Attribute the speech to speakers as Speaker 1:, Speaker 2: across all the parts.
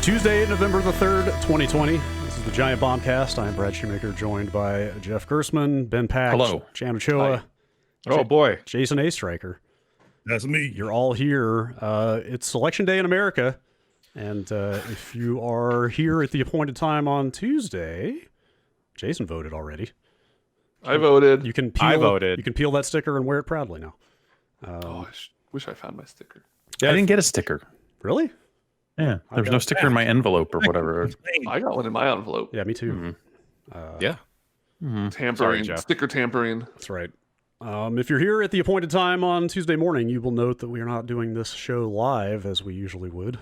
Speaker 1: Tuesday, November the 3rd, 2020. This is the Giant Bombcast. I'm Brad Shoemaker, joined by Jeff Gersman, Ben Pack,
Speaker 2: Hello.
Speaker 1: Jan Ochoa,
Speaker 3: Oh boy,
Speaker 1: Jason A. Striker.
Speaker 3: that's me.
Speaker 1: You're all here. It's Election Day in America, and if you are here at the appointed time on Tuesday, Jason voted already.
Speaker 4: I voted.
Speaker 1: You can peel,
Speaker 3: I voted.
Speaker 1: You can peel that sticker and wear it proudly now.
Speaker 4: I wish I found my sticker.
Speaker 2: I didn't get a sticker.
Speaker 1: Really?
Speaker 2: Yeah, there was no sticker in my envelope or whatever.
Speaker 4: I got one in my envelope.
Speaker 1: Yeah, me too.
Speaker 3: Yeah.
Speaker 4: Tampering,
Speaker 3: Sorry, Jeff.
Speaker 4: sticker tampering.
Speaker 1: That's right. If you're here at the appointed time on Tuesday morning, you will note that we are not doing this show live as we usually would,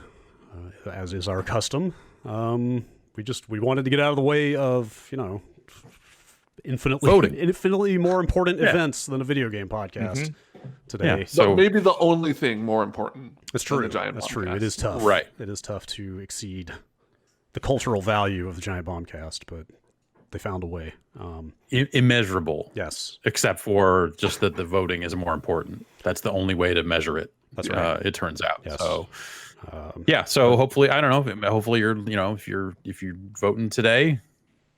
Speaker 1: as is our custom. We wanted to get out of the way of, infinitely more important events than a video game podcast today.
Speaker 2: Yeah,
Speaker 4: So
Speaker 2: so
Speaker 4: maybe the only thing more important.
Speaker 1: That's
Speaker 4: than
Speaker 1: true.
Speaker 4: The Giant
Speaker 1: That's true.
Speaker 4: Bombcast.
Speaker 1: It is tough.
Speaker 2: Right.
Speaker 1: It is tough to exceed the cultural value of the Giant Bombcast, but they found a way.
Speaker 2: immeasurable.
Speaker 1: Yes.
Speaker 2: Except for just that the voting is more important. That's the only way to measure it.
Speaker 1: That's right.
Speaker 2: It turns out.
Speaker 1: Yes.
Speaker 2: So yeah. So hopefully, I don't know. Hopefully, you're if you're voting today,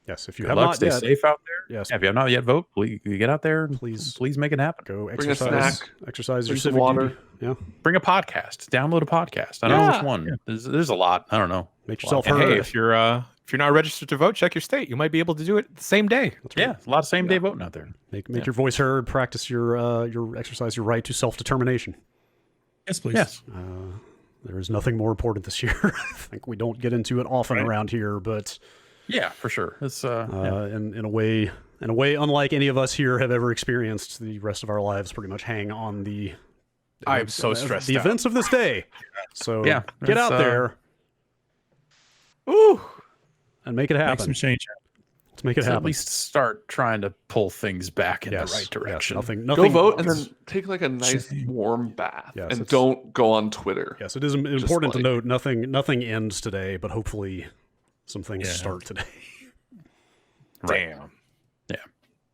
Speaker 1: Yes. If you
Speaker 2: good
Speaker 1: have
Speaker 2: luck.
Speaker 1: not
Speaker 2: Stay
Speaker 1: yet,
Speaker 2: safe out there.
Speaker 1: yes,
Speaker 2: Yeah, if you have not yet vote, please get out there.
Speaker 1: Please.
Speaker 2: Please make it happen.
Speaker 1: go
Speaker 4: Bring a
Speaker 1: exercise.
Speaker 4: snack,
Speaker 1: Exercise your
Speaker 4: bring some
Speaker 1: civic
Speaker 4: water.
Speaker 1: duty. Yeah.
Speaker 2: Bring a podcast. Download a podcast. I don't know
Speaker 4: Yeah.
Speaker 2: which one. There's a lot. I don't know.
Speaker 1: Make yourself
Speaker 3: And
Speaker 1: heard.
Speaker 3: hey, if you're not registered to vote, check your state. You might be able to do it the same day.
Speaker 1: That's right.
Speaker 2: Yeah, a lot of same day voting out there.
Speaker 1: Make your voice heard. Practice your exercise your right to self-determination.
Speaker 3: Yes, please.
Speaker 2: Yes.
Speaker 1: There is nothing more important this year. I think we don't get into it often around here, but
Speaker 2: Yeah, for sure. It's
Speaker 1: in a way unlike any of us here have ever experienced, the rest of our lives pretty much hang on the
Speaker 3: I'm so stressed
Speaker 1: the
Speaker 3: out.
Speaker 1: events of this day. So
Speaker 2: Yeah,
Speaker 1: get
Speaker 2: it's,
Speaker 1: out there
Speaker 3: Ooh.
Speaker 1: and make it
Speaker 5: Make
Speaker 1: happen.
Speaker 5: some change.
Speaker 1: Let's make it
Speaker 2: at
Speaker 1: happen.
Speaker 2: least start trying to pull things back in
Speaker 1: Yes,
Speaker 2: the right direction.
Speaker 1: Yes, nothing.
Speaker 4: Go vote and then take like a nice warm bath.
Speaker 1: Yes,
Speaker 4: and
Speaker 1: it's-
Speaker 4: don't go on Twitter.
Speaker 1: Yes, it is important to
Speaker 4: like-
Speaker 1: note nothing ends today, but hopefully some things start today.
Speaker 3: Damn.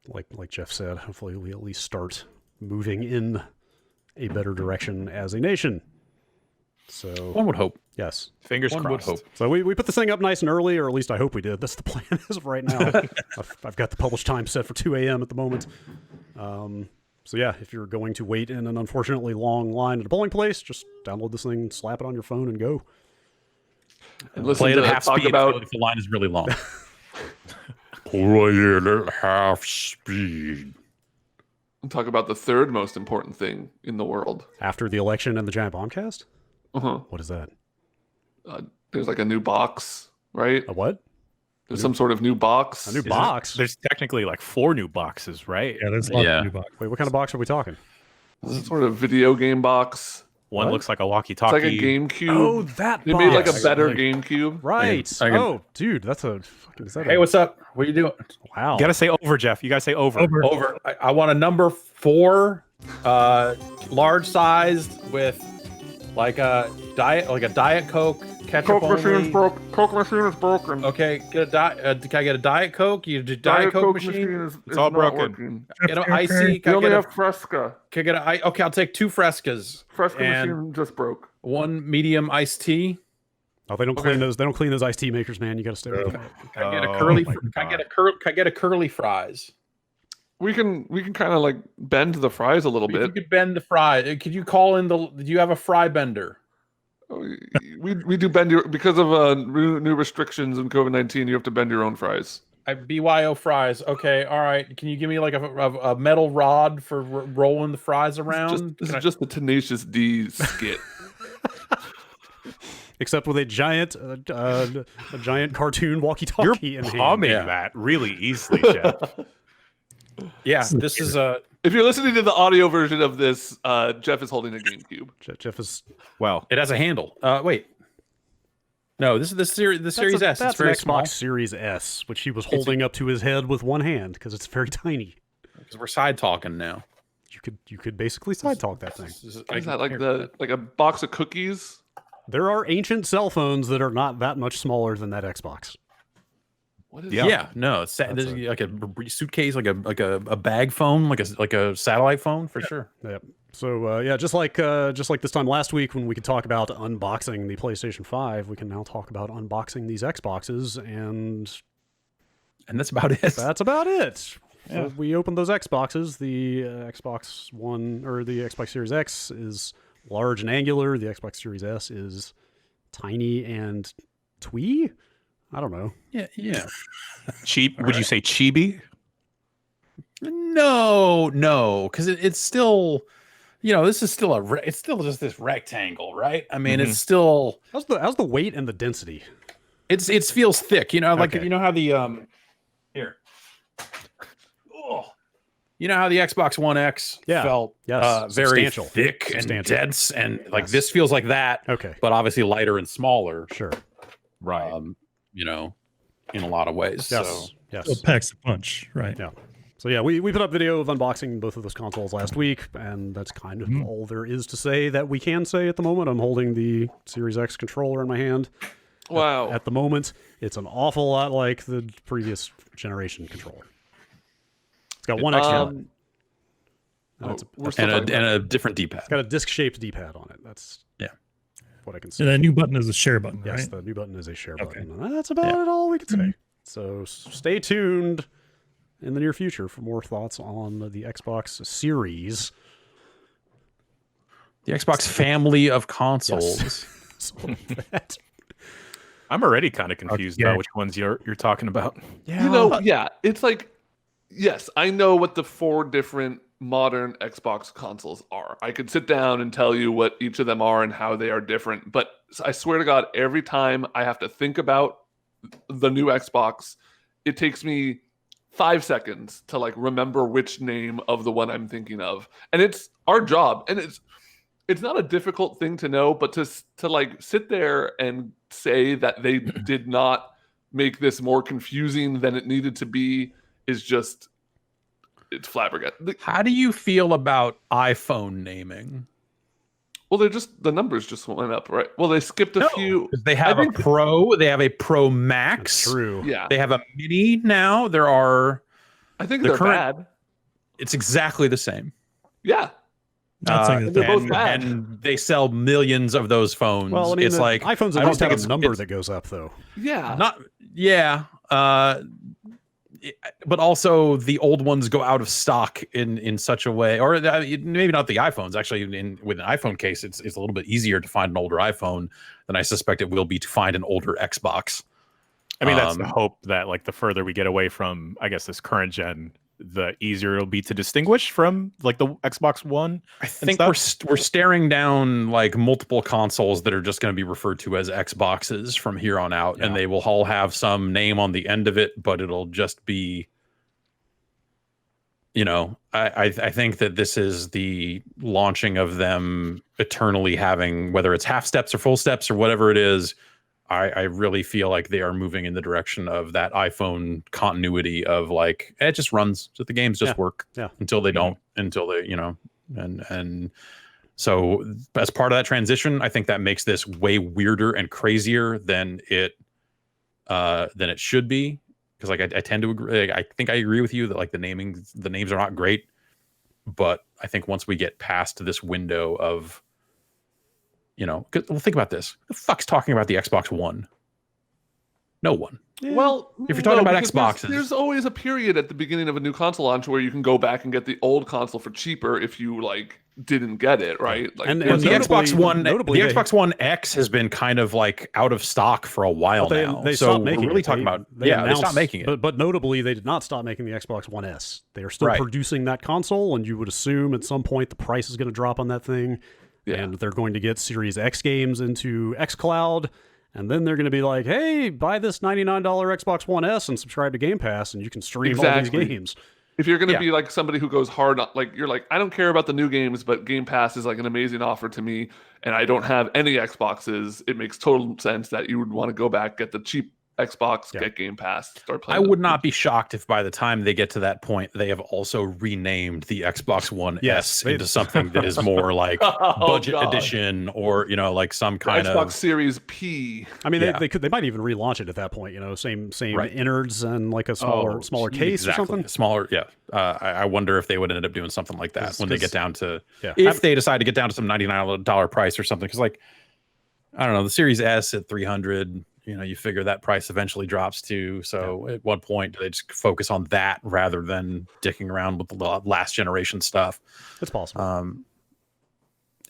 Speaker 1: Like Jeff said, hopefully we at least start moving in a better direction as a nation. So
Speaker 2: One would hope.
Speaker 1: yes.
Speaker 3: Fingers
Speaker 2: One would
Speaker 3: crossed.
Speaker 2: hope.
Speaker 1: So we put this thing up nice and early, or at least I hope we did. That's the plan as of right now. I've got the published time set for 2 a.m. at the moment. So yeah, if you're going to wait in an unfortunately long line at a polling place, just download this thing, slap it on your phone, and go.
Speaker 4: And listen
Speaker 2: Play it
Speaker 4: to
Speaker 2: at half
Speaker 4: talk
Speaker 2: speed
Speaker 4: about
Speaker 2: if the line is really long. Play it at half speed.
Speaker 4: the third most important thing in the world.
Speaker 1: After the election and the Giant Bombcast?
Speaker 4: Uh-huh.
Speaker 1: What is that?
Speaker 4: There's like a new box, right?
Speaker 1: A what?
Speaker 4: There's some sort of new box.
Speaker 1: A new box?
Speaker 3: There's technically like 4 new boxes, right?
Speaker 5: Yeah, there's a lot
Speaker 2: Yeah.
Speaker 5: of new box.
Speaker 1: Wait, what kind of box are we talking?
Speaker 4: Some sort of video game box.
Speaker 3: One
Speaker 1: What?
Speaker 3: looks like a
Speaker 4: It's
Speaker 3: walkie-talkie.
Speaker 4: like a GameCube.
Speaker 1: Oh, that
Speaker 4: They made like
Speaker 1: box.
Speaker 4: a better GameCube.
Speaker 1: Right.
Speaker 2: I can-
Speaker 1: Oh, dude, that's a fucking... Is that
Speaker 2: Hey,
Speaker 1: a,
Speaker 2: what's up? What are you doing?
Speaker 1: wow.
Speaker 3: You gotta say over, Jeff. You gotta say over.
Speaker 2: Over. I want a number 4, large sized with like a Diet Coke ketchup only.
Speaker 4: Coke machine is broken.
Speaker 2: Okay, can I get a Diet Coke? You do Diet Coke machine?
Speaker 4: is
Speaker 3: all
Speaker 4: not
Speaker 3: broken.
Speaker 4: working.
Speaker 2: Get an icy.
Speaker 4: We
Speaker 2: Can I
Speaker 4: only
Speaker 2: get
Speaker 4: have
Speaker 2: a,
Speaker 4: Fresca.
Speaker 2: can I get a, okay, I'll take 2 Frescas.
Speaker 4: Fresca
Speaker 2: And-
Speaker 4: machine just broke.
Speaker 2: 1 medium iced tea.
Speaker 1: Oh, they don't clean those. They don't clean those iced tea makers, man. You got to stay with that.
Speaker 2: Can I get a
Speaker 3: Oh
Speaker 2: curly?
Speaker 3: my
Speaker 2: Can I get a curly fries?
Speaker 4: We can kind of like bend the fries a little
Speaker 2: If you
Speaker 4: bit.
Speaker 2: could bend the fry, could you call in the? Do you have a fry bender?
Speaker 4: We do bend your because of new restrictions in COVID-19. You have to bend your own fries.
Speaker 2: BYO fries. Okay, all right. Can you give me like a metal rod for rolling the fries around?
Speaker 4: This is just the Tenacious D skit.
Speaker 1: Except with a giant cartoon walkie-talkie
Speaker 3: You're
Speaker 1: in hand.
Speaker 3: palming
Speaker 2: Yeah.
Speaker 3: that really easily, Jeff.
Speaker 2: Yeah, this is a.
Speaker 4: If you're listening to the audio version of this, Jeff is holding a GameCube.
Speaker 1: Jeff is
Speaker 3: Well,
Speaker 2: It has a handle. Wait. No, this is the series. The Series S.
Speaker 1: That's
Speaker 2: It's very
Speaker 1: an Xbox
Speaker 2: small
Speaker 1: Series S, which he was holding up to his head with one hand because it's very tiny.
Speaker 2: because we're side talking now.
Speaker 1: You could basically side talk that thing.
Speaker 4: What is that like a box of cookies?
Speaker 1: There are ancient cell phones that are not that much smaller than that Xbox.
Speaker 4: What is
Speaker 2: Yeah, no, it's there's like a suitcase, like a bag phone, like a satellite phone for sure.
Speaker 1: Yep. So yeah, just like this time last week when we could talk about unboxing the PlayStation 5, we can now talk about unboxing these Xboxes, and
Speaker 2: that's about it.
Speaker 1: That's about it.
Speaker 2: Yeah.
Speaker 1: So we opened those Xboxes. The Xbox One or the Xbox Series X is large and angular. The Xbox Series S is tiny and twee. I don't know.
Speaker 2: Yeah.
Speaker 3: Cheap? Would you say chibi?
Speaker 2: No, because it's still, this is still it's still just this rectangle, right? I mean, it's still.
Speaker 1: How's the weight and the density?
Speaker 2: It feels thick, like
Speaker 1: Okay.
Speaker 2: you know how the here. Oh. You know how the Xbox One X felt very
Speaker 1: Substantial.
Speaker 2: thick and
Speaker 1: Substantial.
Speaker 2: dense, and this feels like that.
Speaker 1: Okay.
Speaker 2: But obviously lighter and smaller.
Speaker 1: Sure.
Speaker 3: Right.
Speaker 2: In a lot of ways.
Speaker 1: Yes.
Speaker 2: So.
Speaker 1: Yes.
Speaker 5: It packs a punch, right?
Speaker 1: Yeah. So yeah, we put up video of unboxing both of those consoles last week, and that's kind of all there is to say that we can say at the moment. I'm holding the Series X controller in my hand.
Speaker 4: Wow.
Speaker 1: At the moment, it's an awful lot like the previous generation controller. It's got one extra button.
Speaker 4: We're still
Speaker 2: And
Speaker 4: talking about-
Speaker 2: a different D-pad.
Speaker 1: It's got a disc-shaped D-pad on it. That's what I can
Speaker 5: And
Speaker 1: say.
Speaker 5: that new button is a share button,
Speaker 1: Yes,
Speaker 5: right?
Speaker 1: the new button is a share
Speaker 5: Okay.
Speaker 1: button. And that's about it all we can say. So stay tuned in the near future for more thoughts on the Xbox Series.
Speaker 2: The Xbox family of consoles.
Speaker 1: So that,
Speaker 3: I'm already kind of confused
Speaker 5: yeah.
Speaker 3: about which ones you're talking about.
Speaker 1: yeah,
Speaker 4: it's like, yes, I know what the 4 different modern Xbox consoles are. I could sit down and tell you what each of them are and how they are different, but I swear to God, every time I have to think about the new Xbox, it takes me 5 seconds to remember which name of the one I'm thinking of. And it's our job, and it's not a difficult thing to know, but to sit there and say that they did not make this more confusing than it needed to be is just, it's flabbergasting.
Speaker 2: How do you feel about iPhone naming?
Speaker 4: Well, the numbers just went up, right? Well, they skipped a few.
Speaker 2: They have a Pro, they have a Pro Max.
Speaker 1: that's true.
Speaker 4: Yeah,
Speaker 2: They have a Mini now. There are.
Speaker 4: I think
Speaker 2: the
Speaker 4: they're
Speaker 2: current-
Speaker 4: bad.
Speaker 2: It's exactly the same.
Speaker 4: Yeah,
Speaker 5: Not saying that
Speaker 4: they're
Speaker 5: they're
Speaker 4: both bad.
Speaker 2: And they sell millions of those phones.
Speaker 1: Well, I mean,
Speaker 2: it's like
Speaker 1: iPhones
Speaker 2: I
Speaker 1: at
Speaker 2: don't
Speaker 1: least
Speaker 2: think
Speaker 1: have a number
Speaker 2: it's-
Speaker 1: that goes up, though.
Speaker 4: yeah.
Speaker 2: Not but also the old ones go out of stock in such a way, or maybe not the iPhones. Actually, with an iPhone case, it's a little bit easier to find an older iPhone than I suspect it will be to find an older Xbox.
Speaker 3: I mean, that's the hope that the further we get away from, I guess, this current gen, the easier it'll be to distinguish from the Xbox One.
Speaker 2: I think we're staring down multiple consoles that are just going to be referred to as Xboxes from here on out, and they will all have some name on the end of it, but it'll just be, I think that this is the launching of them eternally having, whether it's half steps or full steps or whatever it is. I really feel like they are moving in the direction of that iPhone continuity of it just runs, so the games just work until they don't, until they, and so as part of that transition, I think that makes this way weirder and crazier than it should be. Because I tend to agree. I think I agree with you that the names are not great, but I think once we get past this window of, well, think about this. Who the fuck's talking about the Xbox One? No one.
Speaker 4: Well,
Speaker 2: If you're talking about
Speaker 4: because
Speaker 2: Xboxes.
Speaker 4: there's always a period at the beginning of a new console launch where you can go back and get the old console for cheaper if you didn't get it, right?
Speaker 1: And
Speaker 2: But the Xbox One,
Speaker 1: notably,
Speaker 2: the Xbox One X has been kind of out of stock for a while now.
Speaker 1: They
Speaker 2: so
Speaker 1: stopped making
Speaker 2: we're really
Speaker 1: it.
Speaker 2: talking about
Speaker 1: They
Speaker 2: they
Speaker 1: announced-
Speaker 2: stopped making it.
Speaker 1: But notably, they did not stop making the Xbox One S. They are still
Speaker 2: Right.
Speaker 1: producing that console, and you would assume at some point the price is going to drop on that thing, and they're going to get Series X games into xCloud, and then they're going to be like, "Hey, buy this $99 Xbox One S and subscribe to Game Pass, and you can stream all these games."
Speaker 4: If you're going to be somebody who goes hard, you're I don't care about the new games, but Game Pass is an amazing offer to me, and I don't have any Xboxes. It makes total sense that you would want to go back, get the cheap Xbox,
Speaker 1: Yeah.
Speaker 4: get Game Pass, start
Speaker 2: I
Speaker 4: playing.
Speaker 2: would not be shocked if by the time they get to that point, they have also renamed the Xbox One
Speaker 1: Yes,
Speaker 2: S into something that is more like budget
Speaker 4: God.
Speaker 2: edition, or like some
Speaker 4: The
Speaker 2: kind
Speaker 4: Xbox
Speaker 2: of.
Speaker 4: Series P.
Speaker 1: I mean,
Speaker 2: Yeah.
Speaker 1: they might even relaunch it at that point. Same
Speaker 2: Right.
Speaker 1: innards and like a smaller case
Speaker 2: exactly.
Speaker 1: or something.
Speaker 2: Smaller, yeah. I wonder if they would end up doing something like that when they get down to if they decide to get down to some $99 price or something. Because like, I don't know, the Series S at 300. You figure that price eventually drops too. So at what point do they just focus on that rather than dicking around with the last generation stuff?
Speaker 1: It's possible.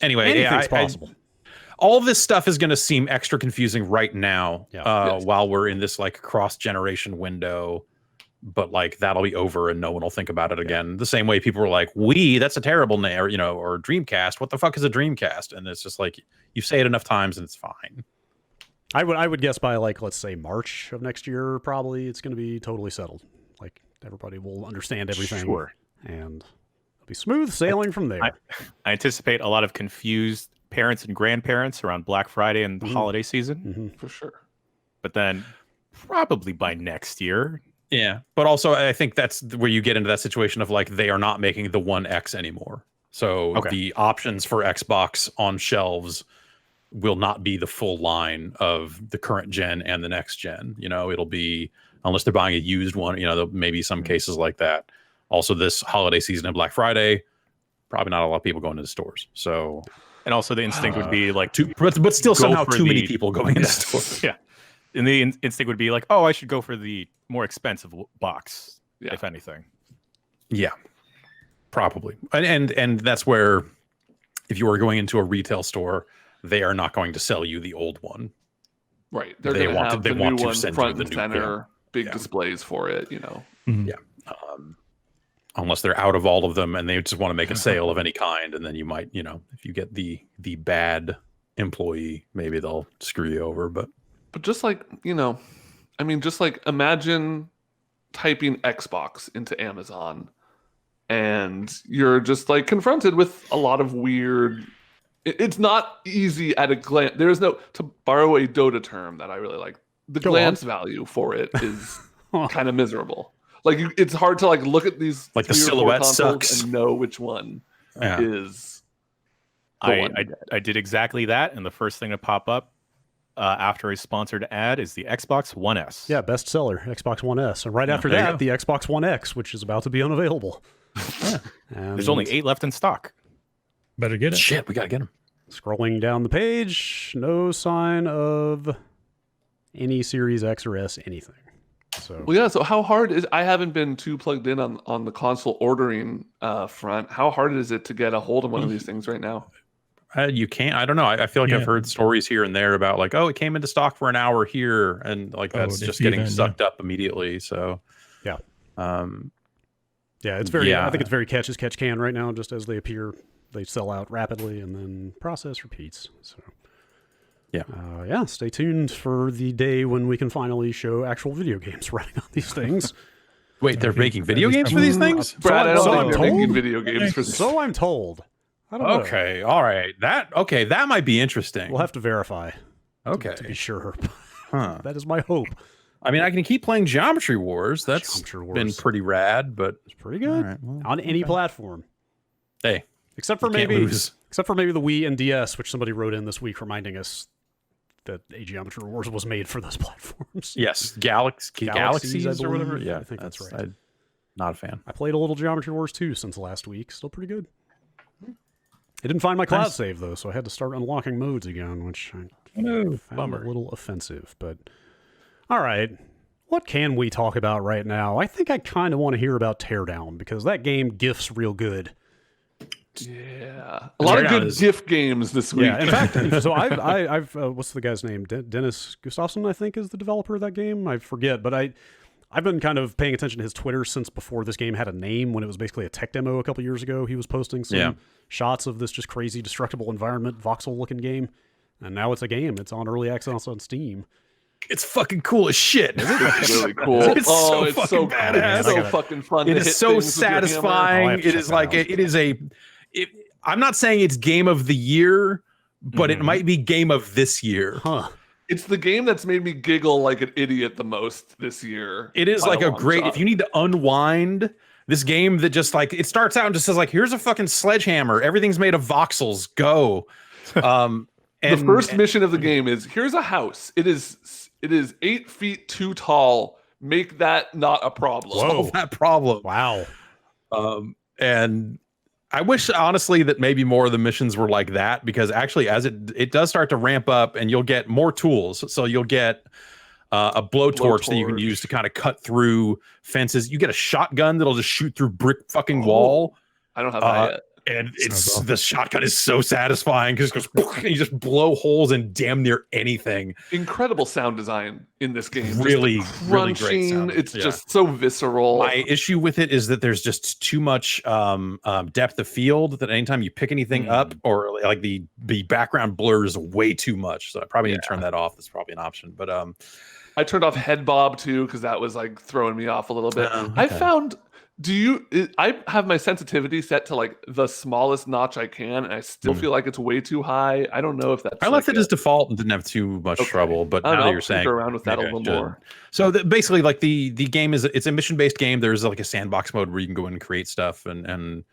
Speaker 2: Anyway,
Speaker 1: Anything's possible.
Speaker 2: All this stuff is going to seem extra confusing right now
Speaker 4: Yes.
Speaker 2: while we're in this like cross-generation window. But like that'll be over and no one will think about it again. The same way people were like, Wii, that's a terrible name, or Dreamcast. What the fuck is a Dreamcast? And it's just like, you say it enough times and it's fine.
Speaker 1: I would guess by like, let's say March of next year, probably it's going to be totally settled. Like everybody will understand everything.
Speaker 3: Sure.
Speaker 1: And it'll be smooth sailing from there.
Speaker 3: I anticipate a lot of confused parents and grandparents around Black Friday and the holiday season,
Speaker 4: For sure.
Speaker 3: but then probably by next year.
Speaker 2: Yeah, but also I think that's where you get into that situation of like they are not making the One X anymore. So the options for Xbox on shelves will not be the full line of the current gen and the next gen. It'll be, unless they're buying a used one, there'll maybe some cases like that. Also, this holiday season and Black Friday, probably not a lot of people going to the stores. So,
Speaker 3: And also the instinct would be like,
Speaker 2: but still
Speaker 3: go
Speaker 2: somehow
Speaker 3: for
Speaker 2: too many
Speaker 3: the-
Speaker 2: people going into stores.
Speaker 3: yeah. And the instinct would be like, oh, I should go for the more expensive box,
Speaker 4: Yeah.
Speaker 3: if anything.
Speaker 2: Yeah, probably. And that's where, if you are going into a retail store, they are not going to sell you the old one.
Speaker 4: Right. They're
Speaker 2: They
Speaker 4: going to
Speaker 2: want to-
Speaker 4: have
Speaker 2: they
Speaker 4: the
Speaker 2: want
Speaker 4: new
Speaker 2: to
Speaker 4: one
Speaker 2: send you
Speaker 4: front
Speaker 2: the
Speaker 4: and
Speaker 2: new-
Speaker 4: center, big
Speaker 2: Yeah.
Speaker 4: displays for it,
Speaker 2: Unless they're out of all of them and they just want to make a sale of any kind, and then you might, if you get the bad employee, maybe they'll screw you over. But
Speaker 4: just like, just like imagine typing Xbox into Amazon and you're just like confronted with a lot of weird. It's not easy at a glance. There's no, to borrow a Dota term that I really like, the
Speaker 1: Go
Speaker 4: glance value for it is kind of miserable. Like it's hard to like look at these
Speaker 2: Like the
Speaker 4: 3 or 4
Speaker 2: silhouette
Speaker 4: consoles
Speaker 2: sucks.
Speaker 4: and know which one
Speaker 2: yeah,
Speaker 4: is the one.
Speaker 3: I did exactly that, and the first thing to pop up after a sponsored ad is the Xbox One S.
Speaker 1: Yeah, bestseller, Xbox One S. And right after
Speaker 2: there you
Speaker 1: that,
Speaker 2: go.
Speaker 1: the Xbox One X, which is about to be unavailable. And
Speaker 3: There's only 8 left in stock.
Speaker 5: Better get it.
Speaker 2: shit, we gotta get them.
Speaker 1: scrolling down the page, no sign of any Series X or S anything. So
Speaker 4: Well, yeah. So how hard is? I haven't been too plugged in on the console ordering front. How hard is it to get a hold of one of these things right now?
Speaker 2: You can't. I don't know. I feel like
Speaker 5: Yeah.
Speaker 2: I've heard stories here and there about like, oh, it came into stock for an hour here, and like that's
Speaker 5: if
Speaker 2: just
Speaker 5: you
Speaker 2: getting
Speaker 5: then,
Speaker 2: sucked up immediately. So,
Speaker 1: Yeah.
Speaker 2: Um,
Speaker 1: yeah, it's very.
Speaker 2: Yeah.
Speaker 1: I think it's very catch as catch can right now. Just as they appear, they sell out rapidly, and then process repeats. So yeah, stay tuned for the day when we can finally show actual video games running on these things.
Speaker 2: wait, they're
Speaker 5: Okay,
Speaker 2: making
Speaker 5: that
Speaker 2: video
Speaker 5: is
Speaker 2: games for these things?
Speaker 4: Brad, I don't
Speaker 1: so
Speaker 4: think
Speaker 1: I'm
Speaker 4: they're making
Speaker 1: told?
Speaker 4: video games for.
Speaker 1: So I'm told. I don't know.
Speaker 2: Okay, all right. That might be interesting.
Speaker 1: We'll have to verify
Speaker 2: Okay,
Speaker 1: to be sure.
Speaker 2: huh.
Speaker 1: That is my hope.
Speaker 2: I mean, I can keep playing Geometry Wars. That's
Speaker 1: Geometry
Speaker 2: been
Speaker 1: Wars.
Speaker 2: pretty rad, but
Speaker 1: It's pretty good
Speaker 2: all right, well,
Speaker 1: on any platform,
Speaker 2: hey,
Speaker 1: except for
Speaker 2: you can't
Speaker 1: maybe
Speaker 2: lose.
Speaker 1: the Wii and DS, which somebody wrote in this week reminding us that a Geometry Wars was made for those platforms.
Speaker 2: Yes,
Speaker 1: Galaxies,
Speaker 2: Galaxies
Speaker 1: I
Speaker 2: or whatever.
Speaker 1: believe.
Speaker 2: Yeah,
Speaker 1: I think that's right.
Speaker 2: I'm not a fan.
Speaker 1: I played a little Geometry Wars 2 since last week. Still pretty good. I didn't find my cloud
Speaker 2: Nice.
Speaker 1: save, though, so I had to start unlocking modes again, which I
Speaker 5: No,
Speaker 1: found
Speaker 3: bummer.
Speaker 1: a little offensive. But all right, what can we talk about right now? I think I kind of want to hear about Teardown, because that game gifs real good.
Speaker 4: Yeah, a lot of
Speaker 2: Teardown
Speaker 4: good
Speaker 2: is-
Speaker 4: GIF games this week.
Speaker 1: Yeah, in fact, so I've what's the guy's name? Dennis Gustafsson, I think, is the developer of that game. I forget, but I've been kind of paying attention to his Twitter since before this game had a name, when it was basically a tech demo a couple years ago. He was posting some shots of this just crazy destructible environment, voxel-looking game, and now it's a game. It's on early access on Steam.
Speaker 2: It's fucking cool as shit.
Speaker 4: It's really cool.
Speaker 2: It's
Speaker 4: oh,
Speaker 2: so
Speaker 4: it's
Speaker 2: fucking
Speaker 4: so
Speaker 2: badass.
Speaker 4: It's so
Speaker 1: I gotta-
Speaker 4: fucking fun.
Speaker 2: It
Speaker 4: to
Speaker 2: is
Speaker 4: hit
Speaker 2: so
Speaker 4: things with your hammer.
Speaker 1: Oh, I
Speaker 2: satisfying.
Speaker 1: have to
Speaker 2: It
Speaker 1: check
Speaker 2: is
Speaker 1: that
Speaker 2: like
Speaker 1: out.
Speaker 2: it is a. I'm not saying it's game of the year, but it might be game of this year.
Speaker 1: Huh.
Speaker 4: It's the game that's made me giggle like an idiot the most this year.
Speaker 2: It is
Speaker 4: by
Speaker 2: like a
Speaker 4: long
Speaker 2: great,
Speaker 4: shot.
Speaker 2: if you need to unwind this game that just like, it starts out and just says like, here's a fucking sledgehammer. Everything's made of voxels. Go. And
Speaker 4: The first mission of the game is here's a house. It is 8 feet too tall. Make that not a problem.
Speaker 2: solve that problem.
Speaker 1: Wow.
Speaker 2: And I wish honestly that maybe more of the missions were like that, because actually as it does start to ramp up and you'll get more tools. So you'll get a blowtorch that you can use to kind of cut through fences. You get a shotgun that'll just shoot through brick fucking wall.
Speaker 4: I don't have that yet.
Speaker 2: And it's the shotgun is so satisfying because it goes and you just blow holes in damn near anything.
Speaker 4: Incredible sound design in this game. Just
Speaker 2: Really,
Speaker 4: the
Speaker 2: really great
Speaker 4: crunching,
Speaker 2: sound.
Speaker 4: It's
Speaker 2: Yeah.
Speaker 4: just so visceral.
Speaker 2: My issue with it is that there's just too much depth of field, that anytime you pick anything up, or like the background blurs way too much. So I probably need to turn that off. That's probably an option. But
Speaker 4: I turned off head bob too because that was like throwing me off a little bit.
Speaker 2: Oh,
Speaker 4: I
Speaker 2: okay.
Speaker 4: found. I have my sensitivity set to like the smallest notch I can, and I still feel like it's way too high. I don't know if that's.
Speaker 2: I left it as default and didn't have too much trouble. But now that you're saying,
Speaker 4: around with that a
Speaker 2: okay,
Speaker 4: little
Speaker 2: good.
Speaker 4: more.
Speaker 2: So basically, like the game it's a mission based game. There's like a sandbox mode where you can go in and create stuff and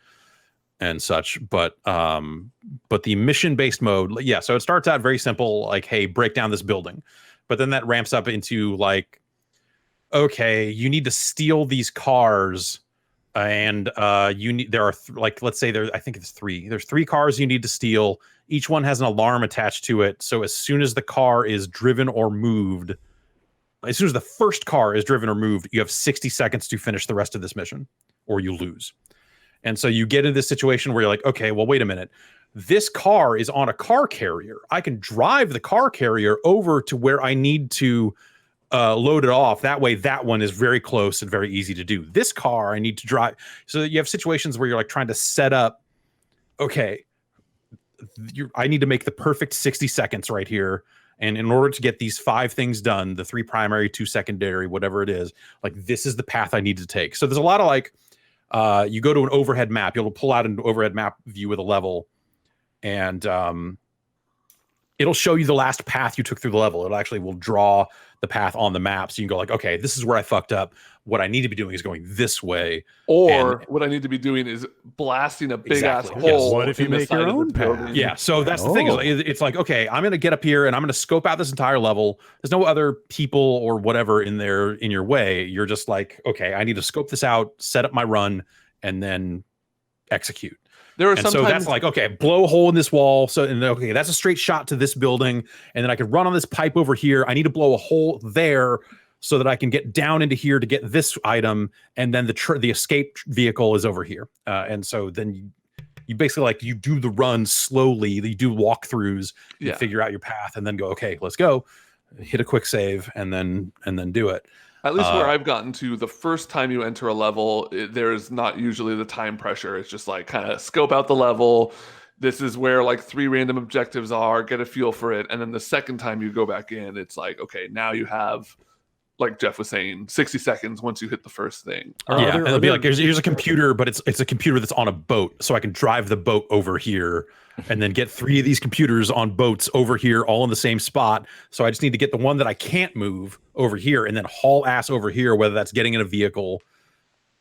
Speaker 2: such. But the mission based mode, yeah. So it starts out very simple, like, hey, break down this building, but then that ramps up into like, okay, you need to steal these cars. And you need let's say I think it's three. There's 3 cars you need to steal. Each one has an alarm attached to it. So as soon as the car is driven or moved, as soon as the first car is driven or moved, you have 60 seconds to finish the rest of this mission, or you lose. And so you get into this situation where you're like, okay, well, wait a minute. This car is on a car carrier. I can drive the car carrier over to where I need to load it off. That way, that one is very close and very easy to do. This car, I need to drive. So you have situations where you're like trying to set up, okay, I need to make the perfect 60 seconds right here. And in order to get these 5 things done, the 3 primary, 2 secondary, whatever it is, like this is the path I need to take. So there's a lot of like, you go to an overhead map, you'll pull out an overhead map view of the level, and it'll show you the last path you took through the level. It actually will draw the path on the map. So you can go like, okay, this is where I fucked up. What I need to be doing is going this way.
Speaker 4: Or what I need to be doing is blasting a big ass
Speaker 2: Exactly, yes.
Speaker 4: hole.
Speaker 1: What if you
Speaker 4: in the
Speaker 1: make
Speaker 4: side
Speaker 1: your
Speaker 4: of the
Speaker 1: own path?
Speaker 4: building.
Speaker 2: Yeah. So that's the thing. It's like, okay, I'm going to get up here and I'm going to scope out this entire level. There's no other people or whatever in your way. You're just like, okay, I need to scope this out, set up my run, and then execute.
Speaker 4: There are
Speaker 2: And so
Speaker 4: sometimes
Speaker 2: that's like, okay, blow a hole in this wall. So, and okay, that's a straight shot to this building. And then I could run on this pipe over here. I need to blow a hole there so that I can get down into here to get this item. And then the escape vehicle is over here. And so then you basically like, you do the run slowly. You do walkthroughs, you figure out your path, and then go, okay, let's go. Hit a quick save and then do it.
Speaker 4: At least where I've gotten to, the first time you enter a level, there's not usually the time pressure. It's just like kind of scope out the level. This is where like 3 random objectives are, get a feel for it. And then the second time you go back in, it's like, okay, now you have, like Jeff was saying, 60 seconds once you hit the first thing.
Speaker 2: Yeah, and it'll be like, here's a computer, but it's a computer that's on a boat. So I can drive the boat over here and then get 3 of these computers on boats over here, all in the same spot. So I just need to get the one that I can't move over here and then haul ass over here, whether that's getting in a vehicle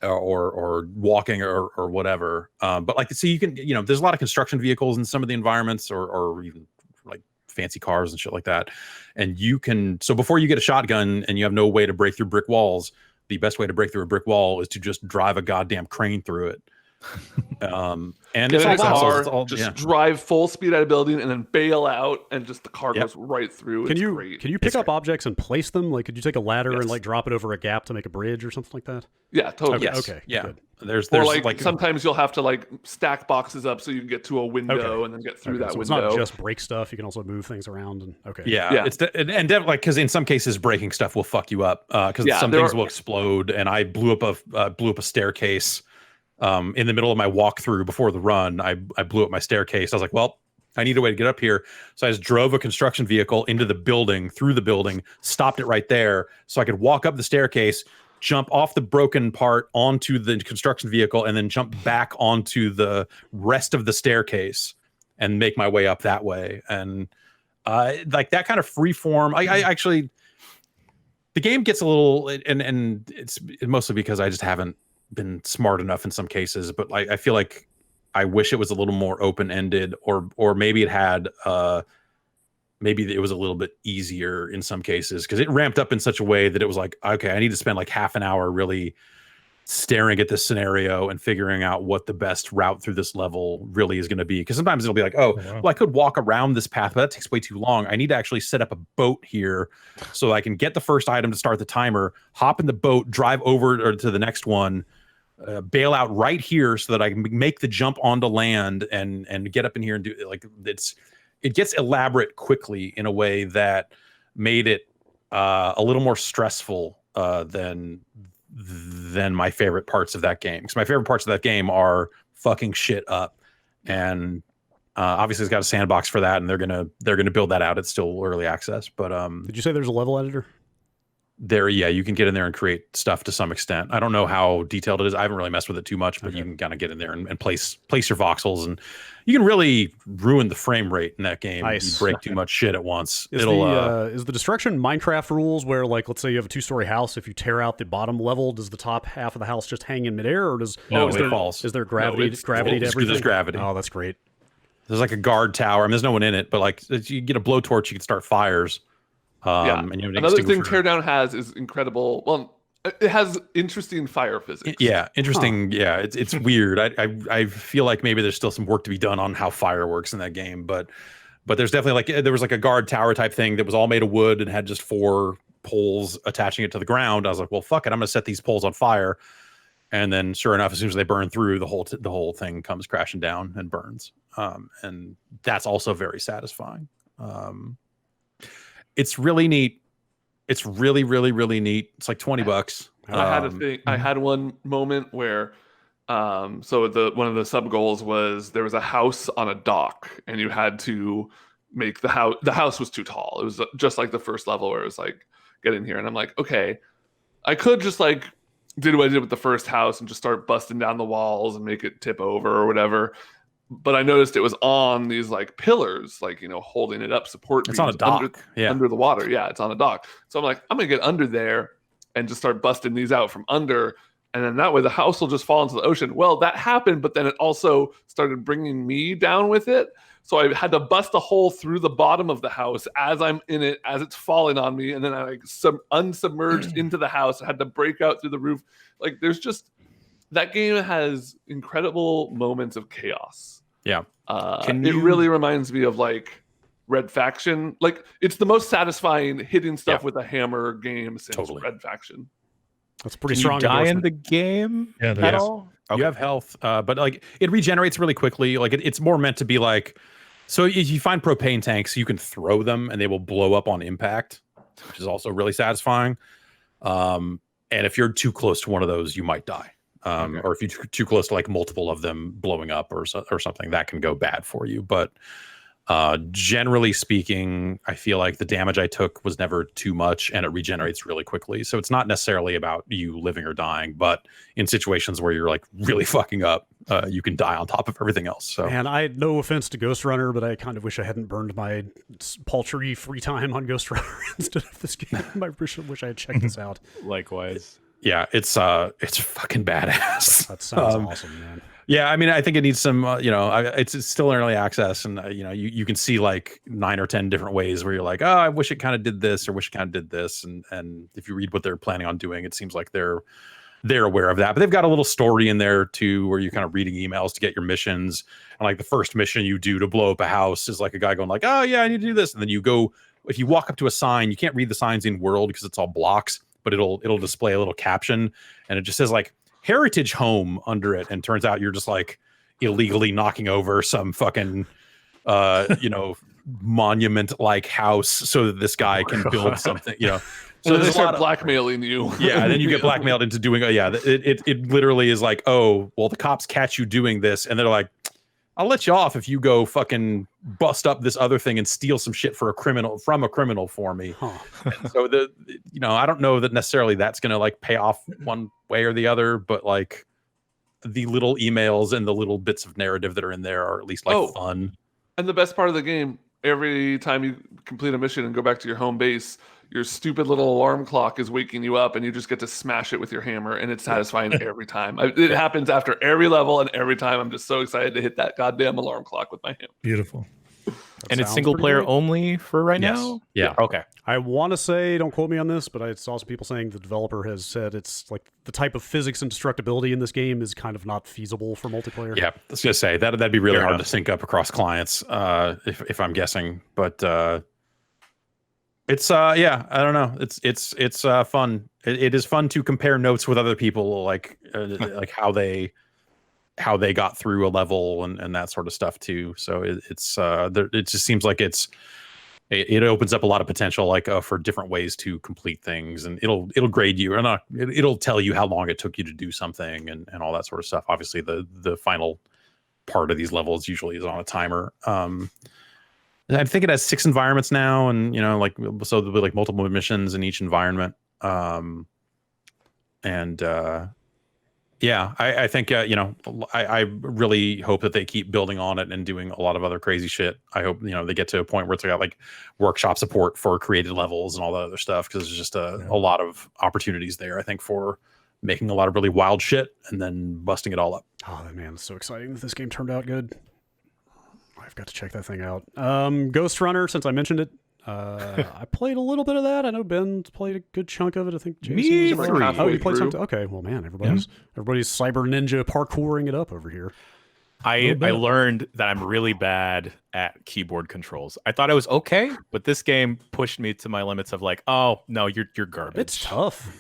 Speaker 2: or walking or whatever. But like, so you can, there's a lot of construction vehicles in some of the environments, or even like fancy cars and shit like that. And you can, so before you get a shotgun and you have no way to break through brick walls, the best way to break through a brick wall is to just drive a goddamn crane through it. And it's all
Speaker 4: car,
Speaker 2: it's all,
Speaker 4: just drive full speed at a building and then bail out, and just the car goes right through.
Speaker 1: Can
Speaker 4: It's
Speaker 1: you pick up objects and place them? Like, could you take a ladder and like drop it over a gap to make a bridge or something like that?
Speaker 4: Yeah, totally.
Speaker 2: Yes.
Speaker 1: Okay.
Speaker 2: Yeah.
Speaker 1: Good.
Speaker 2: There's
Speaker 4: Or like sometimes you'll have to like stack boxes up so you can get to a window and then get through that
Speaker 1: so
Speaker 4: window.
Speaker 1: it's not just break stuff. You can also move things around. And
Speaker 2: yeah. It's like, because in some cases breaking stuff will fuck you up, because some things will explode. And I blew up a staircase in the middle of my walkthrough before the run. I blew up my staircase. I was like, well, I need a way to get up here. So I just drove a construction vehicle into the building, through the building, stopped it right there so I could walk up the staircase, jump off the broken part onto the construction vehicle, and then jump back onto the rest of the staircase and make my way up that way. And like that kind of free form. I actually, the game gets a little, and it's mostly because I just haven't been smart enough in some cases, but I feel like I wish it was a little more open-ended, or maybe it had maybe it was a little bit easier in some cases, because it ramped up in such a way that it was like, okay, I need to spend like half an hour really staring at this scenario and figuring out what the best route through this level really is going to be. Because sometimes it'll be like, oh, well, I could walk around this path, but that takes way too long. I need to actually set up a boat here so I can get the first item to start the timer, hop in the boat, drive over to the next one, bail out right here so that I can make the jump onto land and get up in here and do like it gets elaborate quickly in a way that made it a little more stressful than my favorite parts of that game. Because my favorite parts of that game are fucking shit up, and obviously it's got a sandbox for that, and they're gonna build that out. It's still early access, but
Speaker 1: did you say there's a level editor?
Speaker 2: Yeah, you can get in there and create stuff to some extent. I don't know how detailed it is. I haven't really messed with it too much, but you can kind of get in there and place your voxels, and you can really ruin the frame rate in that game. Nice. You break too much shit at once.
Speaker 1: Is the destruction Minecraft rules where, like, let's say you have a 2-story house, if you tear out the bottom level, does the top half of the house just hang in midair, or does
Speaker 2: it falls?
Speaker 1: Is there gravity to everything?
Speaker 2: There's gravity.
Speaker 1: Oh, that's great.
Speaker 2: There's like a guard tower. I mean, there's no one in it, but like you get a blowtorch, you can start fires. And you have
Speaker 4: another thing Teardown has is incredible. Well, it has interesting fire physics.
Speaker 2: Yeah, interesting. Huh. Yeah, it's weird. I feel like maybe there's still some work to be done on how fire works in that game, but there's definitely there was like a guard tower type thing that was all made of wood and had just 4 poles attaching it to the ground. I was like, well, fuck it, I'm gonna set these poles on fire, and then sure enough, as soon as they burn through, the whole thing comes crashing down and burns. And that's also very satisfying. It's really neat. It's really, really, really neat. It's like $20.
Speaker 4: I had a thing. I had one moment where, so one of the sub goals was there was a house on a dock, and you had to make the house. The house was too tall. It was just like the first level where it was like, get in here, and I'm like, okay, I could just like do what I did with the first house and just start busting down the walls and make it tip over or whatever. But I noticed it was on these like pillars, like, holding it up, support.
Speaker 2: It's on a dock,
Speaker 4: under the water. Yeah, it's on a dock. So I'm like, I'm gonna get under there and just start busting these out from under, and then that way the house will just fall into the ocean. Well, that happened, but then it also started bringing me down with it. So I had to bust a hole through the bottom of the house as I'm in it, as it's falling on me, and then I like unsubmerged into the house. I had to break out through the roof. Like, there's just, that game has incredible moments of chaos.
Speaker 2: Yeah.
Speaker 4: It really reminds me of like Red Faction. Like, it's the most satisfying hitting stuff with a hammer game since Red Faction.
Speaker 1: That's pretty strong.
Speaker 3: You die in the game at all?
Speaker 2: Okay. You have health, but like it regenerates really quickly. Like it's more meant to be like, so if you find propane tanks, you can throw them and they will blow up on impact, which is also really satisfying. And if you're too close to one of those, you might die. Or if you're too close to like multiple of them blowing up or something, that can go bad for you. But generally speaking, I feel like the damage I took was never too much, and it regenerates really quickly. So it's not necessarily about you living or dying, but in situations where you're like really fucking up, you can die on top of everything else. So,
Speaker 1: and I had no offense to Ghost Runner, but I kind of wish I hadn't burned my paltry free time on Ghost Runner instead of this game. I wish I had checked this out.
Speaker 3: Likewise.
Speaker 2: Yeah, it's fucking badass.
Speaker 1: That sounds awesome, man.
Speaker 2: Yeah, I mean, I think it needs some, it's still in early access, and you can see like 9 or 10 different ways where you're like, oh, I wish it kind of did this, or wish it kind of did this, and if you read what they're planning on doing, it seems like they're aware of that. But they've got a little story in there too, where you're kind of reading emails to get your missions, and like the first mission you do to blow up a house is like a guy going like, oh yeah, I need to do this, and then you go, if you walk up to a sign, you can't read the signs in world because it's all blocks, but it'll display a little caption, and it just says like Heritage Home under it, and turns out you're just like illegally knocking over some fucking monument like house so that this guy can build something,
Speaker 4: so they start blackmailing you.
Speaker 2: Yeah, and then you get blackmailed into doing it literally is like, oh well, the cops catch you doing this, and they're like, I'll let you off if you go fucking bust up this other thing and steal some shit from a criminal for me. So I don't know that necessarily that's going to like pay off one way or the other, but like the little emails and the little bits of narrative that are in there are at least like fun.
Speaker 4: And the best part of the game, every time you complete a mission and go back to your home base, your stupid little alarm clock is waking you up, and you just get to smash it with your hammer, and it's satisfying every time. It happens after every level, and every time I'm just so excited to hit that goddamn alarm clock with my hammer.
Speaker 5: Beautiful.
Speaker 3: And it's
Speaker 1: sounds
Speaker 3: single
Speaker 1: pretty
Speaker 3: player
Speaker 1: great.
Speaker 3: only for right
Speaker 2: Yes.
Speaker 3: now?
Speaker 2: Yeah.
Speaker 3: Okay.
Speaker 1: I want to say, don't quote me on this, but I saw some people saying the developer has said it's like the type of physics and destructibility in this game is kind of not feasible for multiplayer.
Speaker 2: Yeah, I was gonna say that'd be really
Speaker 3: Fair
Speaker 2: hard
Speaker 3: enough.
Speaker 2: to sync up across clients, if I'm guessing. But it's yeah, I don't know. It's fun. It is fun to compare notes with other people, like how they got through a level and that sort of stuff too. So it just seems like it opens up a lot of potential, like for different ways to complete things, and it'll grade you, or not. It'll tell you how long it took you to do something and all that sort of stuff. Obviously, the final part of these levels usually is on a timer. I think it has 6 environments now, and so there'll be like multiple missions in each environment. Yeah, I think I really hope that they keep building on it and doing a lot of other crazy shit. I hope they get to a point where it's got like workshop support for created levels and all that other stuff, because there's just a lot of opportunities there, I think, for making a lot of really wild shit and then busting it all up.
Speaker 1: Oh man, it's so exciting that this game turned out good. I've got to check that thing out. Ghost Runner, since I mentioned it, I played a little bit of that. I know Ben played a good chunk of it. I think Jason
Speaker 3: Me
Speaker 1: was
Speaker 3: three.
Speaker 1: Oh, you played
Speaker 4: through.
Speaker 1: something? Okay, well, man, everybody's cyber ninja parkouring it up over here.
Speaker 3: I learned that I'm really bad at keyboard controls. I thought I was okay, but this game pushed me to my limits of like, oh no, you're garbage.
Speaker 1: It's tough.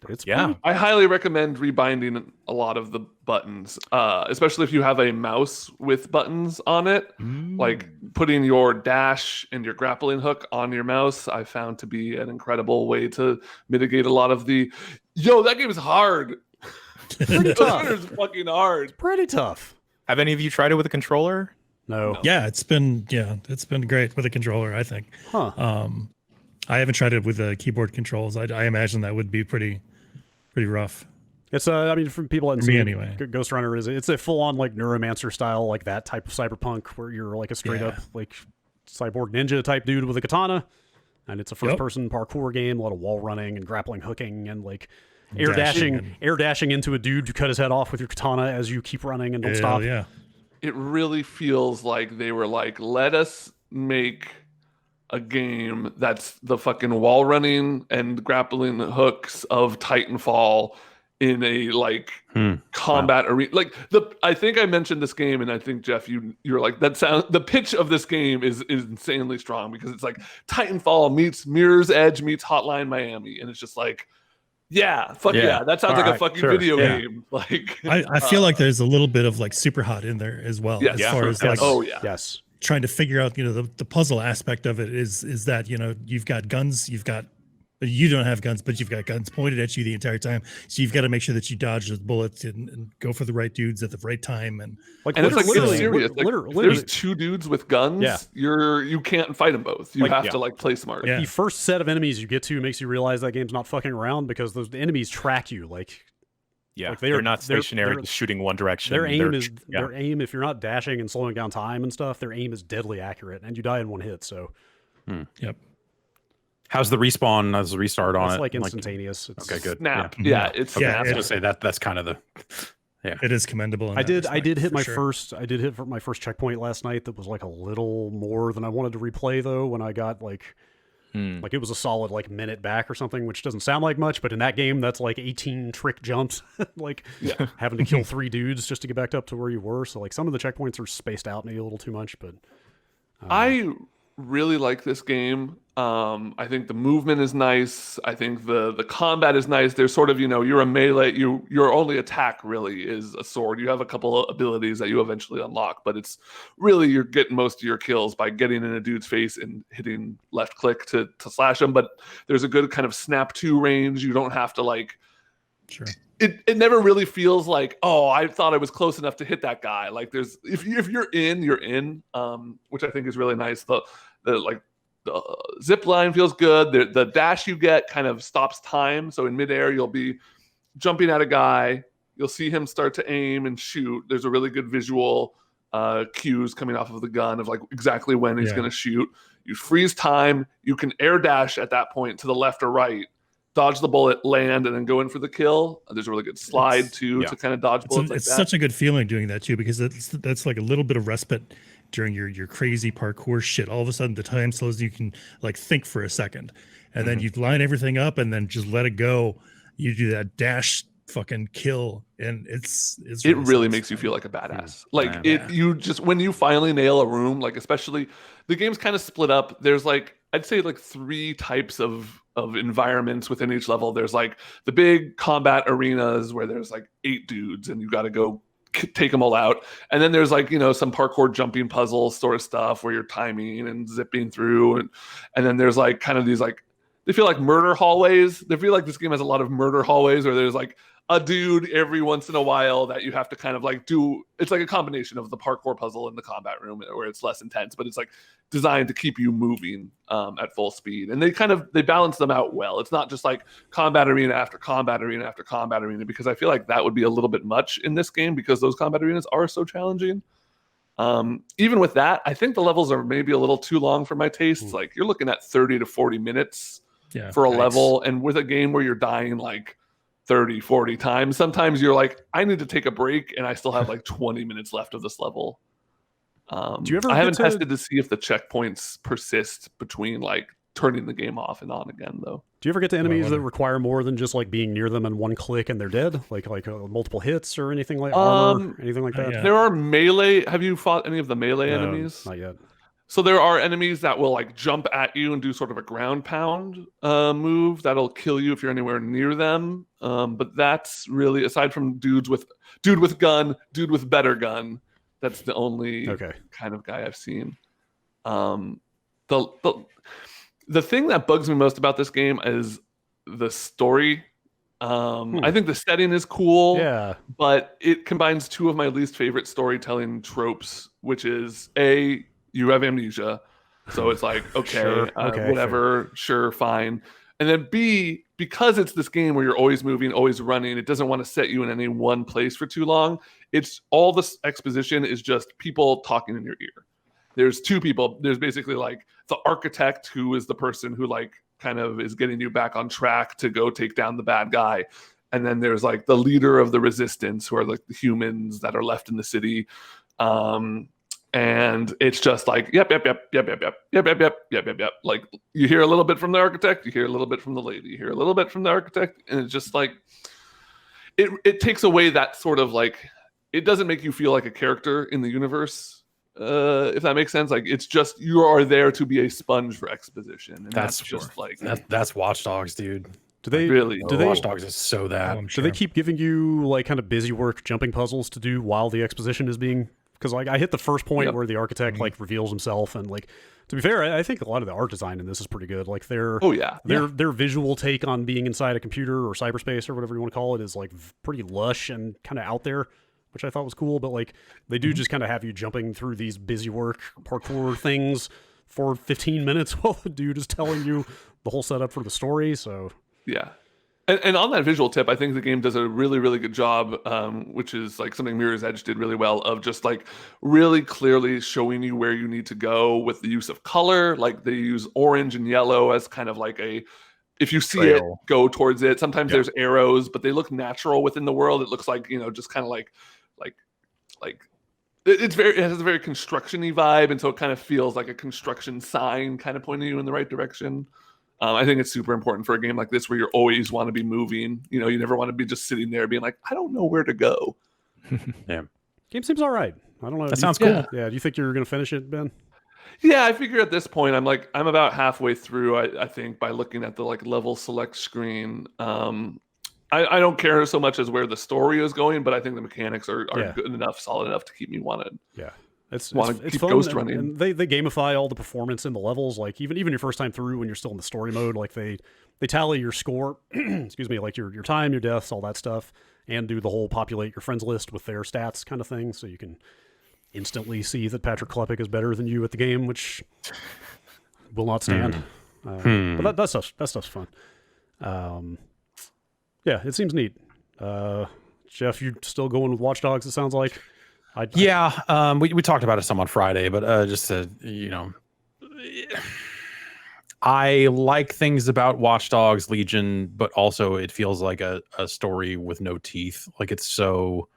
Speaker 1: It's
Speaker 3: Yeah.
Speaker 1: pretty-
Speaker 4: I highly recommend rebinding a lot of the buttons, especially if you have a mouse with buttons on it. Like putting your dash and your grappling hook on your mouse, I found to be an incredible way to mitigate a lot of the. Yo, that game is hard.
Speaker 1: pretty
Speaker 4: Ghost
Speaker 1: tough.
Speaker 4: Runner is fucking hard.
Speaker 1: Pretty tough.
Speaker 3: Have any of you tried it with a controller?
Speaker 1: No.
Speaker 5: Yeah, it's been great with a controller, I think.
Speaker 1: Huh.
Speaker 5: I haven't tried it with keyboard controls. I imagine that would be pretty rough.
Speaker 1: It's I mean, for people that
Speaker 5: For me
Speaker 1: haven't seen
Speaker 5: anyway.
Speaker 1: it, Ghost Runner it's a full on like Neuromancer style, like that type of cyberpunk where you're like a straight
Speaker 5: Yeah.
Speaker 1: up like cyborg ninja type dude with a katana, and it's a first person parkour game, a lot of wall running and grappling hooking and like air dashing into a dude to cut his head off with your katana as you keep running and don't stop.
Speaker 5: Yeah.
Speaker 4: It really feels like they were like, let us make a game that's the fucking wall running and grappling hooks of Titanfall in a like combat arena. Like I think I mentioned this game, and I think Jeff, you're like, the pitch of this game is insanely strong, because it's like Titanfall meets Mirror's Edge meets Hotline Miami, and it's just like, yeah, that sounds like a fucking video game. Like
Speaker 5: I feel like there's a little bit of like super hot in there as well.
Speaker 4: Yes,
Speaker 5: as far as like
Speaker 1: Yes.
Speaker 5: trying to figure out, the puzzle aspect of it is that, you've got guns, you don't have guns, but you've got guns pointed at you the entire time. So you've got to make sure that you dodge those bullets and go for the right dudes at the right time. And
Speaker 4: it's like
Speaker 1: literally,
Speaker 4: serious. Like,
Speaker 1: literally,
Speaker 4: there's 2 dudes with guns.
Speaker 1: Yeah.
Speaker 4: You can't fight them both. You have to like play smart.
Speaker 5: Yeah.
Speaker 1: the first set of enemies you get to makes you realize that game's not fucking around, because those enemies track you. Like
Speaker 3: Yeah,
Speaker 1: Like,
Speaker 3: they're not
Speaker 1: they're-
Speaker 3: stationary,
Speaker 1: they're-
Speaker 3: just shooting one direction.
Speaker 1: their aim is
Speaker 3: yeah.
Speaker 1: their aim. If you're not dashing and slowing down time and stuff, their aim is deadly accurate, and you die in one hit. So
Speaker 5: yep.
Speaker 2: How's the respawn? How's the restart on
Speaker 1: it's
Speaker 2: it?
Speaker 1: like instantaneous. It's,
Speaker 2: Okay, good.
Speaker 4: Snap.
Speaker 2: Yeah.
Speaker 4: Yeah, it's
Speaker 5: Yeah,
Speaker 4: snap.
Speaker 2: I was gonna say that's kind of the
Speaker 5: It is commendable. In
Speaker 1: I
Speaker 5: that
Speaker 1: did
Speaker 5: respect,
Speaker 1: hit
Speaker 5: for
Speaker 1: my
Speaker 5: sure.
Speaker 1: first. I did hit my first checkpoint last night. That was like a little more than I wanted to replay though. When I got like it was a solid like minute back or something, which doesn't sound like much, but in that game that's like 18 trick jumps, like having to kill 3 dudes just to get back up to where you were. So like some of the checkpoints are spaced out maybe a little too much, but
Speaker 4: I really like this game. I think the movement is nice. I think the combat is nice. There's sort of, you're a melee. Your only attack really is a sword. You have a couple of abilities that you eventually unlock, but it's really you're getting most of your kills by getting in a dude's face and hitting left click to slash them. But there's a good kind of snap to range. You don't have to like.
Speaker 5: Sure.
Speaker 4: It never really feels like, oh, I thought I was close enough to hit that guy. Like there's if you're in, you're in, which I think is really nice. The zip line feels good. The dash you get kind of stops time. So in midair, you'll be jumping at a guy. You'll see him start to aim and shoot. There's a really good visual cues coming off of the gun of like exactly when he's
Speaker 5: Yeah.
Speaker 4: going to shoot. You freeze time. You can air dash at that point to the left or right, dodge the bullet, land, and then go in for the kill. There's a really good slide too to kind of dodge bullets like
Speaker 5: it's
Speaker 4: that.
Speaker 5: such a good feeling doing that too, because that's like a little bit of respite during your crazy parkour shit. All of a sudden the time slows, you can like think for a second, and then you line everything up and then just let it go. You do that dash fucking kill, and it
Speaker 4: really makes you feel like a badass. Like you just, when you finally nail a room, like especially the game's kind of split up. There's like, I'd say like 3 types of environments within each level. There's like the big combat arenas where there's like 8 dudes and you got to go take them all out. And then there's like, you know, some parkour jumping puzzle sort of stuff where you're timing and zipping through. And then there's like kind of these like, they feel like murder hallways. They feel like this game has a lot of murder hallways where there's like a dude every once in a while that you have to kind of like do. It's like a combination of the parkour puzzle and the combat room where it's less intense, but it's like designed to keep you moving at full speed. And they balance them out well. It's not just like combat arena after combat arena after combat arena, because I feel like that would be a little bit much in this game because those combat arenas are so challenging. Even with that, I think the levels are maybe a little too long for my tastes. Like you're looking at 30 to 40 minutes for a level. And with a game where you're dying like 30, 40 times, sometimes you're like, I need to take a break and I still have like 20 minutes left of this level.
Speaker 1: Do you ever
Speaker 4: I haven't tested to see if the checkpoints persist between like turning the game off and on again, though.
Speaker 1: Do you ever get to enemies that require more than just like being near them and one click and they're dead? Like multiple hits or anything like armor, anything like that?
Speaker 5: Yeah.
Speaker 4: There are melee. Have you fought any of the melee enemies?
Speaker 1: Not yet.
Speaker 4: So there are enemies that will like jump at you and do sort of a ground pound move that'll kill you if you're anywhere near them. But that's really, aside from dude with gun, dude with better gun, that's the only kind of guy I've seen. The thing that bugs me most about this game is the story. I think the setting is cool, but it combines 2 of my least favorite storytelling tropes, which is A, you have amnesia, so it's like, okay, whatever, sure, fine. And then B, because it's this game where you're always moving, always running, it doesn't want to set you in any one place for too long. It's all this exposition is just people talking in your ear. There's 2 people. There's basically like the architect, who is the person who like kind of is getting you back on track to go take down the bad guy. And then there's like the leader of the resistance, who are like the humans that are left in the city. And it's just like, yep. Like you hear a little bit from the architect, you hear a little bit from the lady, you hear a little bit from the architect. And it's just like, it takes away that sort of like, it doesn't make you feel like a character in the universe. If that makes sense. Like it's just, you are there to be a sponge for exposition. And that's just like,
Speaker 2: that's Watch Dogs, dude.
Speaker 1: Watch
Speaker 2: Dogs is so that.
Speaker 1: Do they keep giving you like kind of busy work jumping puzzles to do while the exposition is being? Because like I hit the first point where the architect like reveals himself, and like, to be fair, I think a lot of the art design in this is pretty good. Like their visual take on being inside a computer or cyberspace or whatever you want to call it is like pretty lush and kind of out there, which I thought was cool. But like they do just kind of have you jumping through these busy work parkour things for 15 minutes while the dude is telling you the whole setup for the story. So
Speaker 4: yeah. And on that visual tip, I think the game does a really, really good job, which is like something Mirror's Edge did really well, of just like really clearly showing you where you need to go with the use of color. Like they use orange and yellow as kind of like if you see it, go towards it. Sometimes there's arrows, but they look natural within the world. It looks like, you know, just kind of like it has a very construction-y vibe. And so it kind of feels like a construction sign kind of pointing you in the right direction. I think it's super important for a game like this where you always want to be moving. You know, you never want to be just sitting there being like, I don't know where to go.
Speaker 1: Game seems all right. I don't know.
Speaker 2: That sounds cool.
Speaker 1: Yeah. Do you think you're going to finish it, Ben?
Speaker 4: Yeah, I figure at this point, I'm about halfway through, I think, by looking at the like level select screen. I don't care so much as where the story is going, but I think the mechanics are good enough, solid enough to keep me wanted.
Speaker 1: Yeah. It's
Speaker 4: keep
Speaker 1: fun,
Speaker 4: ghost running.
Speaker 1: and they gamify all the performance in the levels. Like even your first time through, when you're still in the story mode, like they tally your score, excuse me, like your time, your deaths, all that stuff, and do the whole populate your friends list with their stats kind of thing, so you can instantly see that Patrick Klepek is better than you at the game, which will not stand. But that stuff's fun. Yeah, it seems neat. Jeff, you still going with Watch Dogs? It sounds like.
Speaker 2: We talked about it some on Friday, but just to, I like things about Watch Dogs Legion, but also it feels like a story with no teeth. Like it's so,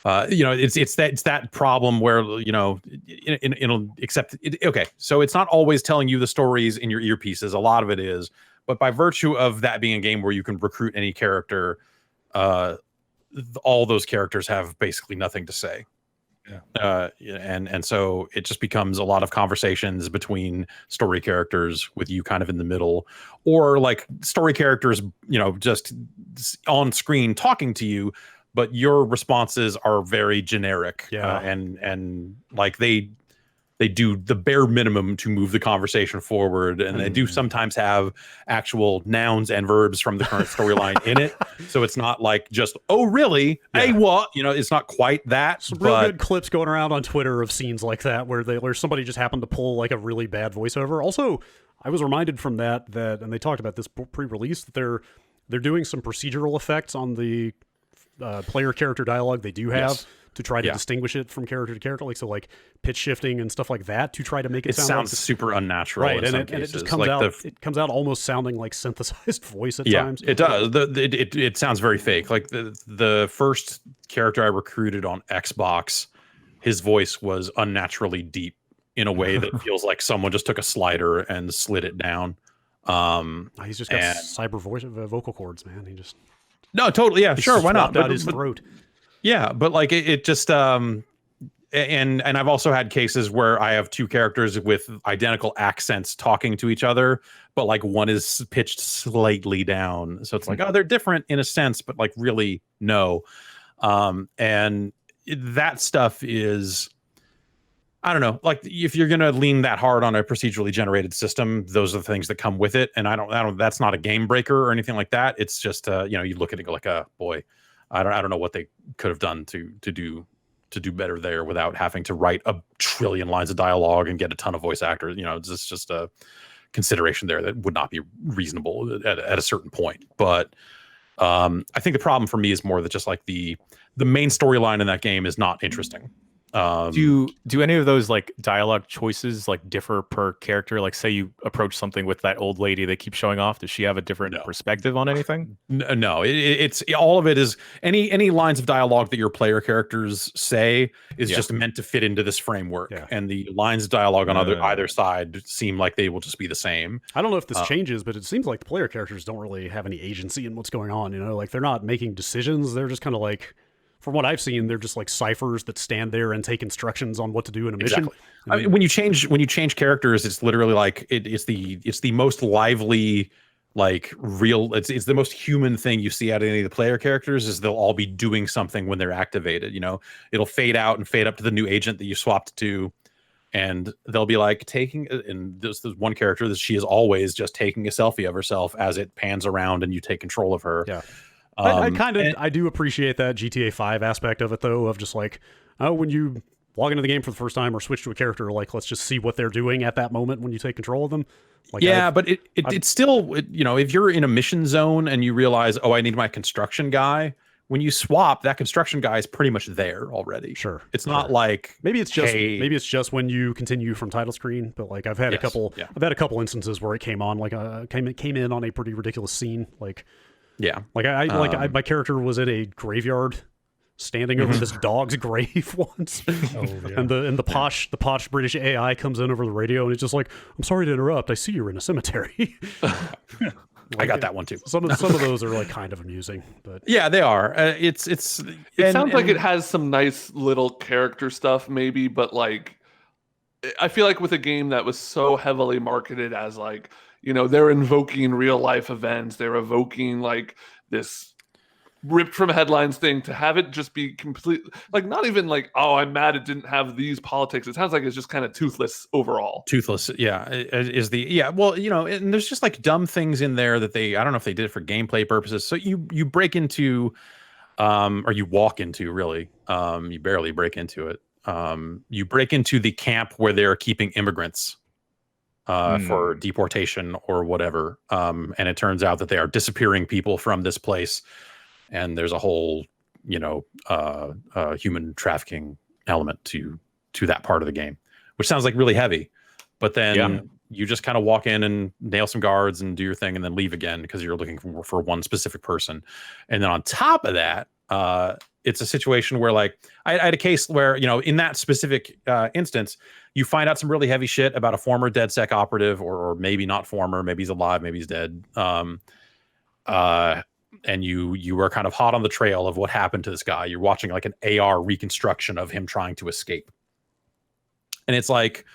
Speaker 2: it's that problem where, it'll accept it. Okay. So it's not always telling you the stories in your earpieces. A lot of it is, but by virtue of that being a game where you can recruit any character, all those characters have basically nothing to say. And so it just becomes a lot of conversations between story characters with you kind of in the middle, or like story characters, just on screen talking to you, but your responses are very generic. And like they do the bare minimum to move the conversation forward, and they do sometimes have actual nouns and verbs from the current storyline in it. So it's not like just, oh, really? Yeah. Hey, what? It's not quite that.
Speaker 1: Some real good clips going around on Twitter of scenes like that where somebody just happened to pull like a really bad voiceover. Also, I was reminded from that, and they talked about this pre-release, that they're doing some procedural effects on the player character dialogue they do have. Yes. To try to distinguish it from character to character, like pitch shifting and stuff like that, to try to make it sound
Speaker 2: super unnatural, right?
Speaker 1: And it just comes out. It comes out almost sounding like synthesized voice at times.
Speaker 2: It does. It sounds very fake. Like the first character I recruited on Xbox, his voice was unnaturally deep in a way that feels like someone just took a slider and slid it down.
Speaker 1: He's just got cyber voice vocal cords, man. He just
Speaker 2: totally sure, why not?
Speaker 1: Out his throat.
Speaker 2: Yeah, but like it just and I've also had cases where I have two characters with identical accents talking to each other, but like one is pitched slightly down. So it's like, oh, they're different in a sense, but like really no. And that stuff is, I don't know, like if you're going to lean that hard on a procedurally generated system, those are the things that come with it. And I don't, that's not a game breaker or anything like that. It's just, you look at it like, boy, I don't know what they could have done to do better there without having to write a trillion lines of dialogue and get a ton of voice actors. It's just a consideration there that would not be reasonable at a certain point. But I think the problem for me is more that just like the main storyline in that game is not interesting.
Speaker 3: Do any of those like dialogue choices like differ per character? Like say you approach something with that old lady that keeps showing off. Does she have a different perspective on anything?
Speaker 2: No, it's all of it is any lines of dialogue that your player characters say is just meant to fit into this framework. And the lines of dialogue on either side seem like they will just be the same.
Speaker 1: I don't know if this changes, but it seems like the player characters don't really have any agency in what's going on. Like they're not making decisions. They're just kind of like, from what I've seen, they're just like ciphers that stand there and take instructions on what to do in a mission.
Speaker 2: Exactly. I mean, when you change characters, it's literally like it's the most lively, like real. It's the most human thing you see out of any of the player characters is they'll all be doing something when they're activated. It'll fade out and fade up to the new agent that you swapped to, and they'll be like taking. And there's one character that she is always just taking a selfie of herself as it pans around and you take control of her.
Speaker 1: Yeah. I do appreciate that GTA 5 aspect of it, though, of just like, when you log into the game for the first time or switch to a character, like, let's just see what they're doing at that moment when you take control of them. Like,
Speaker 2: but it's still, if you're in a mission zone and you realize, oh, I need my construction guy, when you swap, that construction guy is pretty much there already.
Speaker 1: Sure.
Speaker 2: It's not like
Speaker 1: maybe it's just when you continue from title screen, but like I've had a couple instances where it came on like came in on a pretty ridiculous scene, like.
Speaker 2: Yeah,
Speaker 1: like my character was in a graveyard, standing over this dog's grave once, and the posh British AI comes in over the radio and it's just like, "I'm sorry to interrupt. I see you're in a cemetery."
Speaker 2: I got that one too.
Speaker 1: Some of those are like kind of amusing, but
Speaker 2: yeah, they are. It
Speaker 4: sounds like it has some nice little character stuff, maybe, but like, I feel like with a game that was so heavily marketed as like, they're invoking real life events. They're evoking like this ripped from headlines thing, to have it just be complete, like not even like, oh, I'm mad it didn't have these politics. It sounds like it's just kind of toothless overall.
Speaker 2: Toothless. Yeah. Well, and there's just like dumb things in there that I don't know if they did it for gameplay purposes. So you break into, or you walk into really, you barely break into it. You break into the camp where they're keeping immigrants. For deportation or whatever. And it turns out that they are disappearing people from this place. And there's a whole, human trafficking element to that part of the game, which sounds like really heavy. But then you just kind of walk in and nail some guards and do your thing and then leave again because you're looking for one specific person. And then on top of that, it's a situation where like I had a case where, you know, in that specific instance, you find out some really heavy shit about a former DedSec operative or maybe not former, maybe he's alive, maybe he's dead. And you are kind of hot on the trail of what happened to this guy. You're watching like an AR reconstruction of him trying to escape. And it's like,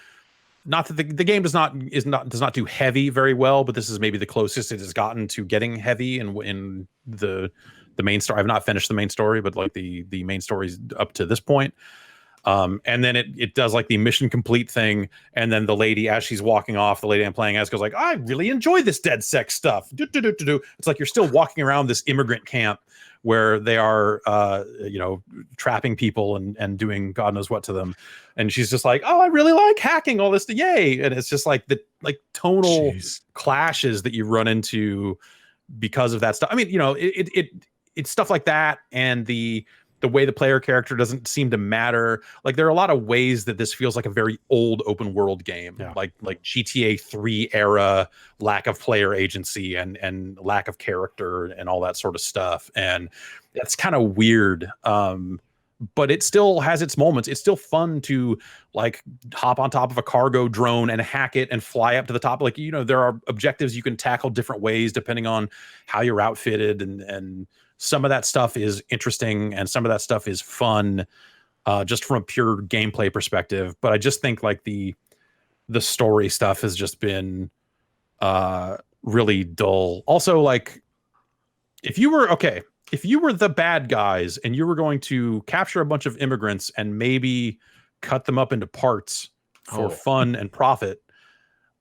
Speaker 2: not that the game does not do heavy very well, but this is maybe the closest it has gotten to getting heavy in the main story. I've not finished the main story, but like the main story's up to this point. And then it does like the mission complete thing. And then the lady, as she's walking off, the lady I'm playing as goes like, I really enjoy this DedSec stuff. It's like you're still walking around this immigrant camp where they are, you know, trapping people and doing God knows what to them. And she's just like, oh, I really like hacking all this. Yay. And it's just like the tonal clashes that you run into because of that stuff. I mean, you know, it's stuff like that. And the way the player character doesn't seem to matter. Like there are a lot of ways that this feels like a very old open world game, like GTA 3 era lack of player agency and lack of character and all that sort of stuff. And that's kind of weird. But it still has its moments. It's still fun to like hop on top of a cargo drone and hack it and fly up to the top. Like, you know, there are objectives you can tackle different ways depending on how you're outfitted, and some of that stuff is interesting and some of that stuff is fun, just from a pure gameplay perspective. But I just think like the story stuff has just been really dull. Also, like if you were the bad guys and you were going to capture a bunch of immigrants and maybe cut them up into parts for fun and profit,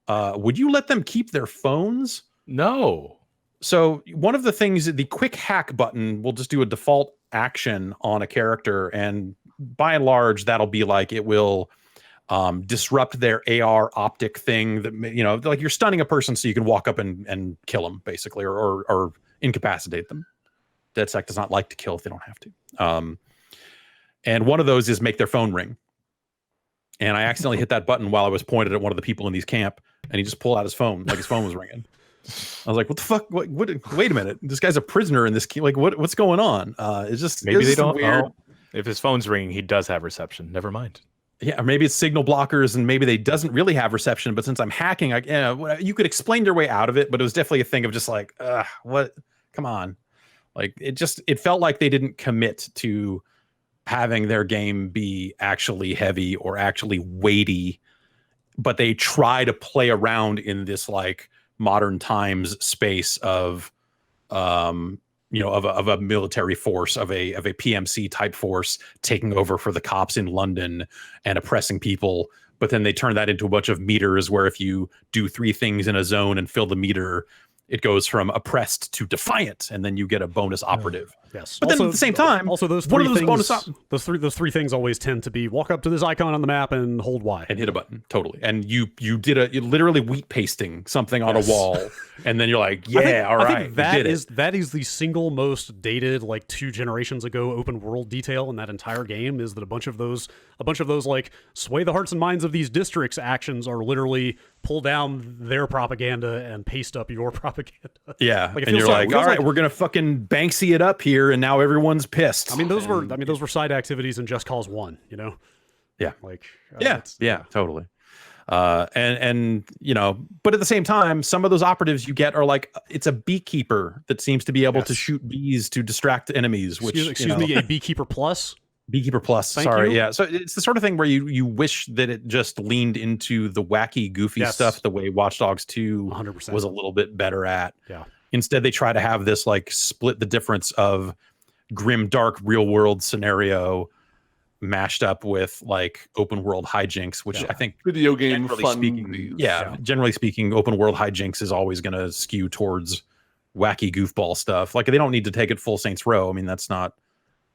Speaker 2: would you let them keep their phones?
Speaker 3: No.
Speaker 2: So one of the things, the quick hack button will just do a default action on a character. And by and large, that'll be like, it will disrupt their AR optic thing that, you know, like you're stunning a person so you can walk up and kill them basically, or incapacitate them. DedSec does not like to kill if they don't have to. And one of those is make their phone ring. And I accidentally hit that button while I was pointed at one of the people in these camp, and he just pulled out his phone, like his phone was ringing. I was like, what the fuck? What, wait a minute. This guy's a prisoner in this camp. Like, what's going on? It's just,
Speaker 3: maybe they don't.
Speaker 2: Weird.
Speaker 3: If his phone's ringing, he does have reception. Never mind.
Speaker 2: Yeah, or maybe it's signal blockers, and maybe they doesn't really have reception. But since I'm hacking, you could explain your way out of it. But it was definitely a thing of just like, what? Come on. Like it felt like they didn't commit to having their game be actually heavy or actually weighty, but they try to play around in this like modern times space of, you know, of a military force, of a PMC type force taking over for the cops in London and oppressing people. But then they turn that into a bunch of meters where if you do 3 things in a zone and fill the meter, it goes from oppressed to defiant, and then you get a bonus operative.
Speaker 1: Yes,
Speaker 2: but then at the same time,
Speaker 1: also those three things, those three things always tend to be walk up to this icon on the map and hold Y
Speaker 2: and hit a button. Totally, and you literally wheat pasting something on a wall, and then you're like, yeah, all right,
Speaker 1: I think that is the single most dated, like 2 generations ago, open world detail in that entire game. Is that a bunch of those like sway the hearts and minds of these districts actions are literally pull down their propaganda and paste up your propaganda.
Speaker 2: Yeah, like, and you're like, all right, we're gonna fucking Banksy it up here, and now everyone's pissed.
Speaker 1: I mean, those were side activities in Just Cause 1, you know?
Speaker 2: Yeah,
Speaker 1: like
Speaker 2: totally. And you know, but at the same time, some of those operatives you get are like, it's a beekeeper that seems to be able to shoot bees to distract enemies. Which
Speaker 1: excuse me, a beekeeper plus.
Speaker 2: Beekeeper Plus.
Speaker 1: Thank you.
Speaker 2: Yeah. So it's the sort of thing where you wish that it just leaned into the wacky, goofy stuff the way Watch Dogs 2
Speaker 1: 100%.
Speaker 2: Was a little bit better at.
Speaker 1: Yeah.
Speaker 2: Instead, they try to have this like split the difference of grim, dark, real world scenario mashed up with like open world hijinks, which I think
Speaker 4: video game fun.
Speaker 2: Generally speaking, open world hijinks is always going to skew towards wacky goofball stuff. Like they don't need to take it full Saints Row. I mean, that's not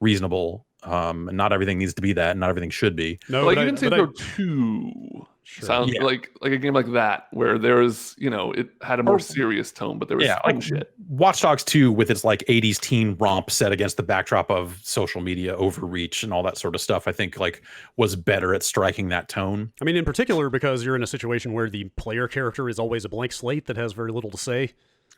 Speaker 2: reasonable. And not everything needs to be that, and not everything should be.
Speaker 4: No, like even Saints Row 2 Sound
Speaker 2: Yeah.
Speaker 4: like a game like that where there was, it had a more serious tone, but there was fun shit.
Speaker 2: Watch Dogs 2 with its like 80s teen romp set against the backdrop of social media overreach and all that sort of stuff, I think like was better at striking that tone.
Speaker 1: I mean, in particular, because you're in a situation where the player character is always a blank slate that has very little to say.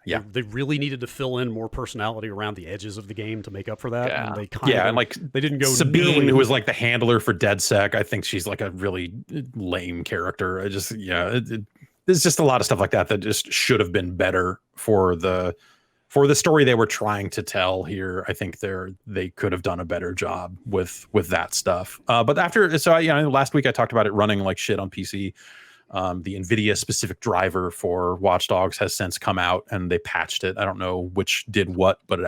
Speaker 2: Yeah.
Speaker 1: They really needed to fill in more personality around the edges of the game to make up for that.
Speaker 4: Yeah.
Speaker 1: And they kind of,
Speaker 2: and like
Speaker 1: they didn't go
Speaker 2: Sabine, who was like the handler for DedSec. I think she's like a really lame character. There's just a lot of stuff like that just should have been better for the story they were trying to tell here. I think they could have done a better job with that stuff. But last week I talked about it running like shit on PC. The NVIDIA specific driver for Watch Dogs has since come out and they patched it. I don't know which did what, but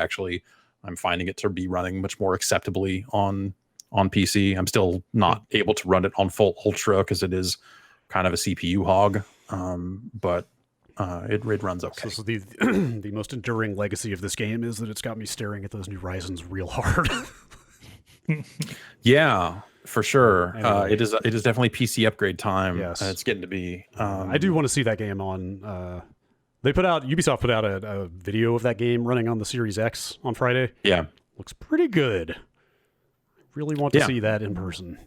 Speaker 2: I'm finding it to be running much more acceptably on PC. I'm still not able to run it on full ultra because it is kind of a CPU hog. But it runs okay.
Speaker 1: So the most enduring legacy of this game is that it's got me staring at those new Ryzens real hard.
Speaker 2: Yeah. For sure.
Speaker 1: Anyway.
Speaker 2: It is definitely PC upgrade time.
Speaker 1: Yes.
Speaker 2: It's getting to be.
Speaker 1: I do want to see that game on. Ubisoft put out a video of that game running on the Series X on Friday.
Speaker 2: Yeah.
Speaker 1: Looks pretty good. Really want to see that in person.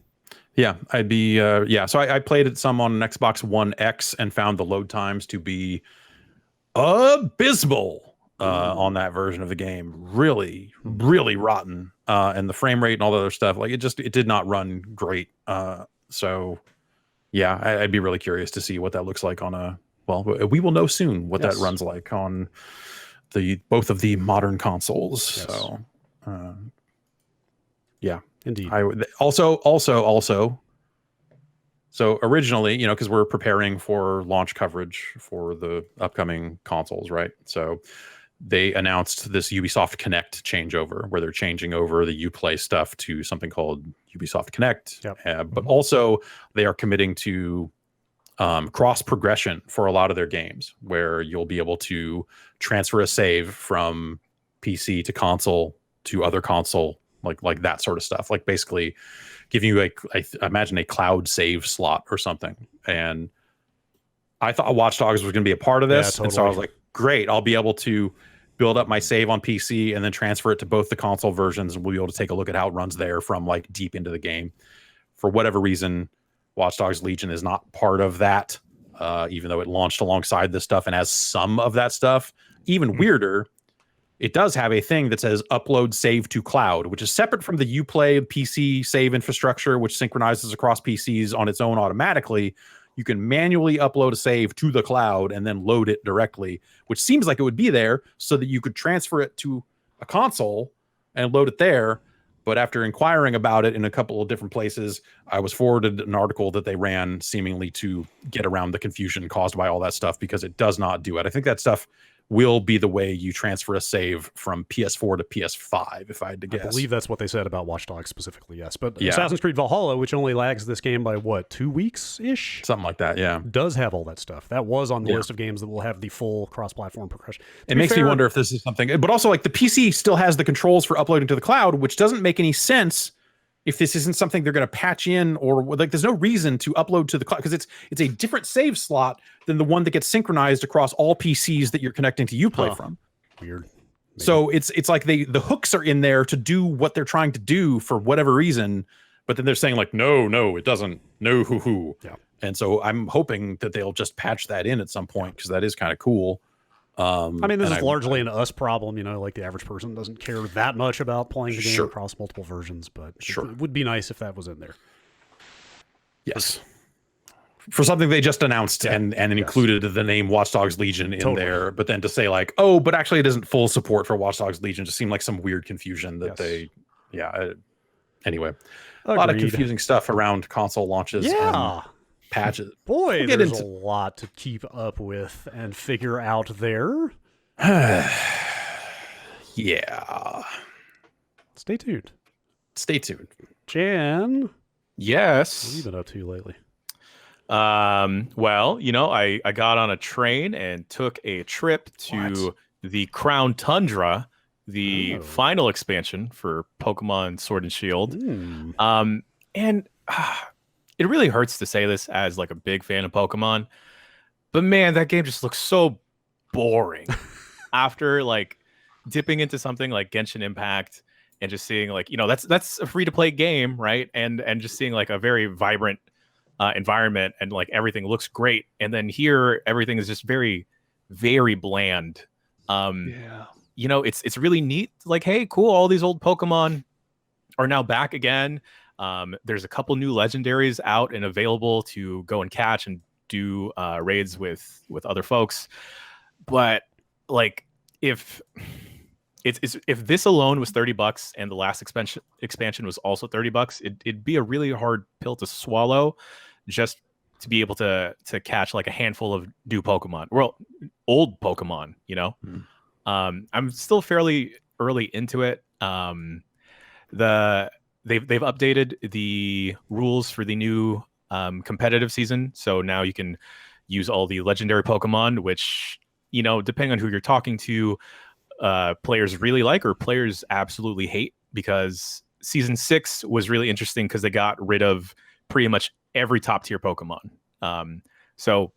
Speaker 2: Yeah, I'd be. So I played it some on an Xbox One X and found the load times to be abysmal on that version of the game. Really, really rotten. And the frame rate and all the other stuff, like it did not run great. So yeah, I'd be really curious to see what that looks like we will know soon what that runs like on both of the modern consoles. Yes. So yeah,
Speaker 1: indeed.
Speaker 2: So originally, because we're preparing for launch coverage for the upcoming consoles, right? So they announced this Ubisoft Connect changeover where they're changing over the Uplay stuff to something called Ubisoft Connect. Yep. But also they are committing to cross progression for a lot of their games where you'll be able to transfer a save from PC to console to other console, like that sort of stuff. Like basically giving you I imagine a cloud save slot or something. And I thought Watch Dogs was going to be a part of this. Yeah, totally. And so I was like, great, I'll be able to build up my save on PC and then transfer it to both the console versions, and we'll be able to take a look at how it runs there from like deep into the game. For whatever reason, Watch Dogs Legion is not part of that, even though it launched alongside this stuff and has some of that stuff. Even weirder, it does have a thing that says upload save to cloud, which is separate from the Uplay PC save infrastructure, which synchronizes across PCs on its own automatically. You can manually upload a save to the cloud and then load it directly, which seems like it would be there so that you could transfer it to a console and load it there. But after inquiring about it in a couple of different places, I was forwarded an article that they ran seemingly to get around the confusion caused by all that stuff, because it does not do it. I think that stuff will be the way you transfer a save from PS4 to PS5, if I had to guess.
Speaker 1: I believe that's what they said about Watch Dogs specifically, yes. But Assassin's Creed Valhalla, which only lags this game by, 2 weeks-ish?
Speaker 2: Something like that, yeah.
Speaker 1: Does have all that stuff. That was on the list of games that will have the full cross-platform progression.
Speaker 2: It makes me wonder if this is something... But also, like, the PC still has the controls for uploading to the cloud, which doesn't make any sense if this isn't something they're going to patch in, or like there's no reason to upload to the cloud, because it's a different save slot than the one that gets synchronized across all PCs that you're connecting to Uplay from.
Speaker 1: Weird. Maybe.
Speaker 2: So it's like the hooks are in there to do what they're trying to do for whatever reason, but then they're saying like, no, it doesn't. No, hoo.
Speaker 1: Yeah.
Speaker 2: And so I'm hoping that they'll just patch that in at some point, because that is kind of cool.
Speaker 1: I mean, this is largely an us problem, like the average person doesn't care that much about playing the game across multiple versions, but it would be nice if that was in there.
Speaker 2: Yes. For something they just announced and included the name Watch Dogs Legion in there, but then to say like, oh, but actually it isn't full support for Watch Dogs Legion just seemed like some weird confusion that anyway. A lot of confusing stuff around console launches.
Speaker 1: Yeah.
Speaker 2: Patches.
Speaker 1: Boy, there's a lot to keep up with and figure out there.
Speaker 2: Yeah.
Speaker 1: Stay tuned. Jan.
Speaker 3: Yes.
Speaker 1: What have you been up to lately?
Speaker 3: Well, I got on a train and took a trip to the Crown Tundra, the final expansion for Pokemon Sword and Shield. it really hurts to say this as like a big fan of Pokemon, but man, that game just looks so boring after like dipping into something like Genshin Impact and just seeing like, that's a free to play game, right? And just seeing like a very vibrant environment and like everything looks great. And then here, everything is just very, very bland.
Speaker 4: Yeah.
Speaker 3: It's really neat. Like, hey, cool. All these old Pokemon are now back again. There's a couple new legendaries out and available to go and catch and do raids with other folks. But like, if this alone was $30 and the last expansion was also $30, it'd be a really hard pill to swallow just to be able to catch like a handful of new Pokemon. Well, old Pokemon, I'm still fairly early into it. They've updated the rules for the new competitive season, so now you can use all the legendary Pokemon, which depending on who you're talking to, players really like or players absolutely hate, because season 6 was really interesting because they got rid of pretty much every top tier Pokemon. So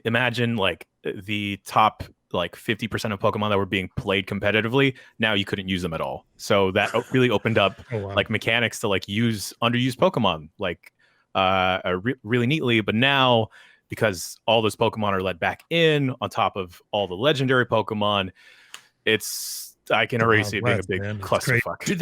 Speaker 3: imagine like the top like 50% of Pokemon that were being played competitively, now you couldn't use them at all. So that really opened up like mechanics to like use underused Pokemon like really neatly. But now, because all those Pokemon are let back in on top of all the legendary Pokemon, I can already see it being a big clusterfuck.
Speaker 2: Do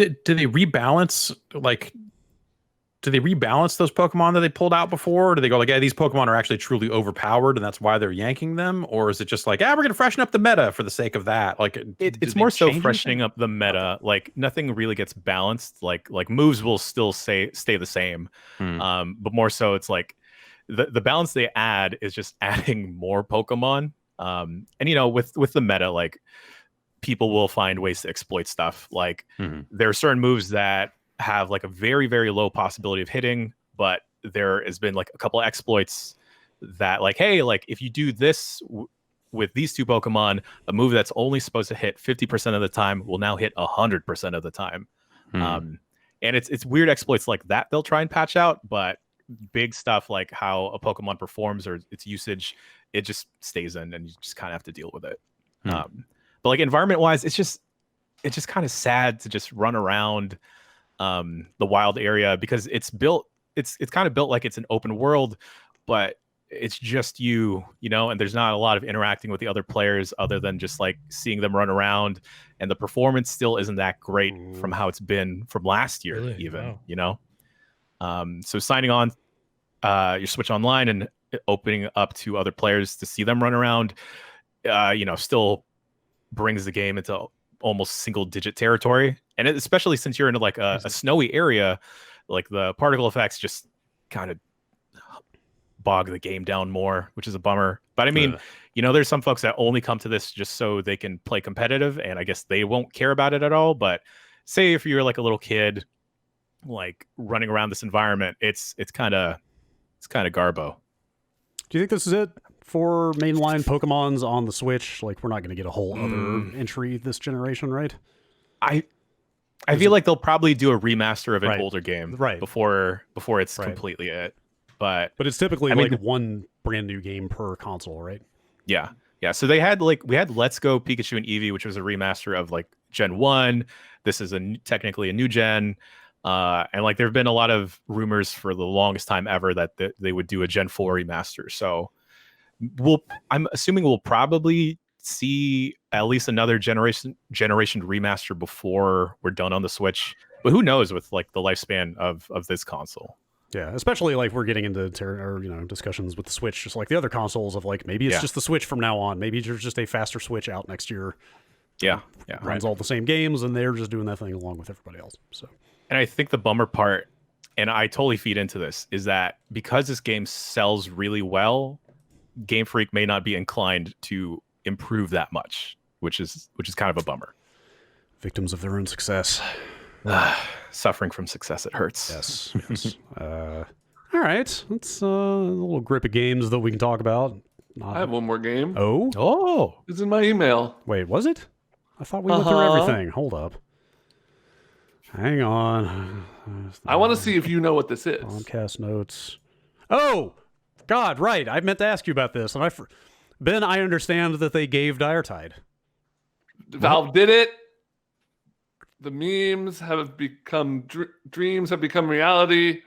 Speaker 2: they rebalance those Pokemon that they pulled out before? Or do they go like, these Pokemon are actually truly overpowered and that's why they're yanking them? Or is it just like, we're going to freshen up the meta for the sake of that? Like,
Speaker 3: it's more so freshening up the meta. Like nothing really gets balanced. Like moves will still stay the same. But more so it's like the balance they add is just adding more Pokemon. And with the meta, like people will find ways to exploit stuff. Like there are certain moves that have like a very, very low possibility of hitting, but there has been like a couple of exploits that like, hey, like if you do this with these two Pokemon, a move that's only supposed to hit 50% of the time will now hit 100% of the time. And it's weird exploits like that they'll try and patch out, but big stuff like how a Pokemon performs or its usage, it just stays in and you just kind of have to deal with it. But like environment wise, it's just kind of sad to just run around the wild area, because it's kind of built like it's an open world, but it's just and there's not a lot of interacting with the other players other than just like seeing them run around, and the performance still isn't that great from how it's been from last year. Really? Even so signing on your Switch Online and opening up to other players to see them run around still brings the game into almost single digit territory. And especially since you're in like a snowy area, like the particle effects just kind of bog the game down more, which is a bummer. But I mean, there's some folks that only come to this just so they can play competitive, and I guess they won't care about it at all. But say if you're like a little kid, like running around this environment, it's kind of garbo.
Speaker 1: Do you think this is it for mainline Pokemons on the Switch? Like, we're not going to get a whole other entry this generation, right?
Speaker 3: I feel like they'll probably do a remaster of an older game before it's completely it. But
Speaker 1: it's typically like one brand new game per console, right?
Speaker 3: Yeah. So we had Let's Go Pikachu and Eevee, which was a remaster of like Gen 1. This is technically a new gen. And like there have been a lot of rumors for the longest time ever that they would do a Gen 4 remaster. So I'm assuming we'll probably see at least another generation remaster before we're done on the Switch. But who knows with like the lifespan of this console?
Speaker 1: Yeah, especially like we're getting into discussions with the Switch, just like the other consoles of like maybe it's just the Switch from now on. Maybe there's just a faster Switch out next year.
Speaker 3: Yeah.
Speaker 1: Runs all the same games, and they're just doing that thing along with everybody else. So,
Speaker 3: and I think the bummer part, and I totally feed into this, is that because this game sells really well, Game Freak may not be inclined to improve that much, which is kind of a bummer.
Speaker 1: Victims of their own success.
Speaker 3: Suffering from success, it hurts.
Speaker 1: Yes. All right, that's a little grip of games that we can talk about.
Speaker 4: I have one more game.
Speaker 1: Oh,
Speaker 4: it's in my email.
Speaker 1: Wait, was it? I thought we went through everything. Hold up. Hang on.
Speaker 4: I want to see if you know what this is.
Speaker 1: Bombcast notes. Oh, God, right. I meant to ask you about this. And Ben, I understand that they gave Diretide.
Speaker 4: Valve did it. The memes have become dreams have become reality.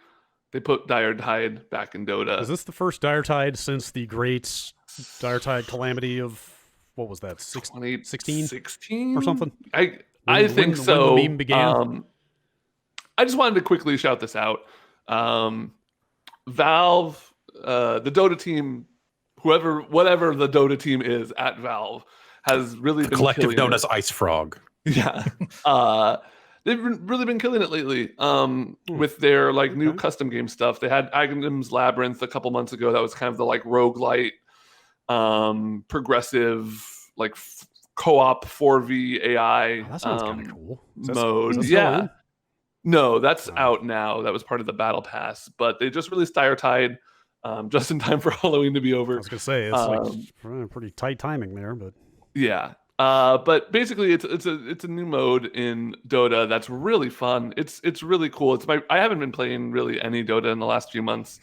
Speaker 4: They put Diretide back in Dota.
Speaker 1: Is this the first Diretide since the great Diretide calamity of, what was that, 2016 or something?
Speaker 4: I think so.
Speaker 1: When the meme began?
Speaker 4: I just wanted to quickly shout this out. Valve, the Dota team, whatever the Dota team is at Valve, has really been
Speaker 2: collective known
Speaker 4: it.
Speaker 2: as Ice Frog.
Speaker 4: Yeah. They've really been killing it lately with their new custom game stuff. They had Aghanim's Labyrinth a couple months ago. That was kind of the roguelite, progressive, co-op 4v AI
Speaker 1: That sounds kind of cool.
Speaker 4: mode. Yeah. No, that's out now. That was part of the Battle Pass. But they just released Diretide just in time for Halloween to be over.
Speaker 1: I was going to say, it's pretty tight timing there, but...
Speaker 4: Yeah. But basically, it's a new mode in Dota that's really fun. It's really cool. I haven't been playing really any Dota in the last few months,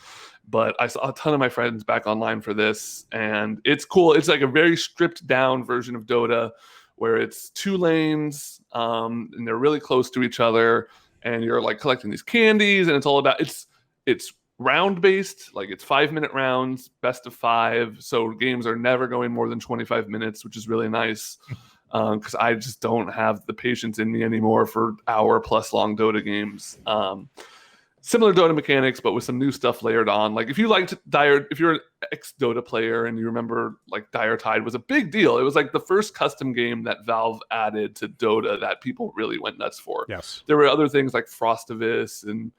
Speaker 4: but I saw a ton of my friends back online for this, and it's cool. It's like a very stripped down version of Dota, where it's 2 lanes, and they're really close to each other, and you're collecting these candies, and it's all about it's round based, it's 5-minute rounds, best of 5, so games are never going more than 25 minutes, which is really nice, because I just don't have the patience in me anymore for hour-plus long Dota games. Similar Dota mechanics, but with some new stuff layered on. If you liked if you're an ex-Dota player and you remember Diretide was a big deal. It was the first custom game that Valve added to Dota that people really went nuts for.
Speaker 1: Yes.
Speaker 4: There were other things like Frostavis and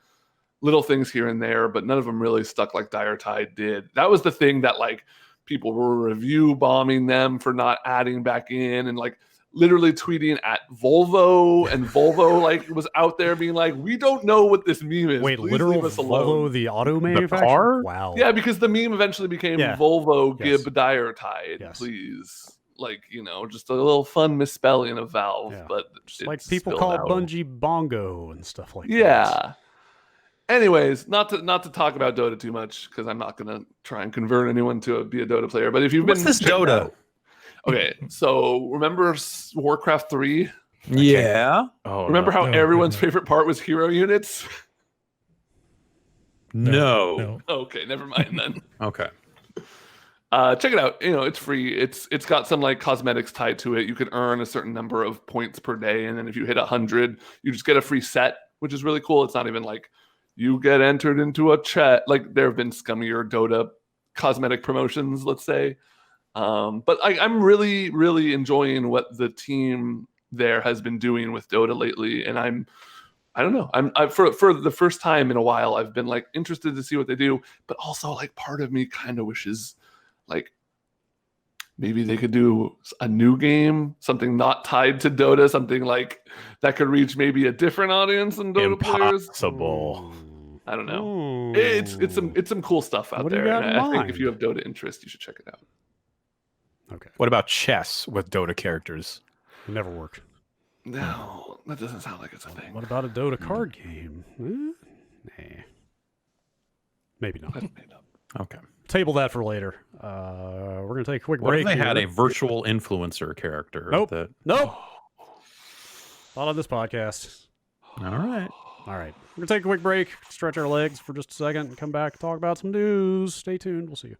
Speaker 4: little things here and there, but none of them really stuck like Diretide did. That was the thing that people were review bombing them for not adding back in, and literally tweeting at Volvo, and Volvo was out there being we don't know what this meme is.
Speaker 1: Wait,
Speaker 4: Please
Speaker 1: literal
Speaker 4: leave us alone.
Speaker 1: Volvo, the auto manufacturer?
Speaker 2: car?
Speaker 1: Wow.
Speaker 4: Yeah, because the meme eventually became Volvo
Speaker 1: Yes.
Speaker 4: Gib Diretide.
Speaker 1: Yes.
Speaker 4: Please. Just a little fun misspelling of Valve,
Speaker 1: Yeah.
Speaker 4: but
Speaker 1: Just
Speaker 4: it's
Speaker 1: people
Speaker 4: spilled
Speaker 1: call
Speaker 4: out.
Speaker 1: Bungie Bongo and stuff like that.
Speaker 4: Yeah. Anyways, not to talk about Dota too much, because I'm not gonna try and convert anyone to be a Dota player. But if you've
Speaker 2: What's
Speaker 4: been
Speaker 2: this
Speaker 4: checking
Speaker 2: Dota?
Speaker 4: out- okay, so remember Warcraft 3?
Speaker 2: Yeah.
Speaker 3: Oh,
Speaker 4: Remember how
Speaker 5: No,
Speaker 4: everyone's
Speaker 5: no.
Speaker 4: favorite part was hero units?
Speaker 2: No.
Speaker 4: Okay, never mind then.
Speaker 2: Okay.
Speaker 4: Check it out. It's free. It's got some cosmetics tied to it. You can earn a certain number of points per day, and then if you hit 100, you just get a free set, which is really cool. It's not even you get entered into a chat. There have been scummier Dota cosmetic promotions, let's say. But I'm really, really enjoying what the team there has been doing with Dota lately, and I don't know. For the first time in a while, I've been interested to see what they do, but also part of me kind of wishes maybe they could do a new game, something not tied to Dota, something that could reach maybe a different audience than Dota players.
Speaker 3: Impossible.
Speaker 4: I don't know.
Speaker 1: Ooh.
Speaker 4: It's some cool stuff out
Speaker 1: What do you
Speaker 4: there.
Speaker 1: got in
Speaker 4: And I think
Speaker 1: mind?
Speaker 4: if you have Dota interest, you should check it out.
Speaker 1: Okay.
Speaker 3: What about chess with Dota characters?
Speaker 1: Never worked.
Speaker 4: No, that doesn't sound like it's a thing.
Speaker 1: What about a Dota card game? Nah. Maybe not.
Speaker 4: That's made up.
Speaker 2: Okay.
Speaker 1: Table that for later. We're going to take a quick
Speaker 2: What
Speaker 1: break.
Speaker 2: if they had
Speaker 1: here.
Speaker 2: a virtual influencer character?
Speaker 1: Nope.
Speaker 2: That...
Speaker 1: Nope. Not on this podcast.
Speaker 2: All right.
Speaker 1: All right. We're going to take a quick break, stretch our legs for just a second, and come back and talk about some news. Stay tuned. We'll see you.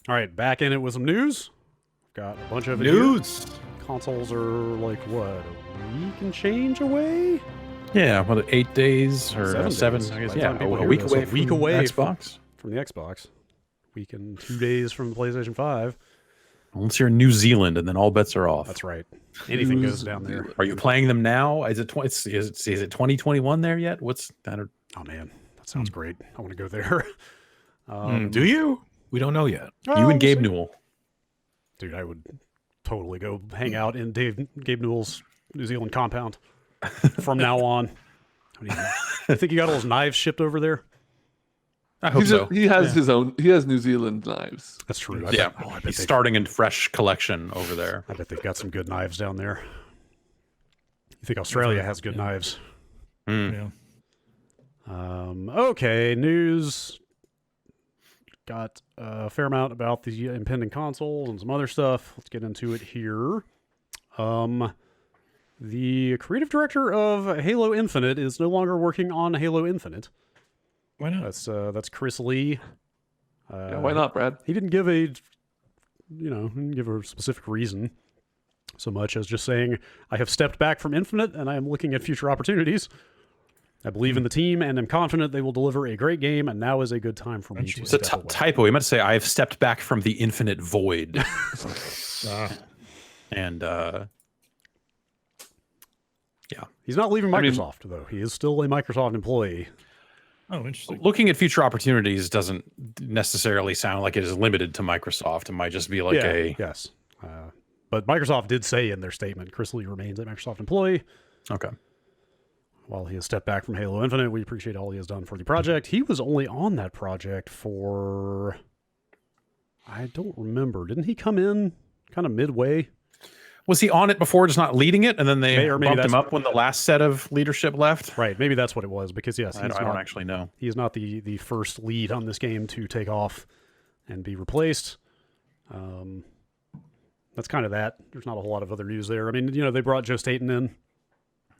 Speaker 1: All right. Back in it with some news. Got a bunch of it here.
Speaker 3: News.
Speaker 1: Consoles are what? A week and change away?
Speaker 2: Yeah. What? 8 days or
Speaker 1: 7
Speaker 2: 7?
Speaker 1: days.
Speaker 2: I guess.
Speaker 1: By the
Speaker 2: Yeah.
Speaker 1: time people
Speaker 2: A
Speaker 1: hear
Speaker 2: week
Speaker 1: this,
Speaker 2: away.
Speaker 1: a week
Speaker 2: from
Speaker 1: away
Speaker 2: Xbox.
Speaker 1: From the Xbox. Week and 2 days from PlayStation 5.
Speaker 2: Unless you're in New Zealand, and then all bets are off.
Speaker 1: That's right. Anything goes down there.
Speaker 2: Are you playing them now? Is it is it 2021 there yet? What's that?
Speaker 1: Oh, man. That sounds great. I want to go there.
Speaker 3: Do you? We don't know yet.
Speaker 2: You and Gabe Newell.
Speaker 1: Dude, I would totally go hang out in Gabe Newell's New Zealand compound from now on. I think you got all those knives shipped over there?
Speaker 2: I hope so.
Speaker 4: He has his own. He has New Zealand knives.
Speaker 1: That's true. I
Speaker 2: Yeah.
Speaker 1: bet
Speaker 2: He's
Speaker 1: they-
Speaker 2: starting a fresh collection over there.
Speaker 1: I bet they've got some good knives down there. You think Australia has good knives?
Speaker 5: Yeah.
Speaker 1: Okay, news. Got a fair amount about the impending consoles and some other stuff. Let's get into it here. The creative director of Halo Infinite is no longer working on Halo Infinite.
Speaker 5: Why not?
Speaker 1: That's Chris Lee.
Speaker 4: Yeah, why not, Brad?
Speaker 1: He didn't give a specific reason, so much as just saying, I have stepped back from Infinite and I am looking at future opportunities. I believe in the team and am confident they will deliver a great game, and now is a good time for me to
Speaker 2: It's a
Speaker 1: step away.
Speaker 2: typo. He meant to say, I have stepped back from the infinite void. And yeah.
Speaker 1: He's not leaving Microsoft, though. He is still a Microsoft employee.
Speaker 5: Oh, interesting.
Speaker 2: Looking at future opportunities doesn't necessarily sound like it is limited to Microsoft. It might just be like
Speaker 1: Yes. But Microsoft did say in their statement, Chris Lee remains a Microsoft employee.
Speaker 2: Okay.
Speaker 1: While he has stepped back from Halo Infinite, we appreciate all he has done for the project. He was only on that project for... I don't remember. Didn't he come in kind of midway?
Speaker 2: Was he on it before, just not leading it, and then they
Speaker 1: Maybe
Speaker 2: bumped him
Speaker 1: that's-
Speaker 2: up when the last set of leadership left?
Speaker 1: Right, maybe that's what it was, because yes,
Speaker 2: I don't actually know.
Speaker 1: he is not the first lead on this game to take off and be replaced. That's kind of that. There's not a whole lot of other news there. I mean, they brought Joe Staten in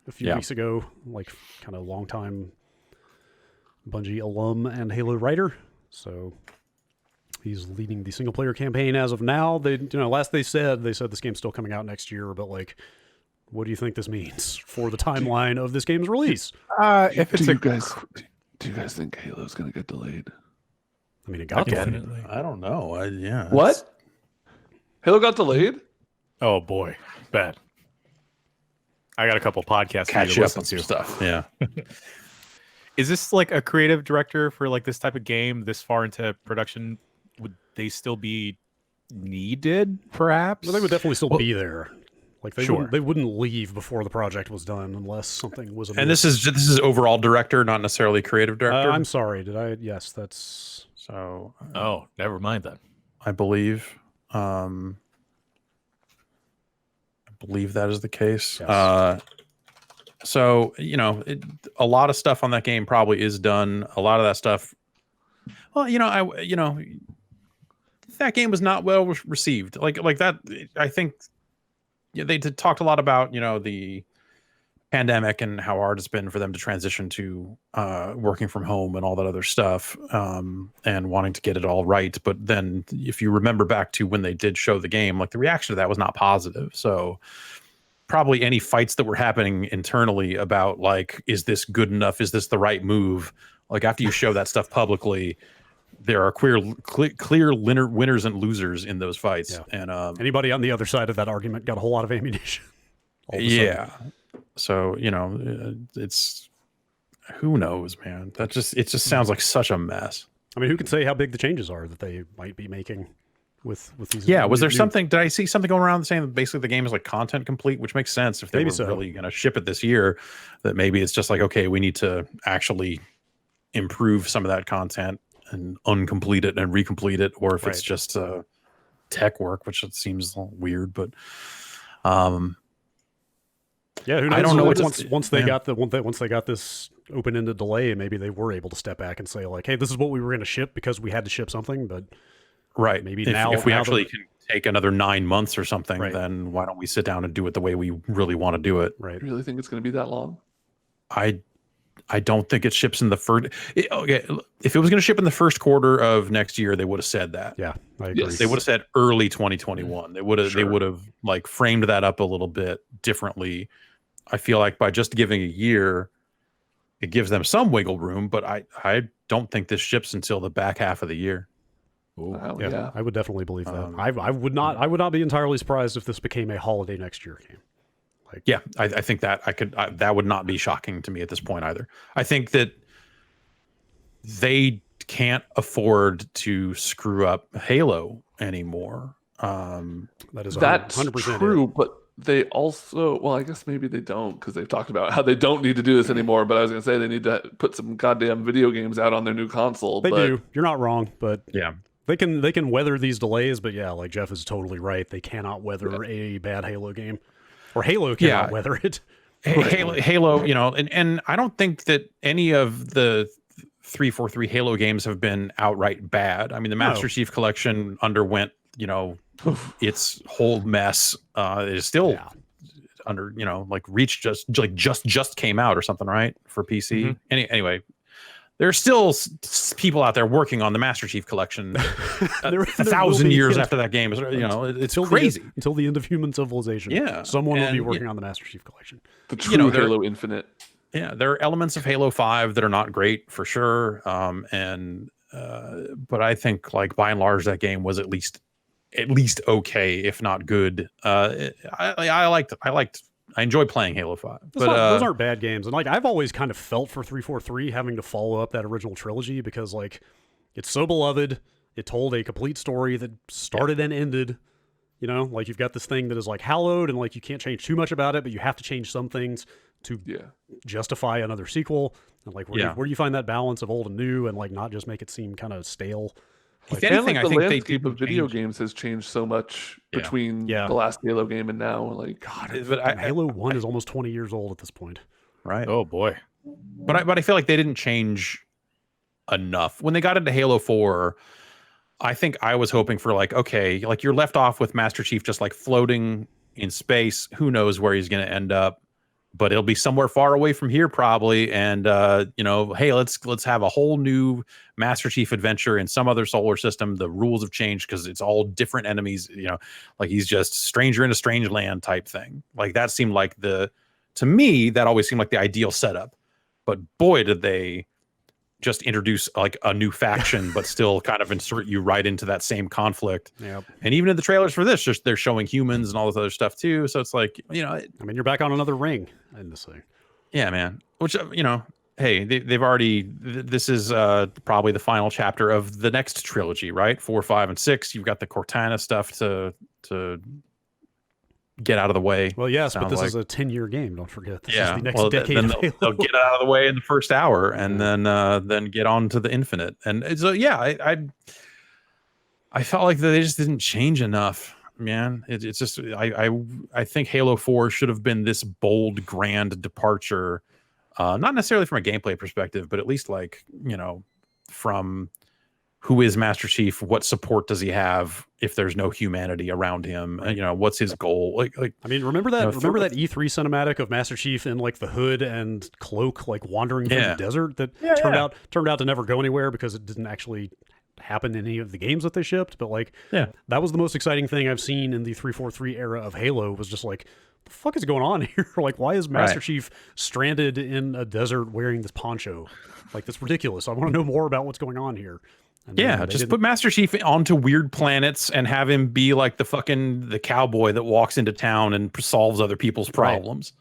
Speaker 1: a few weeks ago, like kind of longtime Bungie alum and Halo writer. So he's leading the single player campaign as of now. They, last they said this game's still coming out next year, but like, what do you think this means for the timeline of this game's release?
Speaker 3: If it's
Speaker 4: Do you guys think Halo's gonna get delayed?
Speaker 1: I mean, it got delayed.
Speaker 5: Definitely.
Speaker 2: I don't know. Yeah.
Speaker 4: What? Halo got delayed?
Speaker 3: oh boy, bad. I got a couple podcasts for you
Speaker 2: Catch
Speaker 3: to
Speaker 2: you up
Speaker 3: listen
Speaker 2: on some
Speaker 3: to.
Speaker 2: stuff. Yeah.
Speaker 3: Is this like a creative director for like this type of game this far into production? Would they still be needed, perhaps?
Speaker 1: Well, they would definitely still be there. Like
Speaker 3: Sure.
Speaker 1: they wouldn't leave before the project was done unless something was.
Speaker 2: And this is overall director, not necessarily creative director.
Speaker 1: I'm sorry. Did I? Yes, that's.
Speaker 2: So
Speaker 3: Oh, never mind then.
Speaker 2: I believe that is the case.
Speaker 1: Yes.
Speaker 2: So a lot of stuff on that game probably is done. A lot of that stuff. Well, that game was not well received. Like that. I think they talked a lot about the pandemic and how hard it's been for them to transition to working from home and all that other stuff, and wanting to get it all right. But then, if you remember back to when they did show the game, like the reaction to that was not positive. So probably any fights that were happening internally about like, is this good enough? Is this the right move? Like after you show that stuff publicly, there are clear winners and losers in those fights.
Speaker 1: Yeah.
Speaker 2: And
Speaker 1: Anybody on the other side of that argument got a whole lot of ammunition. all of a sudden.
Speaker 2: yeah. So it's who knows, man. It just sounds like such a mess.
Speaker 1: I mean, who can say how big the changes are that they might be making with these?
Speaker 2: Yeah, was there
Speaker 1: new-
Speaker 2: something? Did I see something going around saying that basically the game is like content complete, which makes sense if they
Speaker 1: Maybe
Speaker 2: were
Speaker 1: so.
Speaker 2: really going to ship it this year. That maybe it's just like, okay, we need to actually improve some of that content and uncomplete it and recomplete it, or if it's
Speaker 1: Right.
Speaker 2: just tech work, which it seems a little weird, but
Speaker 1: Yeah, who knows?
Speaker 2: I don't know what to
Speaker 1: once
Speaker 2: say.
Speaker 1: once they got this open-ended delay, maybe they were able to step back and say like, hey, this is what we were going to ship because we had to ship something. But
Speaker 2: right,
Speaker 1: maybe
Speaker 2: if,
Speaker 1: now
Speaker 2: if we
Speaker 1: now that-
Speaker 2: actually can take another 9 months or something,
Speaker 1: Right.
Speaker 2: then why don't we sit down and do it the way we really want to do it?
Speaker 1: right.
Speaker 4: You really think it's gonna be that long?
Speaker 2: I don't think it ships in the first. Okay, if it was going to ship in the first quarter of next year, they would have said that.
Speaker 1: Yeah, I agree.
Speaker 4: Yes.
Speaker 2: They would have said early 2021. They would have. They
Speaker 4: Sure.
Speaker 2: would have like framed that up a little bit differently. I feel like by just giving a year, it gives them some wiggle room. But I don't think this ships until the back half of the year.
Speaker 4: Wow,
Speaker 1: Yeah,
Speaker 4: yeah.
Speaker 1: I would definitely believe that.
Speaker 2: Um,
Speaker 1: I would not be entirely surprised if this became a holiday next year game.
Speaker 2: Yeah, I think that that would not be shocking to me at this point either. I think that they can't afford to screw up Halo anymore.
Speaker 1: That is
Speaker 4: That's
Speaker 1: 100%
Speaker 4: true, but they also, well, I guess maybe they don't because they've talked about how they don't need to do this anymore. But I was going to say they need to put some goddamn video games out on their new console.
Speaker 1: They
Speaker 4: but
Speaker 1: do. You're not wrong, but
Speaker 2: Yeah,
Speaker 1: they can weather these delays. But yeah, like Jeff is totally right. They cannot weather a bad Halo game, or Halo cannot
Speaker 2: Yeah.
Speaker 1: weather it.
Speaker 2: Halo, and I don't think that any of the 343 Halo games have been outright bad. I mean, the Master Chief Collection underwent, its whole mess. It is still under, like Reach just came out or something, right, for PC. Anyway, there's still people out there working on the Master Chief Collection 1,000 years after that game. It's crazy.
Speaker 1: Until the end of human civilization.
Speaker 2: Yeah.
Speaker 1: Someone will be working on the Master Chief Collection.
Speaker 4: The true Halo Infinite.
Speaker 2: Yeah, there are elements of Halo 5 that are not great for sure. But I think like by and large that game was at least okay, if not good. I enjoy playing Halo 5.
Speaker 1: Those aren't bad games. And like I've always kind of felt for 343 having to follow up that original trilogy because like it's so beloved. It told a complete story that started and ended. Like you've got this thing that is like hallowed and like you can't change too much about it, but you have to change some things to justify another sequel. And like where do you find that balance of old and new and like not just make it seem kind of stale?
Speaker 2: If anything, I
Speaker 4: the
Speaker 2: think
Speaker 4: landscape of video games has changed so much between the last Halo game and now. Like, God,
Speaker 1: Halo 1 is almost 20 years old at this point.
Speaker 2: Right.
Speaker 3: Oh boy.
Speaker 2: But I feel like they didn't change enough. When they got into Halo 4, I think I was hoping for like, okay, like you're left off with Master Chief just like floating in space. Who knows where he's going to end up? But it'll be somewhere far away from here probably. And, hey, let's have a whole new Master Chief adventure in some other solar system. The rules have changed because it's all different enemies, like he's just stranger in a strange land type thing. Like that seemed like to me, that always seemed like the ideal setup. But boy, did they just introduce like a new faction, but still kind of insert you right into that same conflict.
Speaker 1: Yep. And
Speaker 2: even in the trailers for this, they're showing humans and all this other stuff too. So it's like,
Speaker 1: you're back on another ring in this thing.
Speaker 2: Yeah, man. Which, hey, they've already, this is probably the final chapter of the next trilogy, right? 4, 5, and 6. You've got the Cortana stuff to get out of the way.
Speaker 1: Well, yes, but this is a 10-year game. Don't forget. This is the next
Speaker 2: well,
Speaker 1: decade.
Speaker 2: Then they'll get it out of the way in the first hour, and then get on to the Infinite. And so, I felt like they just didn't change enough, man. It's just I think Halo 4 should have been this bold, grand departure, not necessarily from a gameplay perspective, but at least like from who is Master Chief? What support does he have if there's no humanity around him? What's his goal? Like
Speaker 1: I mean, remember that E3 cinematic of Master Chief in like the hood and cloak, like wandering through the desert that turned out to never go anywhere because it didn't actually happen in any of the games that they shipped. But like, that was the most exciting thing I've seen in the 343 era of Halo. Was just like, the fuck is going on here? Like, why is Master Chief stranded in a desert wearing this poncho? Like, that's ridiculous. I want to know more about what's going on here.
Speaker 2: Just put Master Chief onto weird planets and have him be like the cowboy that walks into town and solves other people's problems.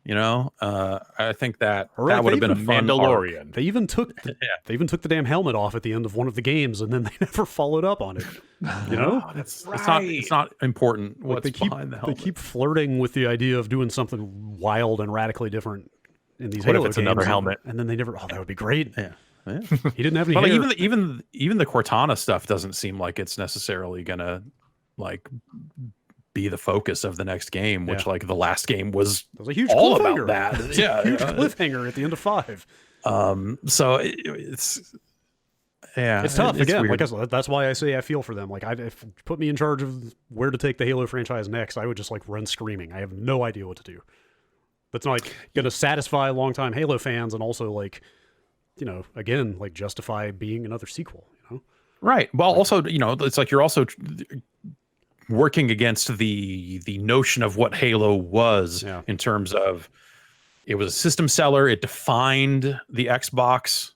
Speaker 2: I think that would have been a fun
Speaker 3: Mandalorian.
Speaker 2: Arc.
Speaker 1: They even took the damn helmet off at the end of one of the games, and then they never followed up on it.
Speaker 2: It's not important what's behind the helmet.
Speaker 1: They keep flirting with the idea of doing something wild and radically different in these
Speaker 3: What
Speaker 1: Halo
Speaker 3: if it's
Speaker 1: games,
Speaker 3: another helmet?
Speaker 1: and then they never. Oh, that would be great.
Speaker 2: Yeah.
Speaker 1: He didn't have any
Speaker 2: But
Speaker 1: hair.
Speaker 2: like, even the Cortana stuff doesn't seem like it's necessarily gonna like be the focus of the next game, which like the last game was
Speaker 1: a huge
Speaker 2: all
Speaker 1: cliffhanger.
Speaker 2: about that.
Speaker 1: Huge cliffhanger at the end of 5.
Speaker 2: So it's
Speaker 1: tough. Again,
Speaker 2: weird.
Speaker 1: like I said, that's why I say I feel for them. Like, if you put me in charge of where to take the Halo franchise next, I would just like run screaming. I have no idea what to do. That's not like going to satisfy longtime Halo fans and also like, again, like justify being another sequel.
Speaker 2: Right. Well, also, it's like you're also working against the notion of what Halo was in terms of it was a system seller. It defined the Xbox.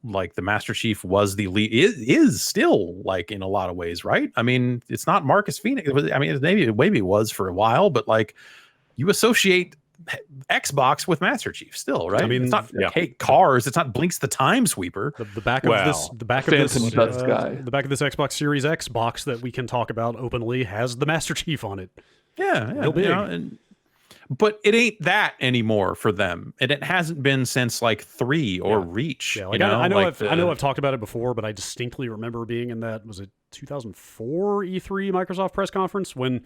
Speaker 2: Like the Master Chief was the lead. Is still like in a lot of ways, right? I mean, it's not Marcus Phoenix. Maybe it was for a while, but like you associate Xbox with Master Chief still, right?
Speaker 1: I mean,
Speaker 2: it's not cars. It's not Blinks the Time Sweeper.
Speaker 1: The back of this Xbox Series X box that we can talk about openly has the Master Chief on it.
Speaker 2: Yeah,
Speaker 1: big.
Speaker 2: But it ain't that anymore for them, and it hasn't been since like 3 or Reach.
Speaker 1: Yeah, like I know I've talked about it before, but I distinctly remember being in that, was it 2004 E3 Microsoft press conference when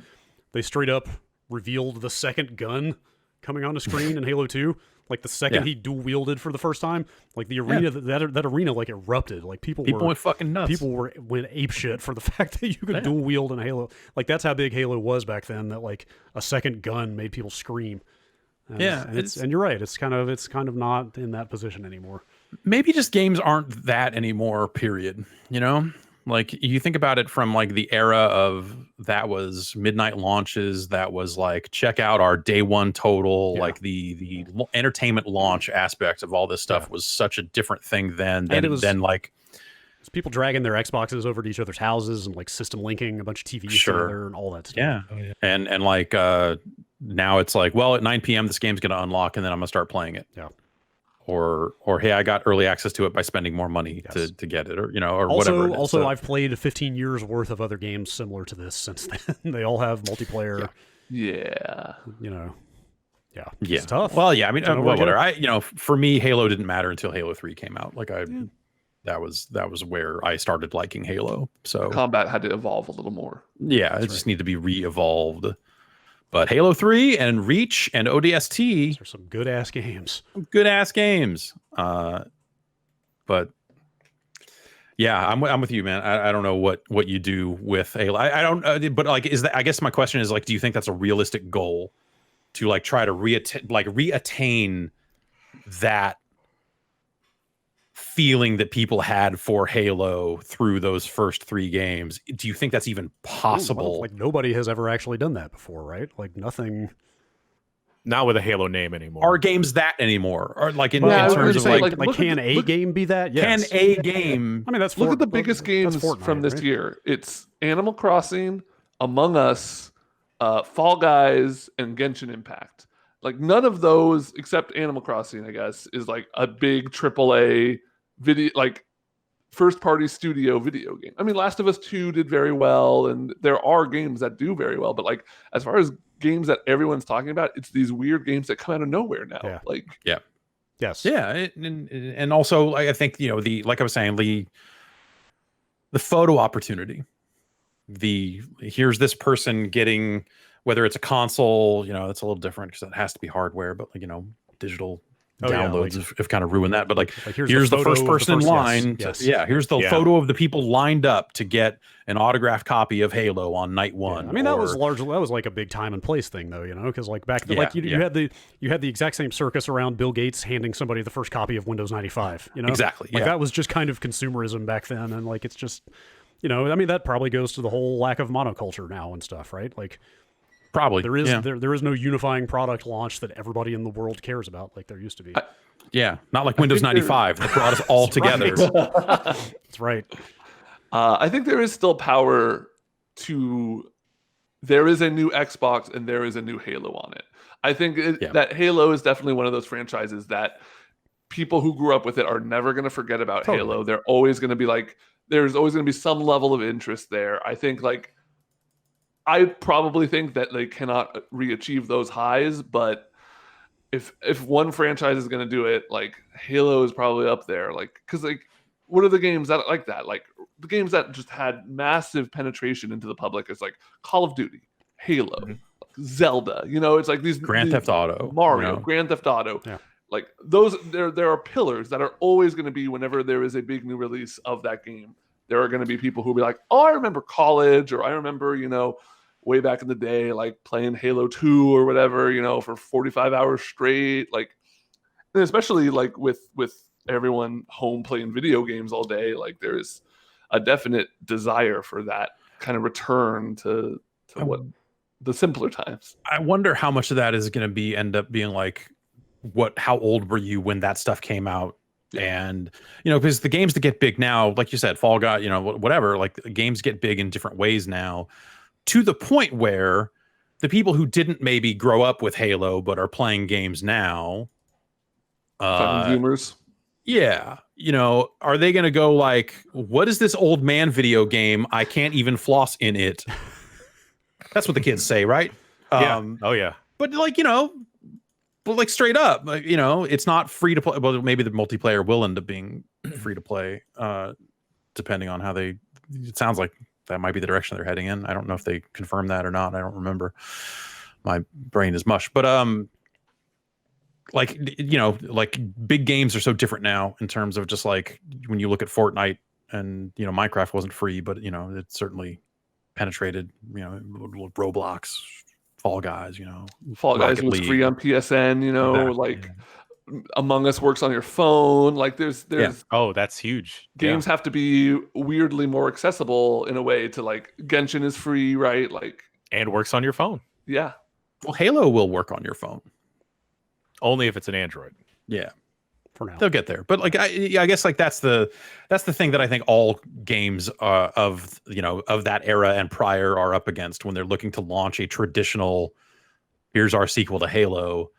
Speaker 1: they straight up revealed the second gun coming on the screen in Halo 2. Like the second he dual wielded for the first time, like the arena that arena like erupted. Like people
Speaker 2: went fucking nuts.
Speaker 1: People went ape shit for the fact that you could dual wield in Halo. Like that's how big Halo was back then. That like a second gun made people scream. And and you're right. It's kind of not in that position anymore.
Speaker 2: Maybe just games aren't that anymore. Period. You know. Like you think about it from like the era of that was midnight launches, that was like check out our day one total, like the entertainment launch aspect of all this stuff was such a different thing then than like
Speaker 1: people dragging their Xboxes over to each other's houses and like system linking a bunch of TVs together and all that stuff.
Speaker 2: Yeah. Oh, yeah. And like now it's like, well, at 9 p.m. this game's gonna unlock and then I'm gonna start playing it.
Speaker 1: Yeah.
Speaker 2: Or hey, I got early access to it by spending more money to get it, or or whatever. It is.
Speaker 1: Also, I've played 15 years worth of other games similar to this since then. They all have multiplayer.
Speaker 4: Yeah.
Speaker 1: It's tough.
Speaker 2: Well, yeah. I mean, whatever. For me, Halo didn't matter until Halo 3 came out. Like that was where I started liking Halo. So
Speaker 4: combat had to evolve a little more.
Speaker 2: Yeah, it just needed to be re-evolved. But Halo 3 and Reach and ODST,
Speaker 1: those are some good ass games.
Speaker 2: But yeah, I'm with you, man. I don't know what you do with Halo. I don't. But like, I guess my question is like, do you think that's a realistic goal to like try to reattain that feeling that people had for Halo through those first 3 games? Do you think that's even possible?
Speaker 1: Well, like nobody has ever actually done that before, right? Like nothing.
Speaker 3: Not with a Halo name anymore.
Speaker 2: Are games that anymore? Or like in terms of
Speaker 1: like can a game be that? Yes.
Speaker 2: Can a game?
Speaker 1: I mean, that's
Speaker 4: look at the biggest games from this year. It's Animal Crossing, Among Us, Fall Guys, and Genshin Impact. Like none of those, except Animal Crossing, I guess, is like a big AAA video, like first party studio video game. I mean, Last of Us 2 did very well, and there are games that do very well, but like as far as games that everyone's talking about, it's these weird games that come out of nowhere now.
Speaker 2: And also I think like I was saying, the photo opportunity, here's this person getting, whether it's a console, it's a little different because it has to be hardware, but like digital downloads have kind of ruined that. But like here's the first person in line. Here's the photo of the people lined up to get an autographed copy of Halo on night 1.
Speaker 1: Yeah. I mean, that was like a big time and place thing, though, because like back then, you had the exact same circus around Bill Gates handing somebody the first copy of Windows 95.
Speaker 2: Exactly.
Speaker 1: Like that was just kind of consumerism back then, and like it's just, I mean, that probably goes to the whole lack of monoculture now and stuff, right? Like.
Speaker 2: Probably
Speaker 1: there is no unifying product launch that everybody in the world cares about like there used to be.
Speaker 2: Not like Windows 95 that brought us all together.
Speaker 1: That's right.
Speaker 4: I think there is still power to. There is a new Xbox and there is a new Halo on it. I think that Halo is definitely one of those franchises that people who grew up with it are never going to forget about Halo. They're always going to be like, there's always going to be some level of interest there. I think like. I probably think that they cannot re-achieve those highs, but if one franchise is going to do it, like Halo is probably up there. Like, because like, what are the games that like that? Like the games that just had massive penetration into the public is like Call of Duty, Halo, Zelda. It's like these
Speaker 2: Grand Theft Auto,
Speaker 4: Mario, Grand Theft Auto. Yeah. Like those, there are pillars that are always going to be whenever there is a big new release of that game. There are going to be people who will be like, oh, I remember college, or I remember, way back in the day, like playing Halo 2 or whatever, for 45 hours straight. Like, and especially like with everyone home playing video games all day, like there's a definite desire for that kind of return to what the simpler times.
Speaker 2: I wonder how much of that is going to end up being like, how old were you when that stuff came out? And because the games that get big now, like you said, Fall Guy, whatever, like games get big in different ways now, to the point where the people who didn't maybe grow up with Halo but are playing games now,
Speaker 4: consumers,
Speaker 2: are they going to go like, what is this old man video game? I can't even floss in it. That's what the kids say, right?
Speaker 3: Oh yeah.
Speaker 2: But like, but like straight up, it's not free to play. Well, maybe the multiplayer will end up being free to play, depending on how it sounds like that might be the direction they're heading in. I don't know if they confirm that or not. I don't remember. My brain is mush. But like, you know, like big games are so different now in terms of just like when you look at Fortnite and, you know, Minecraft wasn't free, but, you know, it certainly penetrated, you know, Roblox, Fall Guys, you know,
Speaker 4: Fall Guys
Speaker 2: Rocket
Speaker 4: was
Speaker 2: League.
Speaker 4: free on PSN, you know,
Speaker 2: Exactly,
Speaker 4: like Among Us works on your phone. Like there's
Speaker 3: Oh, that's huge.
Speaker 4: games have to be weirdly more accessible in a way to like Genshin is free, right? Like,
Speaker 3: And works on your phone.
Speaker 4: yeah.
Speaker 2: Well, Halo will work on your phone.
Speaker 3: Only if it's an Android.
Speaker 2: Yeah.
Speaker 1: For now.
Speaker 2: They'll get there, but like I guess like that's the thing that I think all games of, you know, of that era and prior are up against when they're looking to launch a traditional, here's our sequel to Halo.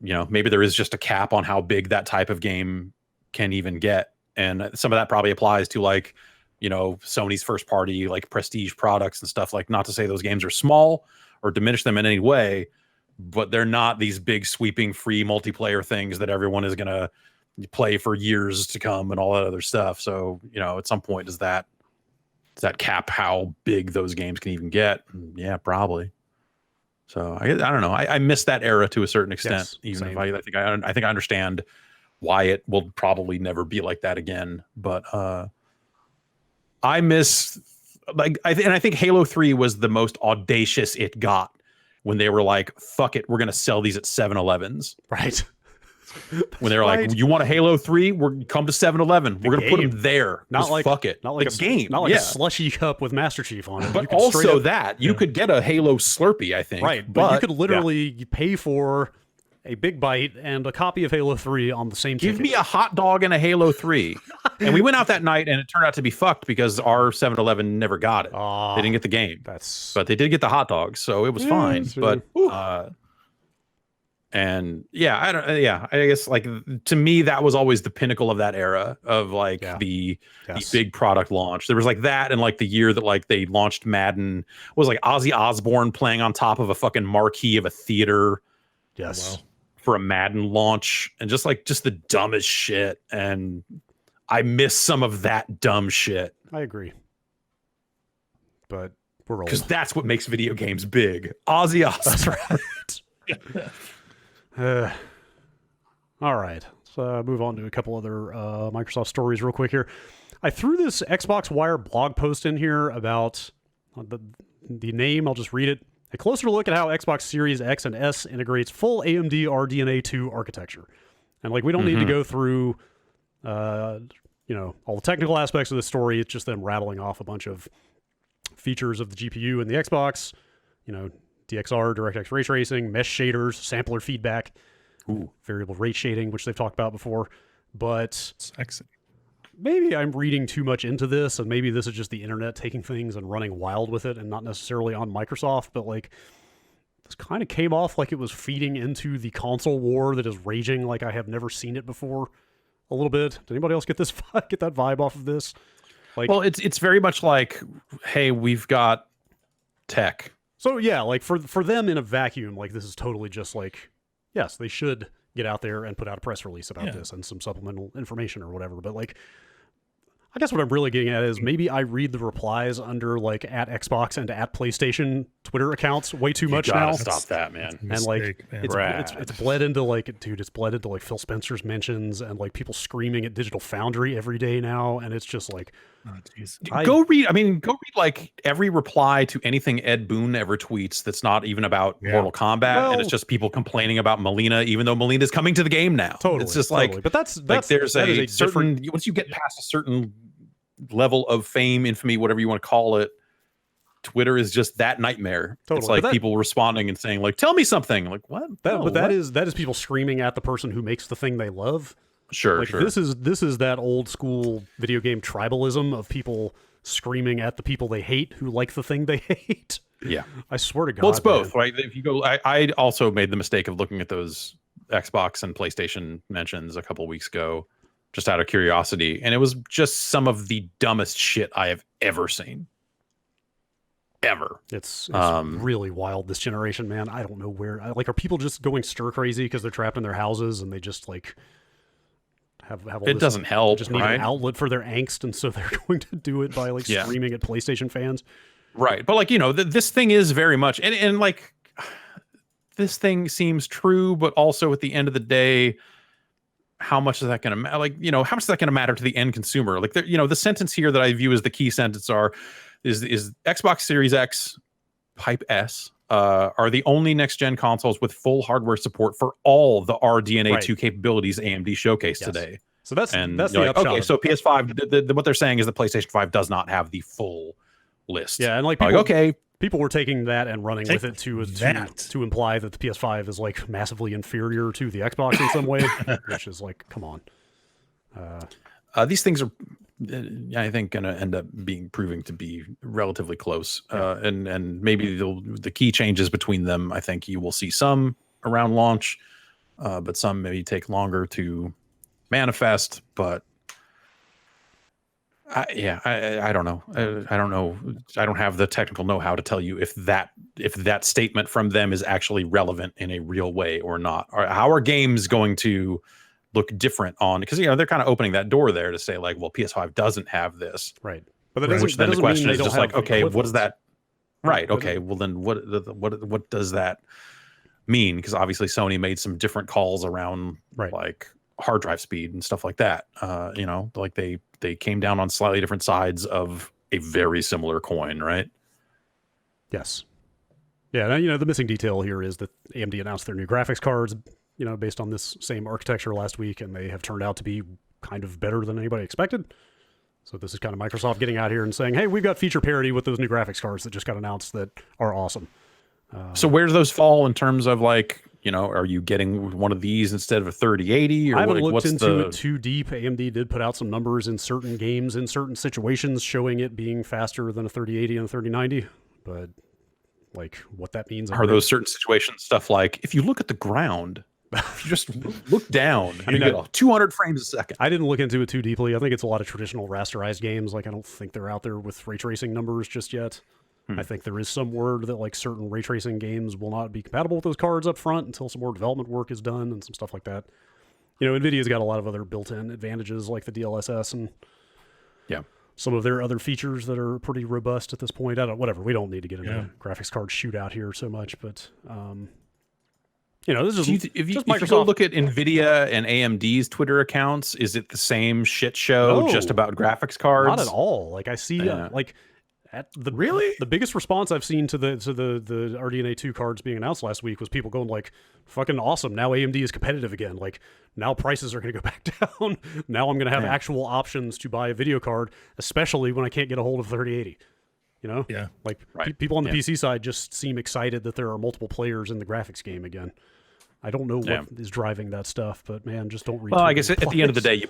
Speaker 2: You know, maybe there is just a cap on how big that type of game can even get, and some of that probably applies to like, you know, Sony's first party like prestige products and stuff. Like, not to say those games are small or diminish them in any way, but they're not these big sweeping free multiplayer things that everyone is going to play for years to come and all that other stuff. So, you know, at some point does that cap how big those games can even get? Yeah, probably. So I don't know. I miss that era to a certain extent,
Speaker 1: Yes,
Speaker 2: even
Speaker 1: same.
Speaker 2: if I think I understand why it will probably never be like that again. But I miss I think Halo 3 was the most audacious it got when they were like, fuck it, we're gonna sell these at 7-Elevens.
Speaker 1: Right.
Speaker 2: When they're like, you want a Halo 3? We're come to 7-Eleven. We're gonna put them there.
Speaker 1: Not
Speaker 2: Just
Speaker 1: like
Speaker 2: fuck it.
Speaker 1: Not like
Speaker 2: a game.
Speaker 1: Not like
Speaker 2: yeah.
Speaker 1: a slushy cup with Master Chief on it.
Speaker 2: But
Speaker 1: You could straight
Speaker 2: also
Speaker 1: up-
Speaker 2: that you could get a Halo Slurpee, I think.
Speaker 1: right, but you could literally pay for a big bite and a copy of Halo 3 on the same
Speaker 2: give
Speaker 1: ticket.
Speaker 2: me a hot dog and a Halo 3. And we went out that night and it turned out to be fucked because our 7-Eleven never got it.
Speaker 1: Aw,
Speaker 2: They didn't get the game.
Speaker 1: that's
Speaker 2: But they did get the hot dogs, so it was fine.
Speaker 1: sure.
Speaker 2: But and yeah, I guess like to me that was always the pinnacle of that era of like the big product launch. There was like that, and like the year that like they launched Madden was like Ozzy Osbourne playing on top of a fucking marquee of a theater.
Speaker 1: yes.
Speaker 5: Wow.
Speaker 2: For a Madden launch, and just the dumbest shit. And I miss some of that dumb shit.
Speaker 1: I agree. But we're old.
Speaker 2: Because that's what makes video games big. Ozzy Osbourne.
Speaker 1: All right. Let's move on to a couple other Microsoft stories real quick here. I threw this Xbox Wire blog post in here about the name. I'll just read it. A closer look at how Xbox Series X and S integrates full AMD RDNA 2 architecture. And like, we don't need to go through, you know, all the technical aspects of this story. It's just them rattling off a bunch of features of the GPU and the Xbox, you know, DXR, DirectX ray tracing, mesh shaders, sampler feedback, variable rate shading, which they've talked about before. But
Speaker 5: Sexy.
Speaker 1: maybe I'm reading too much into this, and maybe this is just the internet taking things and running wild with it and not necessarily on Microsoft, but like, this kind of came off like it was feeding into the console war that is raging like I have never seen it before a little bit. Did anybody else get that vibe off of this? Like,
Speaker 2: Well, it's very much like, hey, we've got tech.
Speaker 1: so yeah, like for them in a vacuum, like this is totally just like, yes, they should get out there and put out a press release about this and some supplemental information or whatever. But like, I guess what I'm really getting at is maybe I read the replies under like at Xbox and at PlayStation Twitter accounts way too much now.
Speaker 2: Stop that, man.
Speaker 1: And like
Speaker 5: Mistake, man.
Speaker 1: it's bled into like, dude, it's bled into like Phil Spencer's mentions and like people screaming at Digital Foundry every day now, and it's just like,
Speaker 5: Oh, jeez.
Speaker 2: Go read like every reply to anything Ed Boon ever tweets that's not even about Mortal Kombat,
Speaker 1: Well-
Speaker 2: and it's just people complaining about Melina, even though Melina's coming to the game now.
Speaker 1: totally.
Speaker 2: It's just
Speaker 1: totally.
Speaker 2: like,
Speaker 1: but that's
Speaker 2: there's
Speaker 1: that
Speaker 2: a
Speaker 1: is
Speaker 2: certain
Speaker 1: different.
Speaker 2: once you get past a certain level of fame, infamy, whatever you want to call it, Twitter is just that nightmare.
Speaker 1: Totally.
Speaker 2: It's
Speaker 1: But
Speaker 2: like
Speaker 1: that-
Speaker 2: people responding and saying like, "Tell me something." Like what? No,
Speaker 1: But that
Speaker 2: what?
Speaker 1: is people screaming at the person who makes the thing they love.
Speaker 2: sure,
Speaker 1: Like
Speaker 2: sure.
Speaker 1: this is that old school video game tribalism of people screaming at the people they hate who like the thing they hate.
Speaker 2: Yeah.
Speaker 1: I swear to God.
Speaker 2: Well, it's both,
Speaker 1: man.
Speaker 2: right? If you go, I also made the mistake of looking at those Xbox and PlayStation mentions a couple weeks ago, just out of curiosity, and it was just some of the dumbest shit I have ever seen. Ever.
Speaker 1: It's
Speaker 2: Um,
Speaker 1: really wild this generation, man. I don't know where. Like, are people just going stir crazy because they're trapped in their houses and they just like have all
Speaker 2: It
Speaker 1: this,
Speaker 2: doesn't help,
Speaker 1: just need
Speaker 2: right?
Speaker 1: an outlet for their angst, and so they're going to do it by like
Speaker 2: Yeah.
Speaker 1: screaming at PlayStation fans.
Speaker 2: Right. But like, you know, this thing is very much, and like, this thing seems true, but also at the end of the day, how much is that going to matter? Like, how much is that going to matter to the end consumer? Like, the sentence here that I view as the key sentence is Xbox Series X, Type S, are the only next-gen consoles with full hardware support for all the RDNA 2 capabilities AMD showcased today.
Speaker 1: So that's the
Speaker 2: like,
Speaker 1: upshot.
Speaker 2: Okay, so PS5, what they're saying is the PlayStation 5 does not have the full list.
Speaker 1: Yeah, and like people were taking that and running with it to imply that the PS5 is like massively inferior to the Xbox in some way, which is like, come on.
Speaker 2: These things are, I think, going to end up proving to be relatively close. And maybe the key changes between them, I think you will see some around launch, but some maybe take longer to manifest. But I don't know. I don't know. I don't have the technical know-how to tell you if that statement from them is actually relevant in a real way or not. Or how are games going to look different on? Because they're kind of opening that door there to say like, well, PS5 doesn't have this,
Speaker 1: right? But that doesn't,
Speaker 2: which then the question is just like, okay, what is that? Right.
Speaker 1: But
Speaker 2: Okay. Well, then what does that mean? Because obviously Sony made some different calls around like hard drive speed and stuff like that. Like they came down on slightly different sides of a very similar coin, right?
Speaker 1: Yes. Yeah, the missing detail here is that AMD announced their new graphics cards, based on this same architecture last week, and they have turned out to be kind of better than anybody expected. So this is kind of Microsoft getting out here and saying, hey, we've got feature parity with those new graphics cards that just got announced that are awesome.
Speaker 2: So where do those fall in terms of like, are you getting one of these instead of a 3080? Or
Speaker 1: I haven't looked into it too deep. AMD did put out some numbers in certain games, in certain situations, showing it being faster than a 3080 and a 3090. But like what that means.
Speaker 2: Are those certain situations stuff like, if you look at the ground, if you just look down, you get 200 frames a second?
Speaker 1: I didn't look into it too deeply. I think it's a lot of traditional rasterized games. Like I don't think they're out there with ray tracing numbers just yet. I think there is some word that like certain ray tracing games will not be compatible with those cards up front until some more development work is done and some stuff like that. NVIDIA's got a lot of other built-in advantages like the DLSS and some of their other features that are pretty robust at this point. Whatever. We don't need to get into graphics card shootout here so much, but this is
Speaker 2: if you go look at NVIDIA and AMD's Twitter accounts, is it the same shit show just about graphics cards?
Speaker 1: Not at all. Like I see the biggest response I've seen to the RDNA 2 cards being announced last week was people going like, fucking awesome, now AMD is competitive again, like now prices are going to go back down, now I'm going to have actual options to buy a video card, especially when I can't get a hold of 3080. People on the PC side just seem excited that there are multiple players in the graphics game again. I don't know what is driving that stuff, but man, just don't read.
Speaker 2: Well, I guess at the end of the day,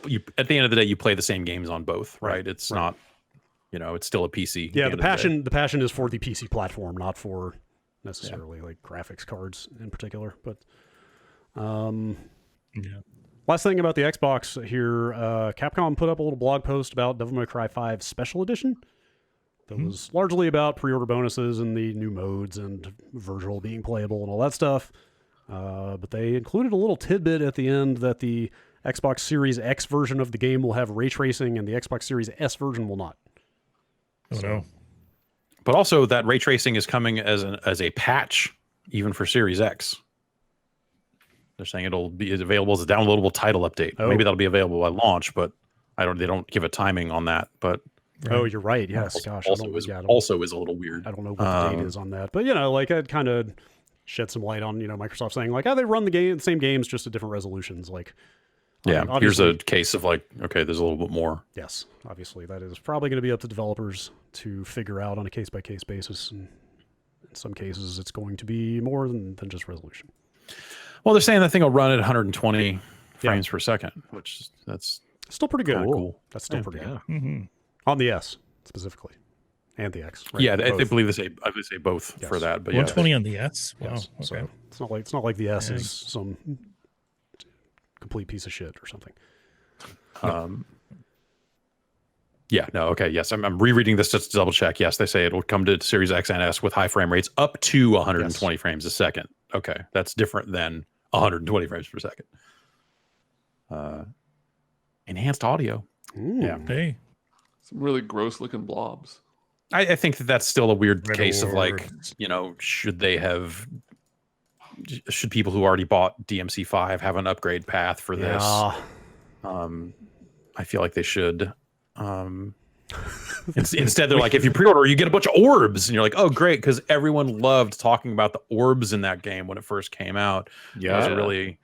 Speaker 2: you play the same games on both, right? It's not, it's still a PC.
Speaker 1: Yeah, the passion is for the PC platform, not for necessarily like graphics cards in particular. But last thing about the Xbox here, Capcom put up a little blog post about Devil May Cry 5 Special Edition. That was largely about pre-order bonuses and the new modes and Virgil being playable and all that stuff. But they included a little tidbit at the end that the Xbox Series X version of the game will have ray tracing and the Xbox Series S version will not.
Speaker 5: Oh, no.
Speaker 2: But also that ray tracing is coming as a patch even for Series X. They're saying it'll be available as a downloadable title update. Maybe that'll be available at launch, but they don't give a timing on that. But
Speaker 1: oh, you're right. Yes. Gosh.
Speaker 2: Also is a little weird.
Speaker 1: I don't know what the date is on that. But, it kind of shed some light on, Microsoft saying like, they run the same games, just at different resolutions. Like,
Speaker 2: here's a case of like, okay, there's a little bit more.
Speaker 1: Yes. Obviously, that is probably going to be up to developers to figure out on a case-by-case basis. And in some cases, it's going to be more than just resolution.
Speaker 2: Well, they're saying that thing will run at 120 frames per second, which that's
Speaker 1: still pretty good.
Speaker 2: Cool.
Speaker 1: That's still pretty good. Mm-hmm. On the S specifically, and the X. Right?
Speaker 2: Yeah, I believe they say both for that. But
Speaker 5: 120 on the S. Wow.
Speaker 1: Yes.
Speaker 5: Okay.
Speaker 1: So it's not like the S is some complete piece of shit or something.
Speaker 2: Yes, I'm rereading this just to double check. Yes, they say it will come to Series X and S with high frame rates up to 120 frames a second. Okay, that's different than 120 frames per second. Enhanced audio.
Speaker 5: Yeah. Hey.
Speaker 4: Some really gross looking blobs.
Speaker 2: I think that's still a weird case of like, should they have should people who already bought DMC5 have an upgrade path for this? I feel like they should. Instead, they're like, if you pre-order, you get a bunch of orbs, and you're like, oh, great, because everyone loved talking about the orbs in that game when it first came out.
Speaker 3: Yeah.
Speaker 2: It was really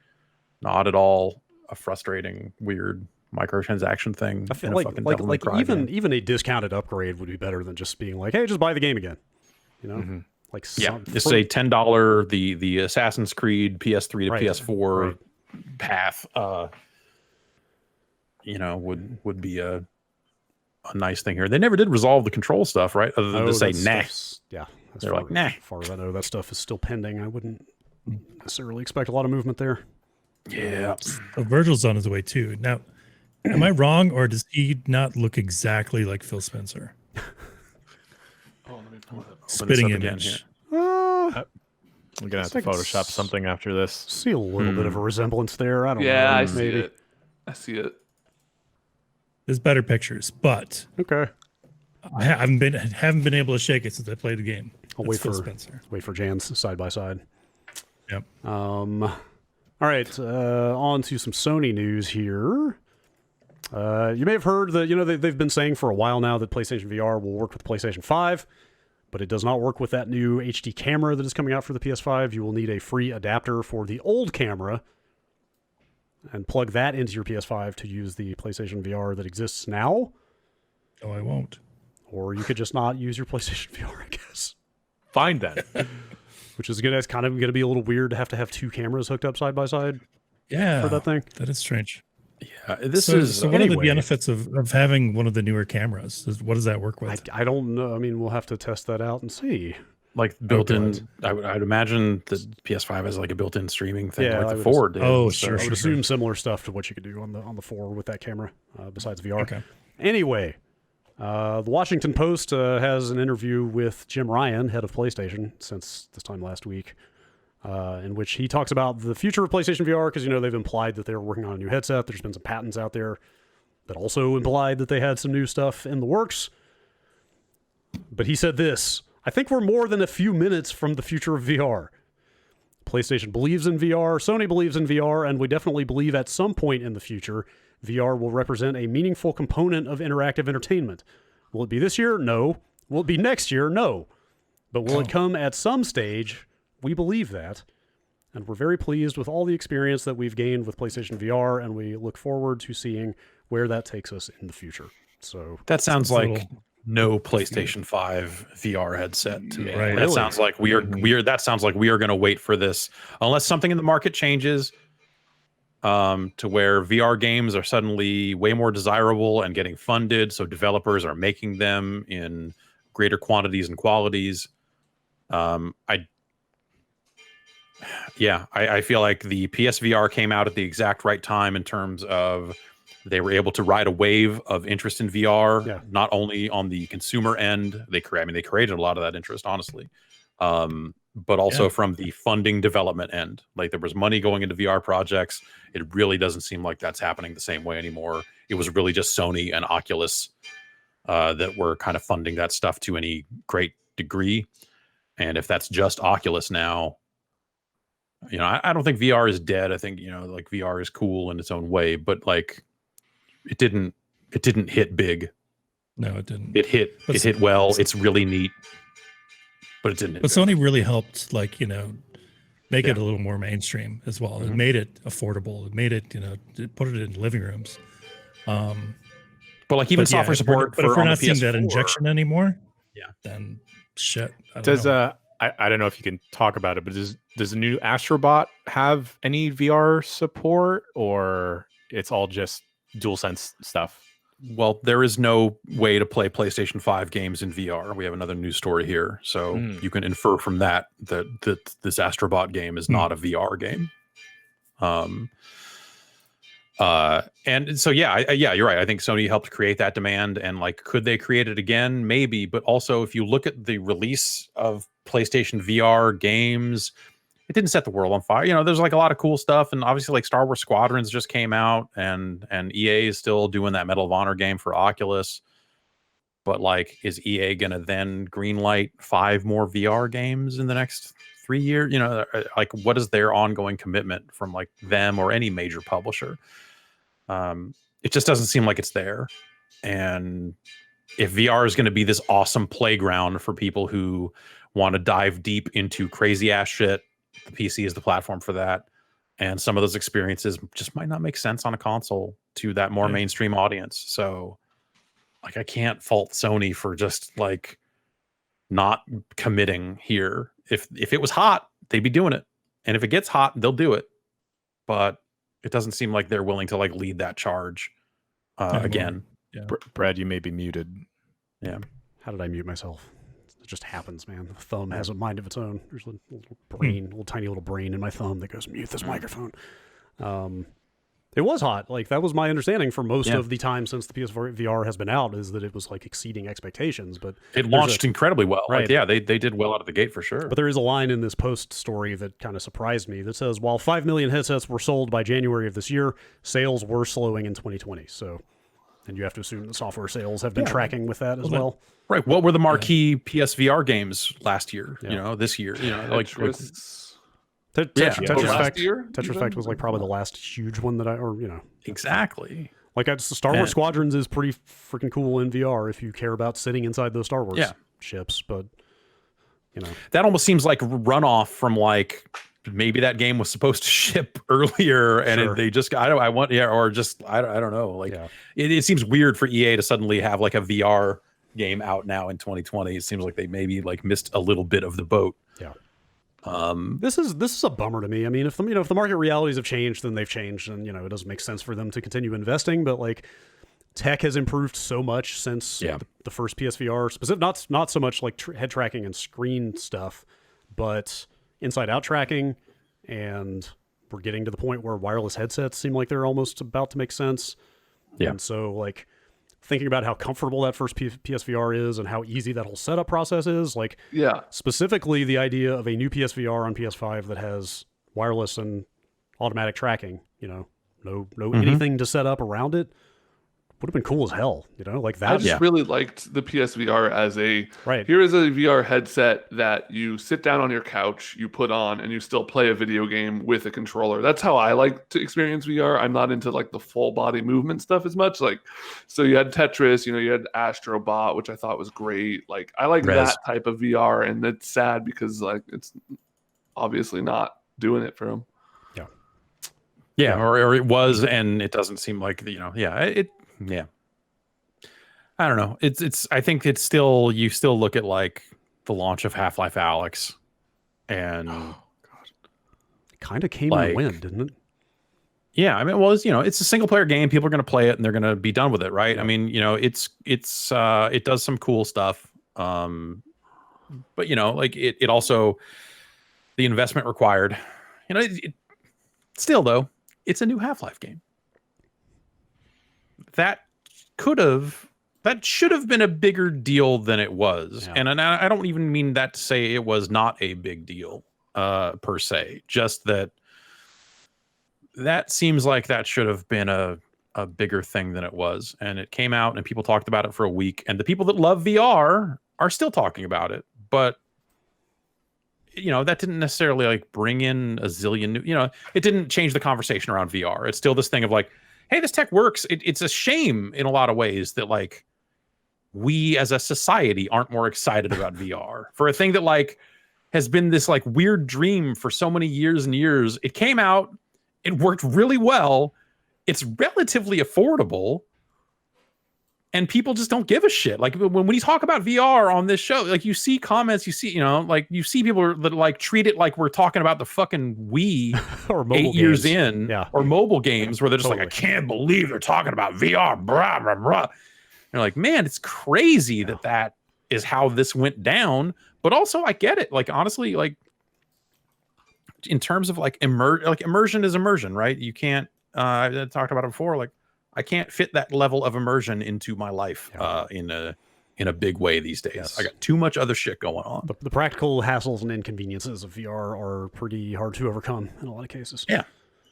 Speaker 2: not at all a frustrating, weird microtransaction thing.
Speaker 1: I feel like even a discounted upgrade would be better than just being like, hey, just buy the game again. You know, like
Speaker 2: it's a $10 the Assassin's Creed PS3 to PS4 path. You know, would be a nice thing here. They never did resolve the control stuff, right? Other than to say, nah.
Speaker 1: Yeah,
Speaker 2: they're like, nah.
Speaker 1: As far as I know, that stuff is still pending. I wouldn't necessarily expect a lot of movement there.
Speaker 2: Yeah.
Speaker 5: So Virgil's on his way too. Now, am I wrong, or does he not look exactly like Phil Spencer?
Speaker 4: Let me pull it up.
Speaker 5: Spitting
Speaker 2: again
Speaker 5: image.
Speaker 3: I'm gonna have to Photoshop something after this.
Speaker 1: See a little bit of a resemblance there. I don't know.
Speaker 4: Yeah, I
Speaker 1: maybe.
Speaker 4: see it. I see it.
Speaker 5: There's better pictures, but
Speaker 1: Okay.
Speaker 5: I haven't been able to shake it since I played the game.
Speaker 1: I'll
Speaker 5: That's Phil Spencer.
Speaker 1: wait for Jan's side by side.
Speaker 5: Yep.
Speaker 1: All right, on to some Sony news here. You may have heard that they've been saying for a while now that PlayStation VR will work with PlayStation 5, but it does not work with that new HD camera that is coming out for the PS5. You will need a free adapter for the old camera and plug that into your PS5 to use the PlayStation VR that exists now.
Speaker 5: No, I won't.
Speaker 1: Or you could just not use your PlayStation VR, I guess.
Speaker 3: Fine then.
Speaker 1: Which is kind of going to be a little weird to have two cameras hooked up side by side.
Speaker 5: Yeah,
Speaker 1: for that thing.
Speaker 5: That is strange.
Speaker 2: Yeah,
Speaker 5: so what are the benefits of having one of the newer cameras? What does that work with?
Speaker 1: I don't know. I mean, we'll have to test that out and see.
Speaker 2: Like built-in, I'd imagine the PS5 has like a built-in streaming thing, like the 4 did.
Speaker 5: Oh,
Speaker 1: so
Speaker 5: sure.
Speaker 1: I would assume similar stuff to what you could do on the 4 with that camera, besides VR.
Speaker 5: Okay.
Speaker 1: Anyway, the Washington Post has an interview with Jim Ryan, head of PlayStation, since this time last week, in which he talks about the future of PlayStation VR, because they've implied that they were working on a new headset. There's been some patents out there that also implied that they had some new stuff in the works. But he said this: I think we're more than a few minutes from the future of VR. PlayStation believes in VR, Sony believes in VR, and we definitely believe at some point in the future, VR will represent a meaningful component of interactive entertainment. Will it be this year? No. Will it be next year? No. But will it come at some stage? We believe that. And we're very pleased with all the experience that we've gained with PlayStation VR, and we look forward to seeing where that takes us in the future. So
Speaker 2: that sounds like no PlayStation 5 VR headset to me.
Speaker 5: Right.
Speaker 2: That sounds like we are going to wait for this unless something in the market changes to where VR games are suddenly way more desirable and getting funded, so developers are making them in greater quantities and qualities. I feel like the PSVR came out at the exact right time in terms of they were able to ride a wave of interest in VR, not only on the consumer end. They created a lot of that interest, honestly, but also from the funding development end. Like there was money going into VR projects. It really doesn't seem like that's happening the same way anymore. It was really just Sony and Oculus that were kind of funding that stuff to any great degree. And if that's just Oculus now, I don't think VR is dead. I think, like VR is cool in its own way, but like it didn't hit big.
Speaker 5: No, it didn't.
Speaker 2: It hit well. It's really neat, but it didn't.
Speaker 5: But Sony really helped, make it a little more mainstream as well.
Speaker 2: Mm-hmm.
Speaker 5: It made it affordable. It made it, it put it in living rooms.
Speaker 2: But like even software support.
Speaker 5: But if we're not seeing that injection anymore, then shit. I
Speaker 3: don't know if you can talk about it, but does the new Astrobot have any VR support, or it's all just DualSense stuff?
Speaker 2: Well, there is no way to play PlayStation 5 games in VR. We have another news story here, so you can infer from that this Astrobot game is not a VR game. And so you're right. I think Sony helped create that demand, and like, could they create it again? Maybe, but also if you look at the release of PlayStation VR games, it didn't set the world on fire. There's like a lot of cool stuff, and obviously like Star Wars Squadrons just came out, and EA is still doing that Medal of Honor game for Oculus. But like, is EA gonna then greenlight 5 more VR games in the next 3 years, you know, like what is their ongoing commitment from like them or any major publisher? It just doesn't seem like it's there. And if VR is going to be this awesome playground for people who want to dive deep into crazy ass shit, the PC is the platform for that. And some of those experiences just might not make sense on a console to that more mainstream audience. So like I can't fault Sony for just like not committing here. If it was hot, they'd be doing it. And if it gets hot, they'll do it. But it doesn't seem like they're willing to like lead that charge again.
Speaker 3: Yeah. Brad, you may be muted.
Speaker 2: Yeah.
Speaker 1: How did I mute myself? It just happens, man. The thumb has a mind of its own. There's a little brain, little tiny little brain in my thumb that goes, mute this microphone. It was hot. Like that was my understanding for most of the time since the PS4 VR has been out, is that it was like exceeding expectations. But
Speaker 2: it launched incredibly well.
Speaker 1: Right.
Speaker 2: Like, yeah, they did well out of the gate for sure.
Speaker 1: But there is a line in this post story that kind of surprised me that says, while 5 million headsets were sold by January of this year, sales were slowing in 2020. So, and you have to assume that software sales have been tracking with that as well.
Speaker 2: Right. What were the marquee PSVR games last year?
Speaker 1: Yeah.
Speaker 2: You know, this year. You know, like
Speaker 1: Tetris
Speaker 4: last year,
Speaker 1: Tetris Effect was like probably the last huge one that
Speaker 2: exactly.
Speaker 1: Like Star Wars Squadrons is pretty freaking cool in VR if you care about sitting inside those Star Wars ships. But you know,
Speaker 2: that almost seems like runoff from like maybe that game was supposed to ship earlier and they just I don't know. Like it seems weird for EA to suddenly have like a VR game out now in 2020. It seems like they maybe like missed a little bit of the boat.
Speaker 1: Yeah. This is a bummer to me. I mean, if the market realities have changed, then they've changed, and it doesn't make sense for them to continue investing. But like, tech has improved so much since the first PSVR. Specific, not so much like head tracking and screen stuff, but inside out tracking, and we're getting to the point where wireless headsets seem like they're almost about to make sense. Yeah. And so like, thinking about how comfortable that first PSVR is and how easy that whole setup process is, like specifically the idea of a new PSVR on PS5 that has wireless and automatic tracking, no anything to set up around it, would have been cool as hell, like that.
Speaker 4: I just really liked the PSVR as here is a VR headset that you sit down on your couch, you put on, and you still play a video game with a controller. That's how I like to experience VR. I'm not into like the full body movement stuff as much. Like, so you had Tetris, you had Astro Bot, which I thought was great. Like, I like that type of VR, and it's sad because like it's obviously not doing it for them.
Speaker 2: Yeah, or it was, and it doesn't seem like I don't know. I think it's still, you still look at like the launch of Half-Life Alyx and
Speaker 1: it kind of came in the wind, didn't it?
Speaker 2: Yeah, I mean, well, it's a single player game. People are going to play it and they're going to be done with it, right? I mean, it does some cool stuff. But like it also, the investment required, still though, it's a new Half-Life game. That should have been a bigger deal than it was. And I don't even mean that to say it was not a big deal per se, just that seems like that should have been a bigger thing than it was. And it came out and people talked about it for a week, and the people that love VR are still talking about it, but that didn't necessarily like bring in a zillion new, it didn't change the conversation around VR. It's still this thing of like, hey, this tech works. It's a shame in a lot of ways that like we as a society aren't more excited about VR for a thing that like has been this like weird dream for so many years and years. It came out, it worked really well. It's relatively affordable, and people just don't give a shit. Like when you talk about VR on this show, like you see comments, you see, like you see people that like treat it like we're talking about the fucking Wii
Speaker 1: or mobile
Speaker 2: 8
Speaker 1: games.
Speaker 2: Years in, or mobile games where they're just
Speaker 1: Totally.
Speaker 2: like, I can't believe they're talking about VR, blah, blah, blah. You're like, man, it's crazy that is how this went down. But also I get it. Like, honestly, like in terms of like immersion is immersion, right? You can't, I talked about it before, like, I can't fit that level of immersion into my life in a big way these days.
Speaker 1: Yes.
Speaker 2: I got too much other shit going on.
Speaker 1: The practical hassles and inconveniences of VR are pretty hard to overcome in a lot of cases.
Speaker 2: Yeah.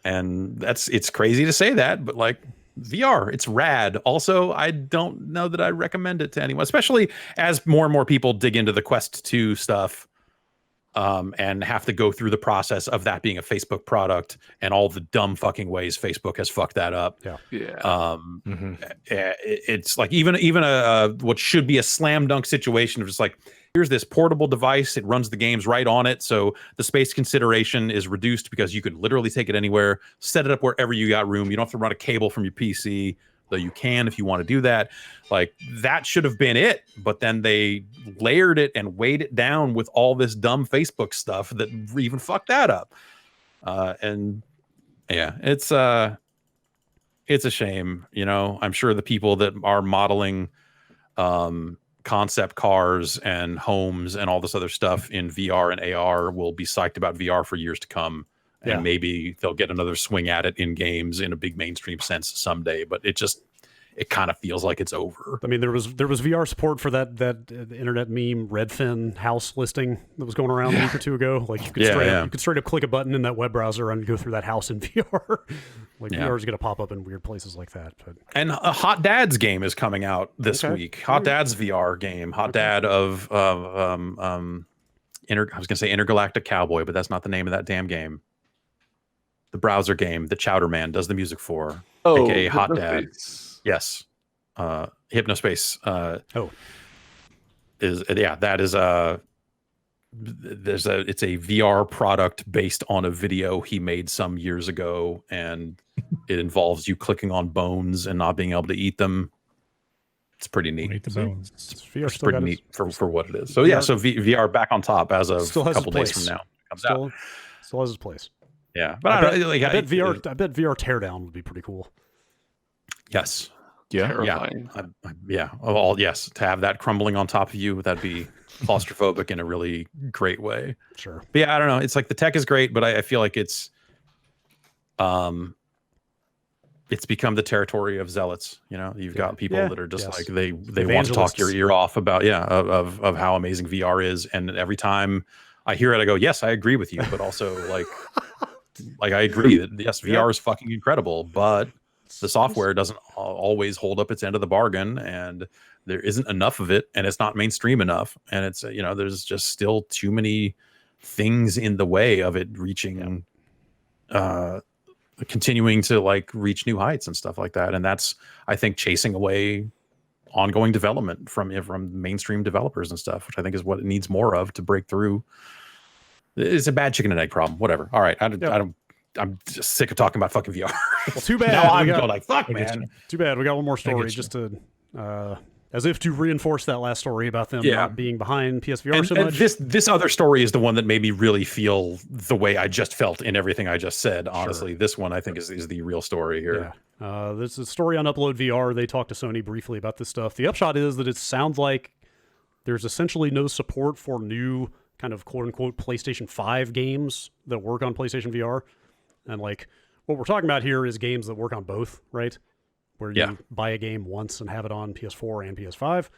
Speaker 2: And it's crazy to say that, but like VR, it's rad. Also, I don't know that I recommend it to anyone, especially as more and more people dig into the Quest 2 stuff. and have to go through the process of that being a Facebook product and all the dumb fucking ways Facebook has fucked that up.
Speaker 4: Yeah.
Speaker 2: It's like even a what should be a slam dunk situation of just like, here's this portable device, it runs the games right on it, so the space consideration is reduced because you can literally take it anywhere, set it up wherever you got room. You don't have to run a cable from your PC, though you can if you want to do that. Like, that should have been it, but then they layered it and weighed it down with all this dumb Facebook stuff that even fucked that up. And yeah, it's a shame. You know, I'm sure the people that are modeling concept cars and homes and all this other stuff in VR and AR will be psyched about VR for years to come. And maybe they'll get another swing at it in games in a big mainstream sense someday, but it kind of feels like it's over.
Speaker 1: I mean, there was VR support for that internet meme Redfin house listing that was going around a week or two ago. Like, you could straight up click a button in that web browser and go through that house in VR. VR is going to pop up in weird places like that. But.
Speaker 2: And a Hot Dad's game is coming out this week. Hot Dad's VR game. Hot Dad of I was going to say Intergalactic Cowboy, but that's not the name of that damn game. The browser game that Chowder Man does the music for, aka Hot Dad. Yes, Hypnospace. It's a VR product based on a video he made some years ago, and it involves you clicking on bones and not being able to eat them. It's pretty neat.
Speaker 5: Eat the bones.
Speaker 2: It's pretty neat for what it is. So so VR back on top as of a couple days from now.
Speaker 1: Still has its place.
Speaker 2: Yeah, but
Speaker 1: I bet VR teardown would be pretty cool.
Speaker 2: Yes.
Speaker 3: Yeah.
Speaker 4: Terrifying.
Speaker 2: Yes. To have that crumbling on top of you, that'd be claustrophobic in a really great way.
Speaker 1: Sure.
Speaker 2: But yeah, I don't know. It's like the tech is great, but I feel like it's become the territory of zealots. You know, you've got people that are just like they want to talk your ear off about of how amazing VR is, and every time I hear it, I go, yes, I agree with you, but also like I agree that yes, VR is fucking incredible, but the software doesn't always hold up its end of the bargain, and there isn't enough of it, and it's not mainstream enough, and it's there's just still too many things in the way of it reaching continuing to like reach new heights and stuff like that. And that's, I think, chasing away ongoing development from mainstream developers and stuff, which I think is what it needs more of to break through. It's a bad chicken and egg problem. Whatever. All right. I'm just sick of talking about fucking VR.
Speaker 1: Well, too bad.
Speaker 2: Now I'm going like, fuck, man.
Speaker 1: Too bad. We got one more story just to, as if to reinforce that last story about them not being behind PSVR so much.
Speaker 2: This other story is the one that made me really feel the way I just felt in everything I just said. Honestly, this one I think is the real story here.
Speaker 1: Yeah. There's a story on Upload VR. They talked to Sony briefly about this stuff. The upshot is that it sounds like there's essentially no support for new kind of quote unquote PlayStation 5 games that work on PlayStation VR. And like what we're talking about here is games that work on both, right? Where you buy a game once and have it on PS4 and PS5.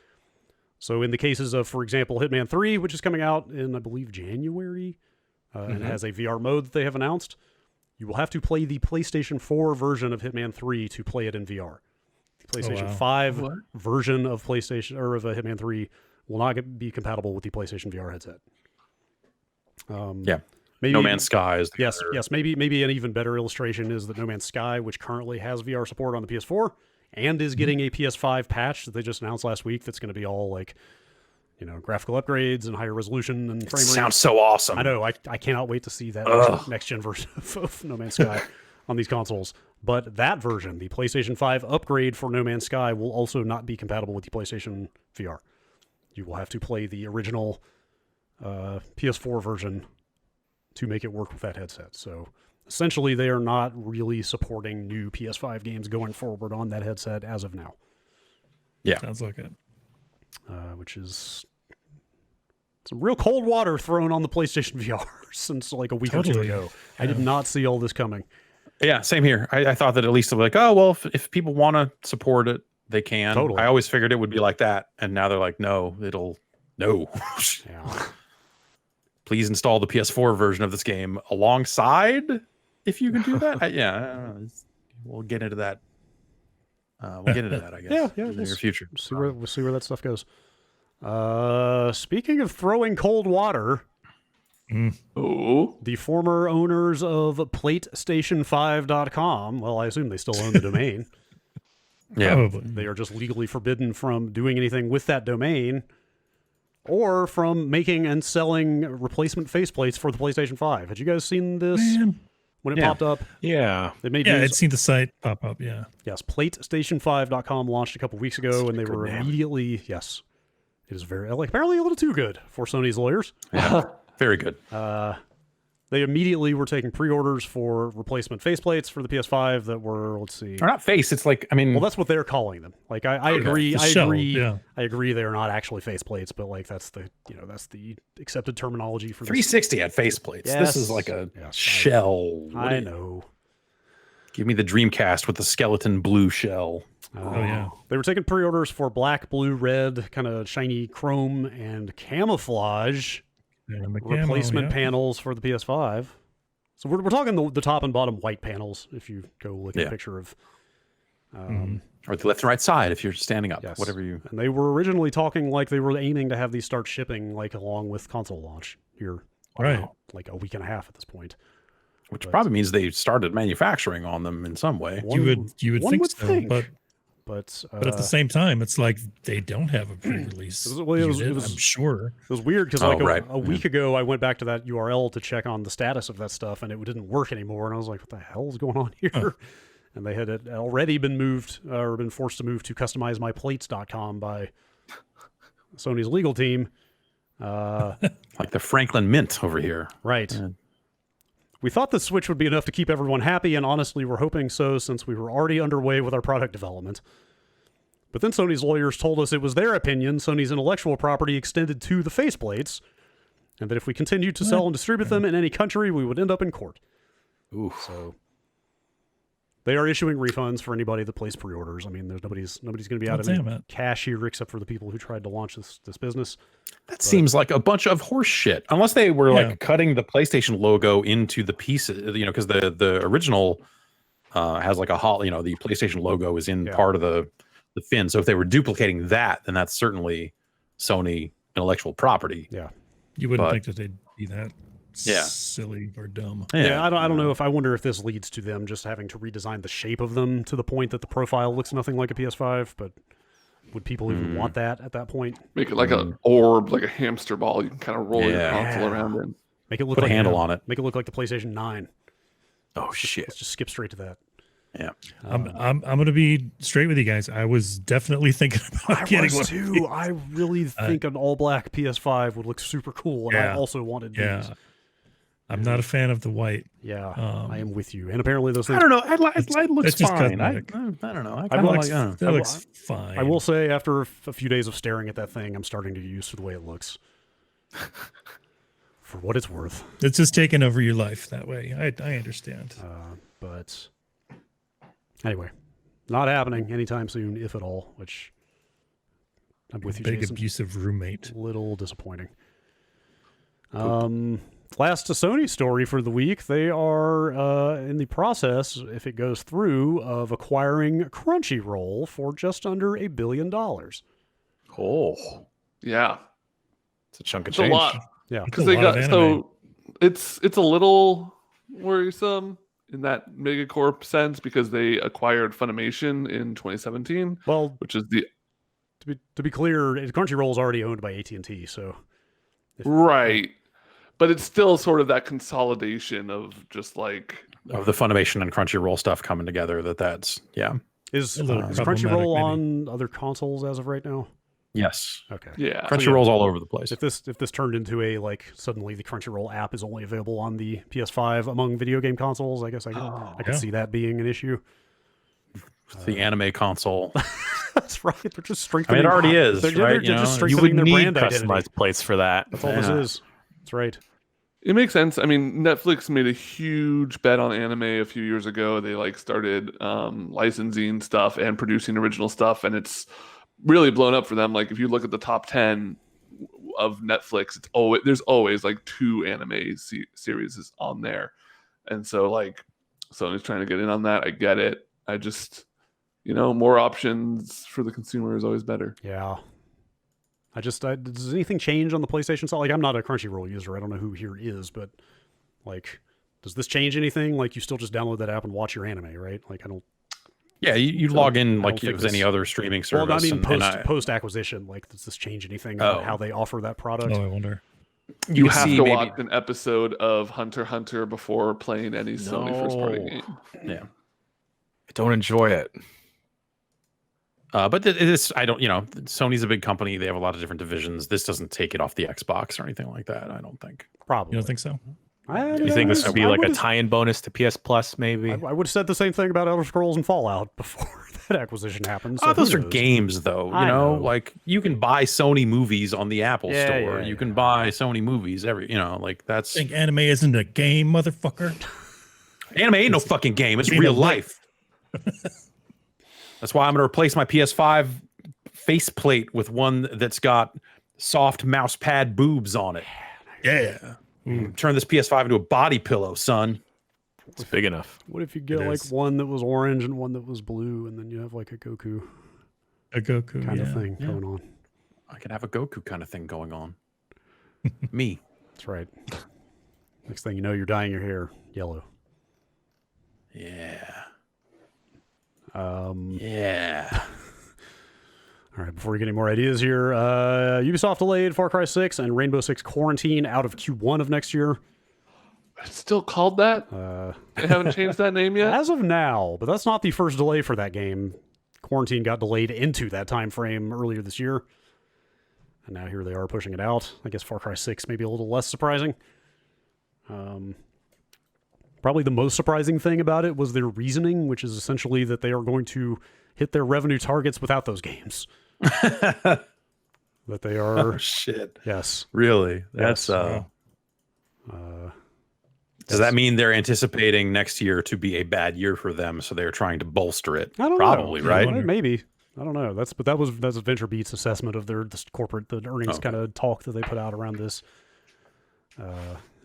Speaker 1: So in the cases of, for example, Hitman 3, which is coming out in, I believe, January, and has a VR mode that they have announced, you will have to play the PlayStation 4 version of Hitman 3 to play it in VR. The PlayStation 5 version of PlayStation or of Hitman 3 will not be compatible with the PlayStation VR headset. Maybe,
Speaker 2: No Man's Sky is
Speaker 1: yes. Maybe an even better illustration is that No Man's Sky, which currently has VR support on the PS4 and is getting a PS5 patch that they just announced last week. That's going to be all like, graphical upgrades and higher resolution and frame rate.
Speaker 2: Sounds so awesome.
Speaker 1: I know. I cannot wait to see that next gen version of No Man's Sky on these consoles. But that version, the PlayStation 5 upgrade for No Man's Sky, will also not be compatible with the PlayStation VR. You will have to play the original PS4 version to make it work with that headset. So essentially they are not really supporting new PS5 games going forward on that headset as of now.
Speaker 2: Yeah.
Speaker 5: Sounds like it.
Speaker 1: Which is some real cold water thrown on the PlayStation VR since like a week or two ago. Yeah. I did not see all this coming.
Speaker 2: Yeah, same here. I thought that at least like, oh, well, if people want to support it, they can.
Speaker 1: Totally.
Speaker 2: I always figured it would be like that. And now they're like, no.
Speaker 1: Yeah.
Speaker 2: Please install the PS4 version of this game alongside, if you can do that. We'll get into that. I guess. In the near future.
Speaker 1: We'll see where that stuff goes. Speaking of throwing cold water,
Speaker 4: Oh,
Speaker 1: The former owners of PlateStation5.com, well, I assume they still own the domain.
Speaker 2: Yeah.
Speaker 5: Probably.
Speaker 1: They are just legally forbidden from doing anything with that domain or from making and selling replacement faceplates for the PlayStation 5. Had you guys seen this
Speaker 5: Man.
Speaker 1: when it
Speaker 2: Yeah.
Speaker 1: popped up?
Speaker 3: Yeah.
Speaker 1: They made
Speaker 5: Yeah,
Speaker 1: news.
Speaker 5: I'd seen the site pop up. Yeah.
Speaker 1: Yes, PlateStation5.com launched a couple weeks ago, and they were
Speaker 3: name.
Speaker 1: immediately, yes, it is very, like, apparently a little too good for Sony's lawyers.
Speaker 2: Yeah. Very good.
Speaker 1: They immediately were taking pre-orders for replacement faceplates for the PS5 that were, let's see.
Speaker 2: Or not face. It's like, I mean,
Speaker 1: Well, that's what they're calling them. Like, I agree.
Speaker 5: The
Speaker 1: I
Speaker 5: shell,
Speaker 1: agree.
Speaker 5: yeah.
Speaker 1: I agree. They are not actually faceplates, but like that's the accepted terminology for this.
Speaker 2: 360 had faceplates.
Speaker 1: Yes.
Speaker 2: This is like a
Speaker 1: Yes,
Speaker 2: shell.
Speaker 1: I know.
Speaker 2: Give me the Dreamcast with the skeleton blue shell.
Speaker 5: Oh yeah.
Speaker 1: They were taking pre-orders for black, blue, red, kind of shiny chrome, and camouflage
Speaker 5: And the camo,
Speaker 1: replacement
Speaker 5: yeah.
Speaker 1: panels for the PS5. So we're talking the top and bottom white panels. If you go look at a
Speaker 2: Yeah.
Speaker 1: picture of,
Speaker 2: Or the left and right side if you're standing up.
Speaker 1: yes.
Speaker 2: Whatever you.
Speaker 1: And they were originally talking like they were aiming to have these start shipping like along with console launch here,
Speaker 5: Right.
Speaker 1: like a week and a half at this point.
Speaker 2: Which probably means they started manufacturing on them in some way.
Speaker 1: One
Speaker 5: You would
Speaker 1: one
Speaker 5: think
Speaker 1: would
Speaker 5: so,
Speaker 1: think.
Speaker 5: but
Speaker 1: But
Speaker 5: at the same time, it's like they don't have a pre-release.
Speaker 1: It was-
Speaker 5: unit,
Speaker 1: I'm
Speaker 5: I'm sure.
Speaker 1: it was weird because
Speaker 2: Oh,
Speaker 1: like
Speaker 2: right.
Speaker 1: a week ago, I went back to that URL to check on the status of that stuff, and it didn't work anymore. And I was like, "What the hell is going on here?" And they had already been moved or been forced to move to customizemyplates.com by Sony's legal team.
Speaker 2: Like the Franklin Mint over here.
Speaker 1: Right.
Speaker 2: Yeah.
Speaker 1: We thought the Switch would be enough to keep everyone happy, and honestly, we're hoping so since we were already underway with our product development. But then Sony's lawyers told us it was their opinion Sony's intellectual property extended to the faceplates, and that if we continued to sell and distribute them in any country, we would end up in court.
Speaker 2: Ooh.
Speaker 1: So they are issuing refunds for anybody that placed pre-orders. I mean, there's nobody's going to be out of
Speaker 5: Damn
Speaker 1: any
Speaker 5: it.
Speaker 1: cash here except for the people who tried to launch this business.
Speaker 2: That seems like a bunch of horse shit. Unless they were
Speaker 5: Yeah.
Speaker 2: like cutting the PlayStation logo into the pieces, because the original has like a the PlayStation logo is in
Speaker 1: Yeah.
Speaker 2: part of the fin. So if they were duplicating that, then that's certainly Sony intellectual property.
Speaker 1: Yeah.
Speaker 5: You wouldn't
Speaker 2: But-
Speaker 5: think that they'd be that
Speaker 2: Yeah.
Speaker 5: silly or dumb.
Speaker 1: Yeah, I don't know if I wonder if this leads to them just having to redesign the shape of them to the point that the profile looks nothing like a PS5, but would people even want that at that point?
Speaker 4: make it like an orb, like a hamster ball. You can kind of roll your
Speaker 2: Yeah.
Speaker 4: console around in.
Speaker 1: Make it look
Speaker 2: Put a
Speaker 1: like
Speaker 2: handle on it.
Speaker 1: Make it look like the PlayStation 9.
Speaker 2: Oh shit.
Speaker 1: Let's just skip straight to that.
Speaker 2: Yeah.
Speaker 5: I'm going to be straight with you guys. I was definitely thinking about getting one.
Speaker 1: too. I really think an all black PS5 would look super cool, and I
Speaker 5: Yeah.
Speaker 1: also wanted
Speaker 5: Yeah.
Speaker 1: these.
Speaker 5: I'm not a fan of the white.
Speaker 1: Yeah, I am with you. And apparently those
Speaker 2: I
Speaker 1: things.
Speaker 2: don't know. It looks
Speaker 5: it's just
Speaker 2: fine. I
Speaker 5: cosmetic.
Speaker 2: don't know. I
Speaker 1: I
Speaker 2: kinda
Speaker 1: will-
Speaker 2: like, I don't know.
Speaker 5: That looks fine.
Speaker 1: I will say, after a few days of staring at that thing, I'm starting to get used to the way it looks. For what it's worth.
Speaker 5: It's just taking over your life that way. I understand.
Speaker 1: But anyway, not happening anytime soon, if at all, which I'm with you,
Speaker 5: Big
Speaker 1: Jason.
Speaker 5: abusive roommate.
Speaker 1: A little disappointing. Last Sony story for the week. They are in the process, if it goes through, of acquiring Crunchyroll for just under $1 billion.
Speaker 2: Oh,
Speaker 4: Yeah,
Speaker 3: It's a chunk of
Speaker 4: it's a
Speaker 3: change.
Speaker 4: lot.
Speaker 1: Yeah.
Speaker 5: It's a
Speaker 4: Because they
Speaker 5: lot of
Speaker 4: got
Speaker 5: anime.
Speaker 4: so it's a little worrisome in that megacorp sense because they acquired Funimation in 2017,
Speaker 1: Well,
Speaker 4: which is the
Speaker 1: to be clear, Crunchyroll is already owned by AT&T, so
Speaker 4: right, but it's still sort of that consolidation of just like
Speaker 2: of the Funimation and Crunchyroll stuff coming together.
Speaker 1: is
Speaker 2: Is
Speaker 5: A little
Speaker 1: is
Speaker 5: problematic,
Speaker 1: Crunchyroll
Speaker 5: maybe.
Speaker 1: on other consoles as of right now?
Speaker 2: yes.
Speaker 1: Okay.
Speaker 4: yeah.
Speaker 2: Crunchyroll's all over the place.
Speaker 1: If this turned into a suddenly the Crunchyroll app is only available on the PS5 among video game consoles, I guess I could
Speaker 5: Yeah.
Speaker 1: see that being an issue.
Speaker 2: The anime console.
Speaker 1: That's right. They're just
Speaker 2: I
Speaker 1: strengthening.
Speaker 2: mean, it already is,
Speaker 1: They're,
Speaker 2: right?
Speaker 1: they're just
Speaker 3: You
Speaker 1: strengthening
Speaker 3: would
Speaker 1: their
Speaker 3: need
Speaker 1: brand identity.
Speaker 3: customized plates for that.
Speaker 1: That's all
Speaker 2: Yeah.
Speaker 1: this is. That's right.
Speaker 4: It makes sense. I mean, Netflix made a huge bet on anime a few years ago. They started licensing stuff and producing original stuff, and it's really blown up for them. Like if you look at the top 10 of Netflix, there's always like 2 anime series on there, and so Sony's trying to get in on that. I get it. I just more options for the consumer is always better.
Speaker 1: Yeah. does anything change on the PlayStation side? Like, I'm not a Crunchyroll user. I don't know who here is, but like, does this change anything? Like, you still just download that app and watch your anime, right? Like, I don't.
Speaker 2: Yeah, you log in
Speaker 1: I
Speaker 2: like
Speaker 1: don't
Speaker 2: it
Speaker 1: think
Speaker 2: was any
Speaker 1: this-
Speaker 2: other streaming service.
Speaker 1: Well, I mean,
Speaker 2: and
Speaker 1: post acquisition, like, does this change anything about
Speaker 2: Oh.
Speaker 1: how they offer that product?
Speaker 5: Oh, I wonder.
Speaker 4: You
Speaker 2: can
Speaker 4: have
Speaker 2: see
Speaker 4: to
Speaker 2: maybe-
Speaker 4: watch an episode of Hunter x Hunter before playing any Sony first party
Speaker 3: No.
Speaker 4: game.
Speaker 2: Yeah.
Speaker 3: I don't enjoy it.
Speaker 2: But it is, I don't, Sony's a big company. They have a lot of different divisions. This doesn't take it off the Xbox or anything like that. I don't think.
Speaker 1: Probably.
Speaker 5: You don't think so?
Speaker 3: You think this would be like a tie-in bonus to PS Plus, maybe?
Speaker 1: I would have said the same thing about Elder Scrolls and Fallout before that acquisition happened. So
Speaker 2: Those
Speaker 1: who
Speaker 2: are
Speaker 1: knows?
Speaker 2: games, though.
Speaker 1: I know.
Speaker 2: Like you can buy Sony movies on the Apple
Speaker 1: Yeah,
Speaker 2: Store.
Speaker 1: yeah,
Speaker 2: You
Speaker 1: yeah.
Speaker 2: can buy Sony movies like that's
Speaker 5: Think anime isn't a game, motherfucker?
Speaker 2: anime ain't no fucking game. It's
Speaker 5: Game
Speaker 2: real
Speaker 5: of
Speaker 2: life. That's why I'm gonna replace my PS5 faceplate with one that's got soft mouse pad boobs on it.
Speaker 5: Yeah.
Speaker 2: Turn this PS5 into a body pillow, son.
Speaker 3: It's big enough.
Speaker 1: What if you get
Speaker 5: It
Speaker 1: like
Speaker 5: is.
Speaker 1: one that was orange and one that was blue, and then you have like a Goku
Speaker 5: A Goku
Speaker 1: kind
Speaker 5: yeah.
Speaker 1: of thing
Speaker 2: Yeah.
Speaker 1: going on?
Speaker 2: I can have a Goku kind of thing going on. Me.
Speaker 1: That's right. Next thing you know, you're dyeing your hair yellow.
Speaker 2: Yeah.
Speaker 1: Um,
Speaker 2: Yeah.
Speaker 1: All right, before we get any more ideas here, Ubisoft delayed Far Cry 6 and Rainbow Six Quarantine out of Q1 of next year.
Speaker 4: It's still called that? They haven't changed that name yet?
Speaker 1: As of now, but that's not the first delay for that game. Quarantine got delayed into that time frame earlier this year. And now here they are pushing it out. I guess Far Cry 6 maybe a little less surprising. Probably the most surprising thing about it was their reasoning, which is essentially that they are going to hit their revenue targets without those games. That they are,
Speaker 2: Oh shit.
Speaker 1: yes.
Speaker 2: Really? That's
Speaker 5: Wow.
Speaker 2: Does that mean they're anticipating next year to be a bad year for them, so they're trying to bolster it?
Speaker 1: I don't
Speaker 2: Probably,
Speaker 1: know.
Speaker 2: right?
Speaker 5: wonder.
Speaker 1: Maybe. I don't know. That's VentureBeat's assessment of their corporate earnings
Speaker 2: Okay.
Speaker 1: kind of talk that they put out around this.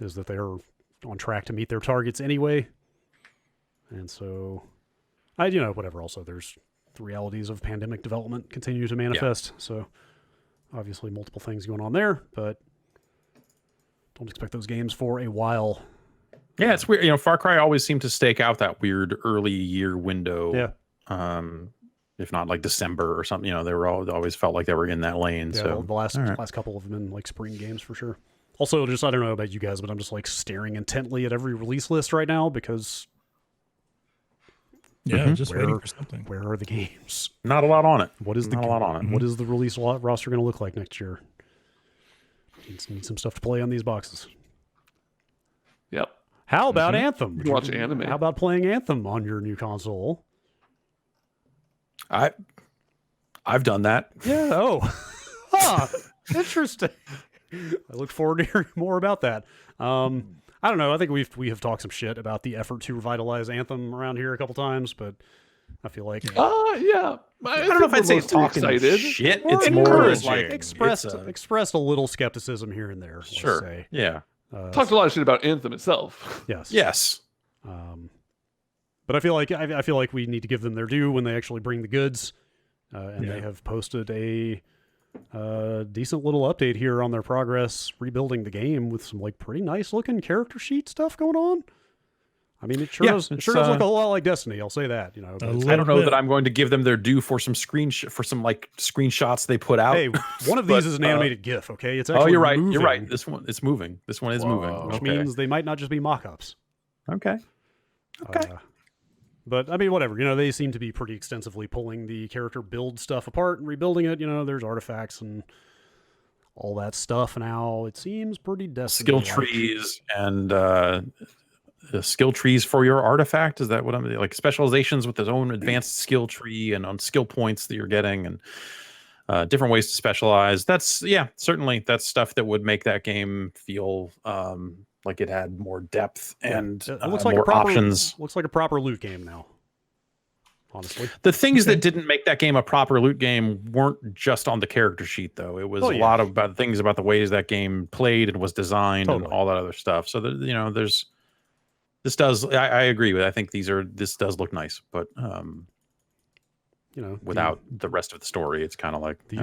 Speaker 1: Is that they are on track to meet their targets anyway, and so whatever. Also, there's the realities of pandemic development continue to manifest. So obviously, multiple things going on there, but don't expect those games for a while.
Speaker 2: Yeah, it's weird. Far Cry always seemed to stake out that weird early year window.
Speaker 1: Yeah.
Speaker 2: If not like December or something, they were always felt like they were in that lane.
Speaker 1: Yeah,
Speaker 2: So
Speaker 1: the last
Speaker 2: all right.
Speaker 1: last couple have been like spring games for sure. Also, just I don't know about you guys, but I'm just like staring intently at every release list right now because
Speaker 5: Yeah,
Speaker 2: Mhm.
Speaker 5: just waiting for something.
Speaker 1: where are the games?
Speaker 2: not a lot on it.
Speaker 1: What is the
Speaker 2: Not a lot on it.
Speaker 1: What is the release roster going to look like next year? Need some stuff to play on these boxes.
Speaker 4: Yep.
Speaker 1: How about Anthem?
Speaker 4: You can watch anime.
Speaker 1: How about playing Anthem on your new console?
Speaker 2: I've done that.
Speaker 1: Yeah. Oh, huh. Interesting. I look forward to hearing more about that. I don't know. I think we have talked some shit about the effort to revitalize Anthem around here a couple times, but I feel like
Speaker 4: Yeah.
Speaker 2: I don't know if I'd say talking shit.
Speaker 1: Or
Speaker 2: It's more
Speaker 1: encouraged,
Speaker 2: like
Speaker 1: expressed a little skepticism here and there. Let's
Speaker 2: sure.
Speaker 1: say.
Speaker 2: Yeah.
Speaker 4: Talked a lot of shit about Anthem itself.
Speaker 1: Yes.
Speaker 2: Yes.
Speaker 1: But I feel like we need to give them their due when they actually bring the goods, and they
Speaker 5: Yeah.
Speaker 1: have posted a decent little update here on their progress rebuilding the game with some like pretty nice looking character sheet stuff going on. I mean, it sure
Speaker 2: Yeah,
Speaker 1: does. It
Speaker 2: it's,
Speaker 1: sure does look a lot like Destiny. I'll say that. But it's-
Speaker 2: I don't know
Speaker 5: bit.
Speaker 2: that I'm going to give them their due for some screenshots they put out.
Speaker 1: hey, one of these
Speaker 2: But,
Speaker 1: is an animated GIF. Okay, it's actually
Speaker 2: Oh, you're right.
Speaker 1: moving,
Speaker 2: You're right. This one, it's moving. This one is moving.
Speaker 3: Whoa.
Speaker 1: which
Speaker 2: Okay.
Speaker 1: means they might not just be mock-ups.
Speaker 2: Okay. Okay.
Speaker 1: But I mean, whatever. They seem to be pretty extensively pulling the character build stuff apart and rebuilding it. There's artifacts and all that stuff now. It seems pretty Destiny.
Speaker 2: Skill trees and skill trees for your artifact. Is that what I'm like? Specializations with his own advanced skill tree and on skill points that you're getting and different ways to specialize. That's certainly that's stuff that would make that game feel like it had more depth and
Speaker 1: It looks like
Speaker 2: more
Speaker 1: a proper,
Speaker 2: options.
Speaker 1: Looks like a proper loot game now. Honestly,
Speaker 2: The things that didn't make that game a proper loot game weren't just on the character sheet, though. It was
Speaker 1: Oh,
Speaker 2: a
Speaker 1: yeah.
Speaker 2: lot about things about the ways that game played and was designed and
Speaker 1: Totally.
Speaker 2: all that other stuff. So there's this does I agree with. I think this does look nice, but
Speaker 1: you know,
Speaker 2: without the rest of the story. It's kind of like
Speaker 1: the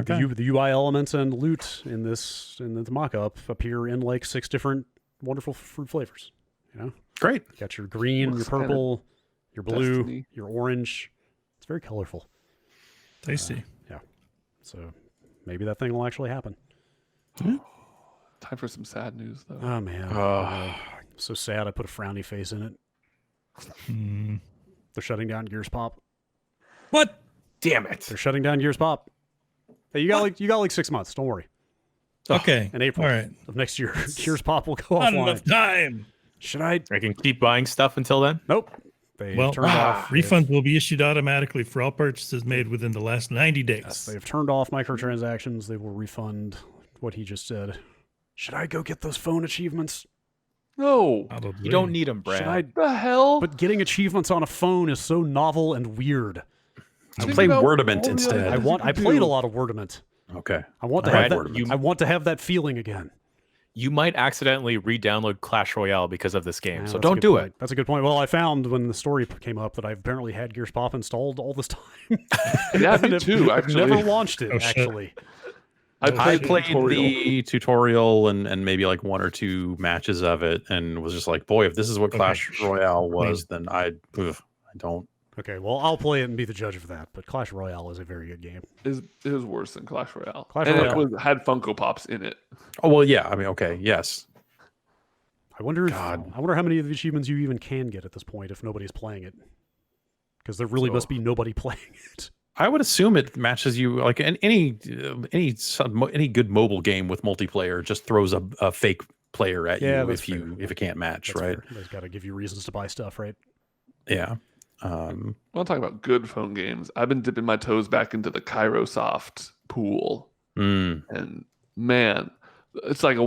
Speaker 1: UI elements and loot in the mock-up appear in like 6 different wonderful fruit flavors. You know,
Speaker 2: great.
Speaker 1: you got your green,
Speaker 4: Looks
Speaker 1: your purple, your blue,
Speaker 4: Destiny.
Speaker 1: your orange. It's very colorful.
Speaker 5: Tasty.
Speaker 1: So maybe that thing will actually happen.
Speaker 4: Time for some sad news, though.
Speaker 1: Oh man, I'm so sad. I put a frowny face in it.
Speaker 5: Hmm.
Speaker 1: They're shutting down Gears Pop.
Speaker 5: What?
Speaker 3: Damn it.
Speaker 1: They're shutting down Gears Pop. Hey, you got like 6 months. Don't worry.
Speaker 5: Okay.
Speaker 1: In April
Speaker 5: All right.
Speaker 1: of next year, Gears Pop will go
Speaker 5: Not
Speaker 1: offline.
Speaker 5: enough time.
Speaker 1: Should I?
Speaker 3: I can keep buying stuff until then.
Speaker 1: Nope. They
Speaker 5: Well,
Speaker 1: turned off.
Speaker 5: refunds will be issued automatically for all purchases made within the last 90 days.
Speaker 1: Yes, they've turned off microtransactions. They will refund what he just said. Should I go get those phone achievements?
Speaker 4: No.
Speaker 5: Probably.
Speaker 3: You don't need them, Brad.
Speaker 1: Should I?
Speaker 4: The hell?
Speaker 1: But getting achievements on a phone is so novel and weird.
Speaker 4: Think
Speaker 2: Play
Speaker 4: about
Speaker 2: Wordament
Speaker 4: all the
Speaker 2: instead.
Speaker 4: other
Speaker 1: I
Speaker 4: things you could
Speaker 1: played
Speaker 4: do.
Speaker 1: a lot of Wordament.
Speaker 2: Okay.
Speaker 1: I want to
Speaker 2: All
Speaker 1: have
Speaker 2: right,
Speaker 1: that. I want to have that feeling again.
Speaker 3: You might accidentally re-download Clash Royale because of this game,
Speaker 1: Yeah,
Speaker 3: so
Speaker 1: that's a
Speaker 3: don't
Speaker 1: good
Speaker 3: do
Speaker 1: point.
Speaker 3: it.
Speaker 1: That's a good point. Well, I found when the story came up that I apparently had Gears Pop installed all this time.
Speaker 4: Yeah,
Speaker 1: And
Speaker 4: me
Speaker 1: I've-
Speaker 4: too,
Speaker 1: I've
Speaker 4: actually.
Speaker 1: never launched it,
Speaker 5: Oh, shit.
Speaker 1: actually.
Speaker 4: I
Speaker 2: I
Speaker 4: played,
Speaker 2: played
Speaker 4: tutorial.
Speaker 2: the tutorial and maybe like 1 or 2 matches of it, and was just like, boy, if this is what
Speaker 5: Okay.
Speaker 2: Clash Royale was, then I don't.
Speaker 1: Okay, well, I'll play it and be the judge of that, but Clash Royale is a very good game.
Speaker 4: It was worse than Clash Royale.
Speaker 1: Clash
Speaker 4: and
Speaker 1: Royale.
Speaker 4: it had Funko Pops in it.
Speaker 2: Oh well, yeah. I mean, okay, yes.
Speaker 1: I wonder
Speaker 2: God.
Speaker 1: I wonder how many of the achievements you even can get at this point if nobody's playing it. Because there really must be nobody playing it.
Speaker 2: I would assume it matches you like any good mobile game with multiplayer just throws a fake player at
Speaker 1: Yeah,
Speaker 2: you
Speaker 1: that's
Speaker 2: if it can't match,
Speaker 1: That's
Speaker 2: right?
Speaker 1: fair. They've got to give you reasons to buy stuff, right?
Speaker 2: Yeah.
Speaker 4: Well, I'm talking about good phone games. I've been dipping my toes back into the Kairosoft pool, and man, it's like a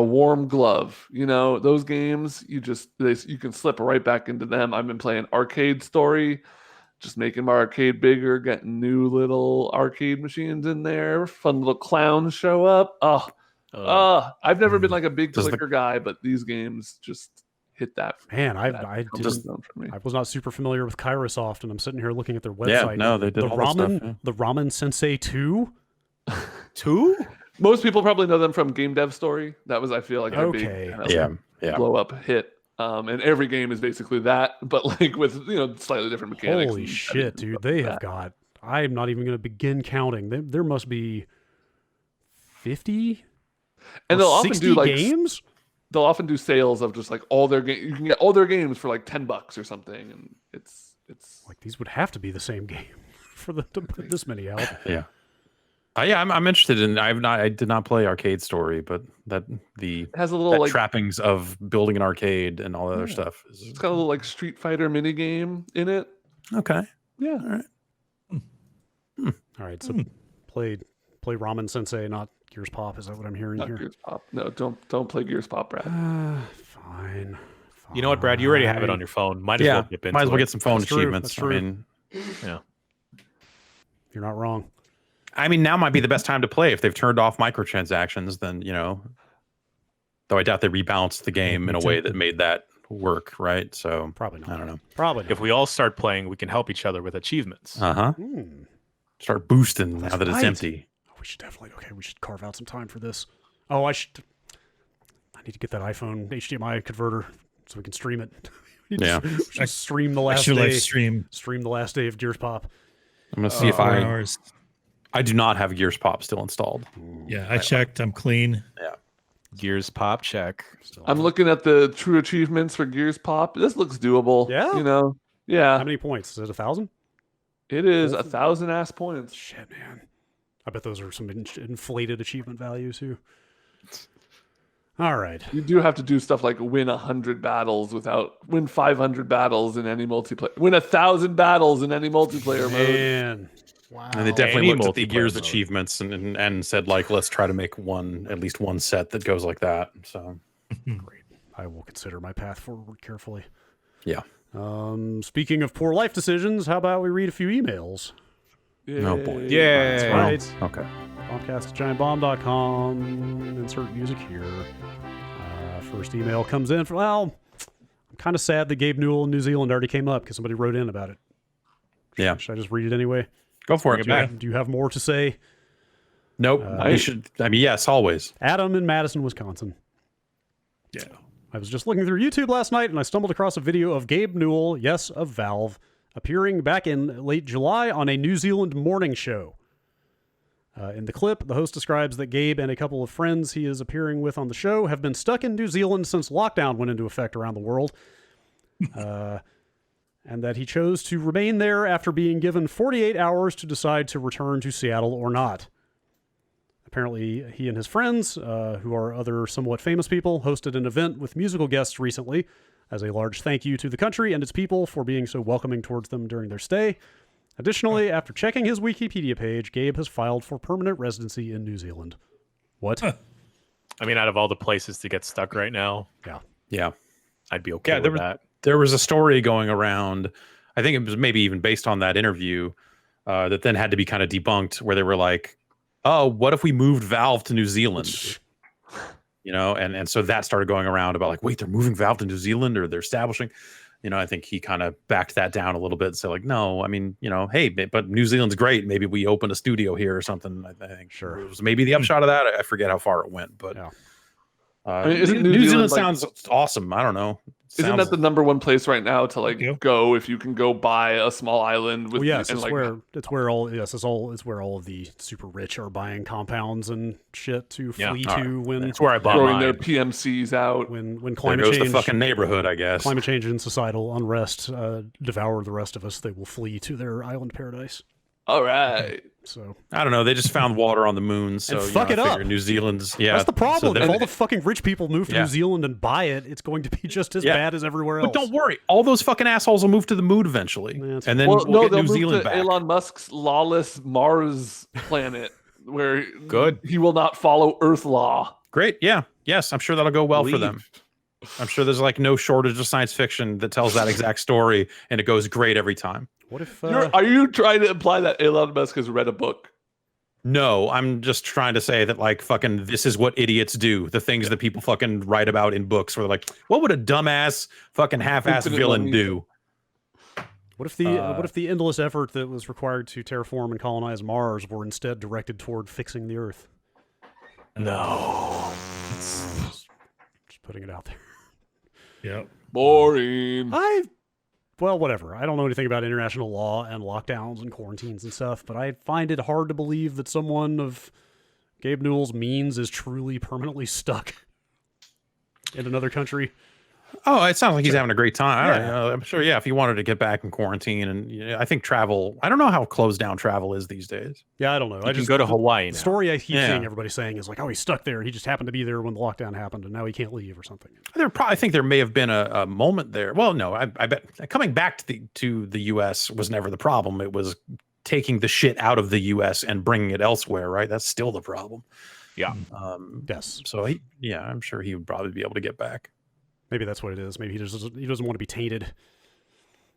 Speaker 4: warm glove. You know, those games you can slip right back into them. I've been playing Arcade Story, just making my arcade bigger, getting new little arcade machines in there. Fun little clowns show up. I've never been like a big
Speaker 2: Does the-
Speaker 4: clicker guy, but these games just hit that.
Speaker 1: Man, I
Speaker 4: Just
Speaker 1: didn't.
Speaker 4: for me.
Speaker 1: I was not super familiar with Kairosoft, and I'm sitting here looking at their website.
Speaker 2: Yeah, no, they did
Speaker 1: the
Speaker 2: all that
Speaker 1: ramen,
Speaker 2: stuff, yeah.
Speaker 1: the Ramen Sensei 2.
Speaker 3: 2?
Speaker 4: Most people probably know them from Game Dev Story. That was, I feel like, their
Speaker 1: Okay.
Speaker 4: big
Speaker 2: Yeah.
Speaker 4: blow up hit. And every game is basically that, but like with slightly different mechanics.
Speaker 1: Holy
Speaker 4: and
Speaker 1: shit,
Speaker 4: settings and
Speaker 1: dude!
Speaker 4: stuff
Speaker 1: They
Speaker 4: like
Speaker 1: have
Speaker 4: that.
Speaker 1: got. I'm not even going to begin counting. There must be 50
Speaker 4: And
Speaker 1: or
Speaker 4: they'll often
Speaker 1: 60
Speaker 4: do like
Speaker 1: games.
Speaker 4: they'll often do sales of just like all their games. You can get all their games for like $10 or something, and it's
Speaker 1: Like these would have to be the same game for them to put this many out.
Speaker 2: Yeah. I'm interested in. I did not play Arcade Story, but the
Speaker 4: it has a little
Speaker 2: that
Speaker 4: like
Speaker 2: trappings of building an arcade and all that other stuff.
Speaker 4: it's got a little like Street Fighter mini game in it.
Speaker 2: Okay.
Speaker 4: Yeah,
Speaker 2: All right.
Speaker 1: All right, so play Ramen Sensei, not Gears Pop. Is that what I'm hearing
Speaker 4: not
Speaker 1: here?
Speaker 4: Gears Pop. No, don't play Gears Pop, Brad.
Speaker 1: Fine.
Speaker 3: You know what, Brad? You already have it on your phone. Might as
Speaker 2: Yeah.
Speaker 3: well dip into
Speaker 2: Might as well
Speaker 3: it.
Speaker 2: get some phone
Speaker 1: That's true,
Speaker 2: achievements.
Speaker 1: that's true.
Speaker 2: I mean,
Speaker 3: Yeah.
Speaker 1: You're not wrong.
Speaker 2: now might be the best time to play if they've turned off microtransactions. Then though I doubt they rebalanced the game in a way that made that work, right? So
Speaker 1: Probably not.
Speaker 2: I don't know.
Speaker 1: Probably not.
Speaker 3: If we all start playing, we can help each other with achievements.
Speaker 2: Start boosting now
Speaker 1: That's
Speaker 2: that it's
Speaker 1: right.
Speaker 2: empty.
Speaker 1: Oh, we should definitely. Okay, we should carve out some time for this. Oh, I need to get that iPhone HDMI converter so we can stream it. We
Speaker 2: Yeah.
Speaker 1: should stream the last
Speaker 5: Extra
Speaker 1: day.
Speaker 5: live stream.
Speaker 1: Stream the last day of Gears Pop.
Speaker 2: I'm gonna see if
Speaker 5: 4
Speaker 2: I
Speaker 5: hours.
Speaker 2: do not have Gears Pop still installed.
Speaker 5: Yeah, I checked. I'm clean.
Speaker 3: Gears Pop, check.
Speaker 4: I'm looking at the true achievements for Gears Pop. This looks doable.
Speaker 1: Yeah?
Speaker 4: Yeah.
Speaker 1: How many points? Is it 1,000?
Speaker 4: It is 1,000 ass points.
Speaker 1: Shit, man. I bet those are some inflated achievement values too. All right.
Speaker 4: You do have to do stuff like win 100 battles win 500 battles in any multiplayer, win 1,000 battles in any multiplayer mode.
Speaker 1: Man. Wow.
Speaker 2: And they definitely
Speaker 3: Any
Speaker 2: looked at the
Speaker 3: multiplayer
Speaker 2: Gears
Speaker 3: mode.
Speaker 2: achievements and said like, let's try to make at least one set that goes like that. So
Speaker 1: Great. I will consider my path forward carefully.
Speaker 2: yeah.
Speaker 1: Speaking of poor life decisions, how about we read a few emails?
Speaker 2: Oh, boy.
Speaker 3: Yeah.
Speaker 1: That's right.
Speaker 2: Okay.
Speaker 1: Bombcast at giantbomb.com. Insert music here. First email comes in. I'm kind of sad that Gabe Newell in New Zealand already came up because somebody wrote in about it.
Speaker 2: Yeah.
Speaker 1: Should I just read it anyway?
Speaker 2: Go for
Speaker 3: Bring
Speaker 2: it.
Speaker 3: it back.
Speaker 1: Do you have more to say?
Speaker 2: Nope. You should. I mean, yes, always.
Speaker 1: Adam in Madison, Wisconsin.
Speaker 5: Yeah.
Speaker 1: I was just looking through YouTube last night and I stumbled across a video of Gabe Newell, yes, of Valve, appearing back in late July on a New Zealand morning show. In the clip, the host describes that Gabe and a couple of friends he is appearing with on the show have been stuck in New Zealand since lockdown went into effect around the world. And that he chose to remain there after being given 48 hours to decide to return to Seattle or not. Apparently, he and his friends, who are other somewhat famous people, hosted an event with musical guests recently as a large thank you to the country and its people for being so welcoming towards them during their stay. Additionally, after checking his Wikipedia page, Gabe has filed for permanent residency in New Zealand. What?
Speaker 3: I mean, out of all the places to get stuck right now,
Speaker 2: Yeah.
Speaker 3: I'd be okay with that.
Speaker 2: There was a story going around, I think it was maybe even based on that interview, that then had to be kind of debunked, where they were like, oh, what if we moved Valve to New Zealand? You know, and so that started going around about like, wait, they're moving Valve to New Zealand, or they're establishing. You know, I think he kind of backed that down a little bit and said like, no, I mean, you know, hey, but New Zealand's great. Maybe we open a studio here or something. I think
Speaker 1: Sure.
Speaker 2: it was maybe the upshot of that. I forget how far it went, but
Speaker 1: Yeah.
Speaker 4: I mean, isn't
Speaker 2: New Zealand
Speaker 4: like,
Speaker 2: sounds awesome. I don't know.
Speaker 4: Isn't that the number one place right now to like
Speaker 5: Yeah.
Speaker 4: go if you can go buy a small island with
Speaker 1: Well, yes,
Speaker 4: and
Speaker 1: it's
Speaker 4: like
Speaker 1: where all of the super rich are buying compounds and shit to
Speaker 3: Yeah.
Speaker 1: flee
Speaker 2: All
Speaker 1: to when
Speaker 3: That's where I bought
Speaker 4: throwing their
Speaker 3: mine.
Speaker 4: PMCs out.
Speaker 1: when
Speaker 2: There
Speaker 1: climate
Speaker 2: goes
Speaker 1: change
Speaker 2: the fucking neighborhood, I guess.
Speaker 1: climate change and societal unrest devour the rest of us. They will flee to their island paradise.
Speaker 4: All right.
Speaker 1: So
Speaker 2: I don't know. They just found water on the moon, so
Speaker 1: And
Speaker 2: you
Speaker 1: fuck
Speaker 2: know,
Speaker 1: it
Speaker 2: I
Speaker 1: up.
Speaker 2: figure New Zealand's
Speaker 1: that's the problem.
Speaker 2: So
Speaker 1: If
Speaker 2: then-
Speaker 1: all the fucking rich people move to
Speaker 2: Yeah.
Speaker 1: New Zealand and buy it, it's going to be just as
Speaker 2: Yeah.
Speaker 1: bad as everywhere else.
Speaker 2: but don't worry, all those fucking assholes will move to the moon eventually,
Speaker 1: Yeah, that's
Speaker 2: and then
Speaker 4: Well,
Speaker 2: we'll
Speaker 4: no,
Speaker 2: get
Speaker 4: they'll
Speaker 2: New
Speaker 4: move
Speaker 2: Zealand
Speaker 4: to
Speaker 2: back.
Speaker 4: Elon Musk's lawless Mars planet, where
Speaker 3: Good.
Speaker 4: he will not follow Earth law.
Speaker 2: Great, yeah, yes, I'm sure that'll go well for them. I'm sure there's like no shortage of science fiction that tells that exact story, and it goes great every time.
Speaker 1: What if
Speaker 4: Are you trying to imply that Elon Musk has read a book?
Speaker 2: No, I'm just trying to say that like fucking this is what idiots do. The things that people fucking write about in books where they're like, what would a dumbass fucking half-ass
Speaker 4: Infinite
Speaker 2: villain
Speaker 4: money.
Speaker 2: do?
Speaker 1: what if the endless effort that was required to terraform and colonize Mars were instead directed toward fixing the Earth?
Speaker 3: No.
Speaker 1: Just putting it out there.
Speaker 5: Yeah.
Speaker 4: Boring.
Speaker 1: Well, whatever. I don't know anything about international law and lockdowns and quarantines and stuff, but I find it hard to believe that someone of Gabe Newell's means is truly permanently stuck in another country.
Speaker 2: Oh, it sounds like he's having a great time. I don't
Speaker 1: Yeah.
Speaker 2: know. I'm sure, yeah, if he wanted to get back in quarantine, and I think travel, I don't know how closed down travel is these days.
Speaker 3: Yeah, I don't know.
Speaker 2: You
Speaker 3: I
Speaker 2: can
Speaker 3: just go to Hawaii
Speaker 1: The
Speaker 3: now.
Speaker 1: story I keep
Speaker 2: Yeah.
Speaker 1: seeing everybody saying is like, oh, he's stuck there. He just happened to be there when the lockdown happened, and now he can't leave or something.
Speaker 2: I think there may have been a moment there. Well, no, I bet coming back to the U.S. was never the problem. It was taking the shit out of the U.S. and bringing it elsewhere, right? That's still the problem.
Speaker 3: Yeah.
Speaker 1: Yes.
Speaker 2: So I'm sure he would probably be able to get back.
Speaker 1: Maybe that's what it is. Maybe he doesn't want to be tainted.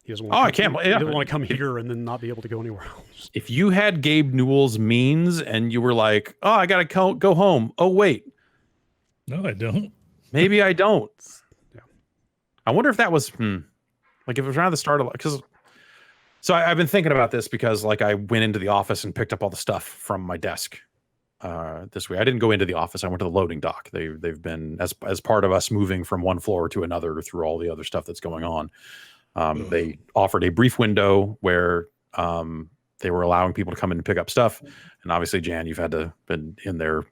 Speaker 1: He doesn't
Speaker 2: Oh, I
Speaker 1: want
Speaker 2: can't.
Speaker 1: he doesn't want to come here and then not be able to go anywhere else.
Speaker 2: If you had Gabe Newell's means and you were like, oh, I gotta go home. Oh, wait,
Speaker 5: No, I don't.
Speaker 2: maybe I don't.
Speaker 1: Yeah.
Speaker 2: I wonder if that was like if it was around the start of because. So I've been thinking about this because like I went into the office and picked up all the stuff from my desk this week. I didn't go into the office. I went to the loading dock. They've been as part of us moving from one floor to another through all the other stuff that's going on. They offered a brief window where they were allowing people to come in and pick up stuff. And obviously, Jan, you've had to been in there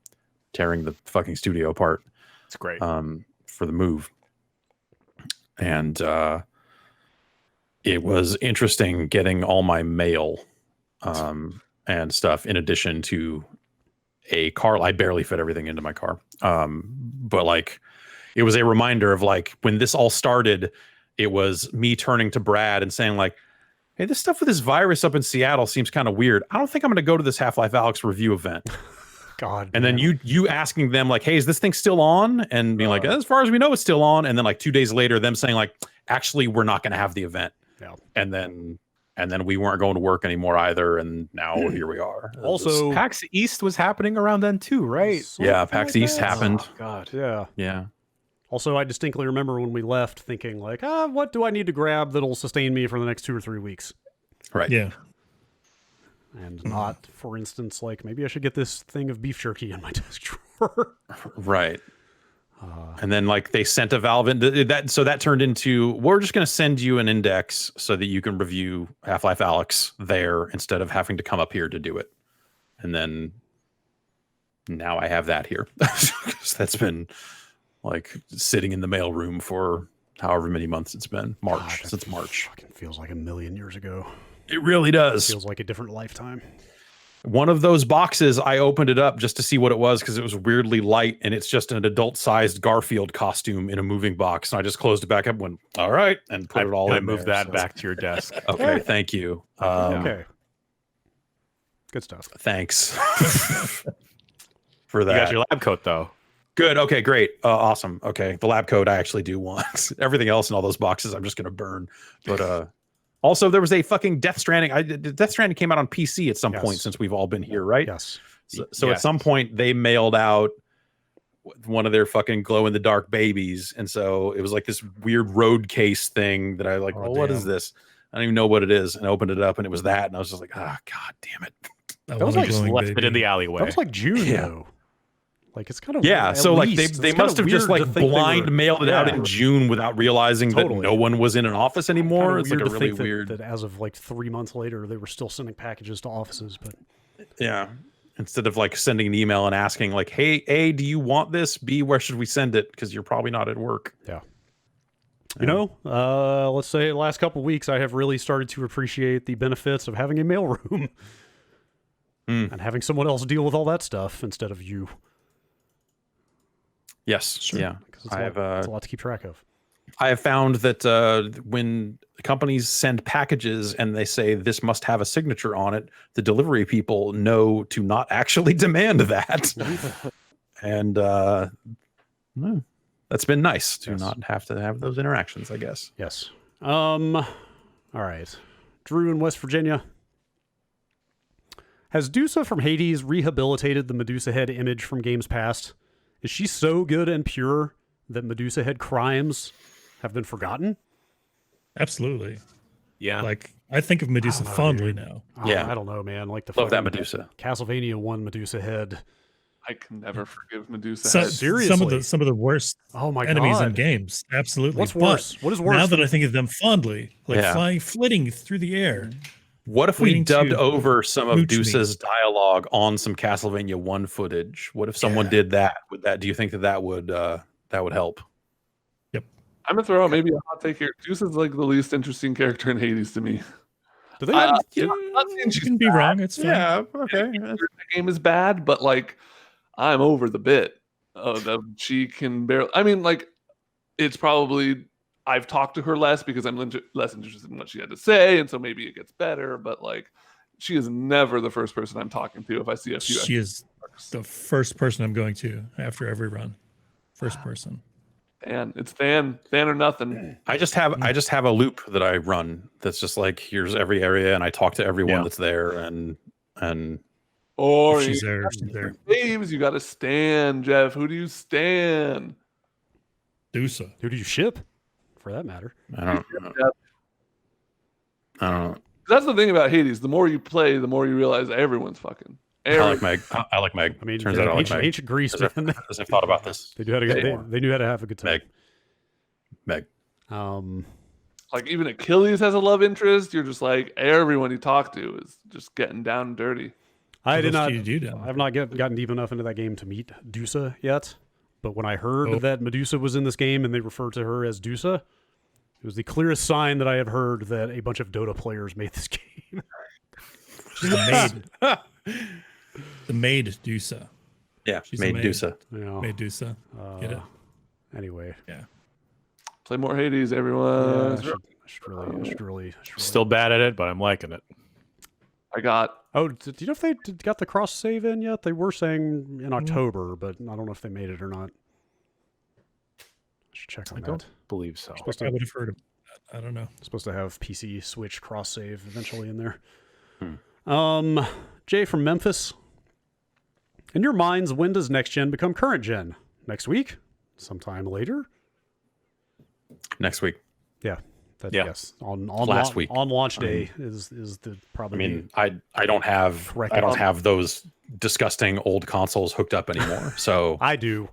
Speaker 2: tearing the fucking studio apart.
Speaker 3: It's great.
Speaker 2: For the move. And it was interesting getting all my mail and stuff in addition to a car. I barely fit everything into my car. But like, it was a reminder of like when this all started, it was me turning to Brad and saying like, hey, this stuff with this virus up in Seattle seems kind of weird. I don't think I'm going to go to this Half-Life Alyx review event.
Speaker 1: God.
Speaker 2: And then
Speaker 1: man.
Speaker 2: you asking them like, hey, is this thing still on? And being like, as far as we know, it's still on. And then like 2 days later, them saying like, actually, we're not going to have the event.
Speaker 1: Yeah.
Speaker 2: And then we weren't going to work anymore either. And now here we are.
Speaker 1: Also,
Speaker 3: PAX East was happening around then too, right?
Speaker 2: Yeah, PAX East happened.
Speaker 3: Oh, God.
Speaker 1: Yeah.
Speaker 2: Yeah.
Speaker 1: Also, I distinctly remember when we left thinking like, what do I need to grab that'll sustain me for the next 2 or 3 weeks?
Speaker 2: Right.
Speaker 5: Yeah.
Speaker 1: and not, for instance, like maybe I should get this thing of beef jerky in my desk drawer.
Speaker 2: Right. And then like they sent a Valve into that. So that turned into, we're just going to send you an index so that you can review Half-Life Alyx there instead of having to come up here to do it. And then now I have that here. That's been like sitting in the mailroom for however many months it's been. Since March.
Speaker 1: Fucking feels like a million years ago.
Speaker 2: It really does.
Speaker 1: Feels like a different lifetime.
Speaker 2: One of those boxes, I opened it up just to see what it was because it was weirdly light, and it's just an adult-sized Garfield costume in a moving box. And I just closed it back up and went, all right, and put it all in.
Speaker 3: I moved
Speaker 2: there,
Speaker 3: that back to your desk.
Speaker 2: Okay, thank you.
Speaker 1: Okay. Good stuff.
Speaker 2: Thanks for
Speaker 3: You
Speaker 2: that.
Speaker 3: got your lab coat though.
Speaker 2: Good. Okay, great. Awesome. Okay, the lab coat I actually do want. Everything else in all those boxes I'm just going to burn. But also, there was a fucking Death Stranding. Death Stranding came out on PC at some point since we've all been here, right?
Speaker 1: Yes.
Speaker 2: So at some point, they mailed out one of their fucking glow-in-the-dark babies. And so it was like this weird road case thing that I like, what is this? I don't even know what it is. And I opened it up, and it was that. And I was just like, God damn it.
Speaker 5: That
Speaker 1: was like
Speaker 3: Left it in the alleyway.
Speaker 1: That was like June, though. Like, it's kind of at
Speaker 2: so like
Speaker 1: least.
Speaker 2: they
Speaker 1: It's
Speaker 2: must
Speaker 1: kinda
Speaker 2: have just
Speaker 1: weird
Speaker 2: like
Speaker 1: to think they
Speaker 2: blind
Speaker 1: were-
Speaker 2: mailed it out
Speaker 1: Yeah.
Speaker 2: in June without realizing that
Speaker 1: Totally.
Speaker 2: no one was in an office anymore.
Speaker 1: Kinda
Speaker 2: It's like a
Speaker 1: weird to
Speaker 2: really
Speaker 1: think that-
Speaker 2: weird.
Speaker 1: that as of like 3 months later, they were still sending packages to offices. But
Speaker 2: Yeah. Instead of like sending an email and asking like, hey, A, do you want this? B, where should we send it? Because you're probably not at work.
Speaker 1: yeah. You know, let's say the last couple of weeks, I have really started to appreciate the benefits of having a mailroom and having someone else deal with all that stuff instead of you.
Speaker 2: Yes. Yeah.
Speaker 1: Because it's, it's a lot to keep track of.
Speaker 2: I have found that when companies send packages and they say this must have a signature on it, the delivery people know to not actually demand that. And that's been nice to not have to have those interactions, I guess.
Speaker 1: Yes. All right. Drew in West Virginia. Has Dusa from Hades rehabilitated the Medusa head image from games past? Is she so good and pure that Medusa head crimes have been forgotten?
Speaker 5: Absolutely.
Speaker 3: Yeah.
Speaker 5: Like, I think of Medusa fondly now.
Speaker 2: Yeah.
Speaker 1: I don't know, man. Like the
Speaker 2: Love that
Speaker 1: fucking
Speaker 2: Medusa.
Speaker 1: Castlevania 1 Medusa head.
Speaker 4: I can never forgive Medusa.
Speaker 5: So,
Speaker 4: Head.
Speaker 1: Seriously?
Speaker 5: some of the worst
Speaker 1: Oh my
Speaker 5: enemies
Speaker 1: god.
Speaker 5: in games. Absolutely.
Speaker 1: What's
Speaker 5: But
Speaker 1: worse? What is worse?
Speaker 5: Now that I think of them fondly, like
Speaker 2: Yeah.
Speaker 5: flitting through the air.
Speaker 2: What if we
Speaker 5: Waiting
Speaker 2: dubbed
Speaker 5: to
Speaker 2: over some of
Speaker 5: mooch me.
Speaker 2: Dusa's dialogue on some Castlevania 1 footage? What if someone did that? Would that? Do you think that would help?
Speaker 4: I'm gonna throw out maybe a hot take here. Deuce is like the least interesting character in Hades to me.
Speaker 1: Do they
Speaker 4: I'm
Speaker 1: have,
Speaker 4: not saying
Speaker 5: You
Speaker 4: she's
Speaker 5: can be wrong. It's fine.
Speaker 2: Okay.
Speaker 4: the game is bad, but like I'm over the bit. She can barely. I mean, like it's probably I've talked to her less because I'm less interested in what she had to say, and so maybe it gets better. But like, she is never the first person I'm talking to if I see a few.
Speaker 5: She is the first person I'm going to after every run. First person.
Speaker 4: Than it's Than or nothing.
Speaker 2: I just have a loop that I run that's just like here's every area and I talk to everyone that's there and
Speaker 4: Or
Speaker 5: If she's
Speaker 4: you
Speaker 5: there,
Speaker 4: got
Speaker 5: she's there.
Speaker 4: Games, you got to stand, Jeff. Who do you stand?
Speaker 5: Dusa.
Speaker 1: who do you ship? For that matter.
Speaker 2: I don't know.
Speaker 4: That's the thing about Hades. The more you play, the more you realize everyone's fucking.
Speaker 2: I like Meg. I like Meg.
Speaker 1: I mean,
Speaker 2: Turns out I like
Speaker 1: ancient,
Speaker 2: Meg.
Speaker 1: ancient Greece,
Speaker 2: As
Speaker 1: man.
Speaker 2: I've thought about this.
Speaker 1: They knew how to they knew how to have a good time.
Speaker 2: Meg.
Speaker 4: Like even Achilles has a love interest. You're just like everyone you talk to is just getting down and dirty.
Speaker 1: I did not.
Speaker 5: What else do you do down
Speaker 1: I have not gotten deep enough into that game to meet Dusa yet. But when I heard that Medusa was in this game and they referred to her as Dusa, it was the clearest sign that I have heard that a bunch of Dota players made this game.
Speaker 5: She's the maid. The maid Dusa.
Speaker 2: Yeah,
Speaker 5: She's
Speaker 2: made
Speaker 5: a maid.
Speaker 2: Dusa.
Speaker 1: You know,
Speaker 5: Maid Dusa. Get it?
Speaker 1: anyway,
Speaker 4: Play more Hades,
Speaker 1: yeah,
Speaker 4: everyone.
Speaker 1: I should really.
Speaker 3: Still bad at it, but I'm liking it.
Speaker 4: I got.
Speaker 1: Oh, do you know if they got the cross save in yet? They were saying in October, but I don't know if they made it or not. I should check on
Speaker 3: I
Speaker 1: that.
Speaker 3: don't believe so.
Speaker 5: I would have heard of that. I don't know.
Speaker 1: Supposed to have PC Switch cross save eventually in there. Jay from Memphis. In your minds, when does next gen become current gen? Next week? Sometime later?
Speaker 2: Next week.
Speaker 1: Yeah. That,
Speaker 3: Yeah.
Speaker 1: Yes. On
Speaker 2: Last week.
Speaker 1: on launch day is the probably.
Speaker 2: I mean, I don't have
Speaker 1: Correct.
Speaker 2: I don't have those disgusting old consoles hooked up anymore. So
Speaker 1: I do.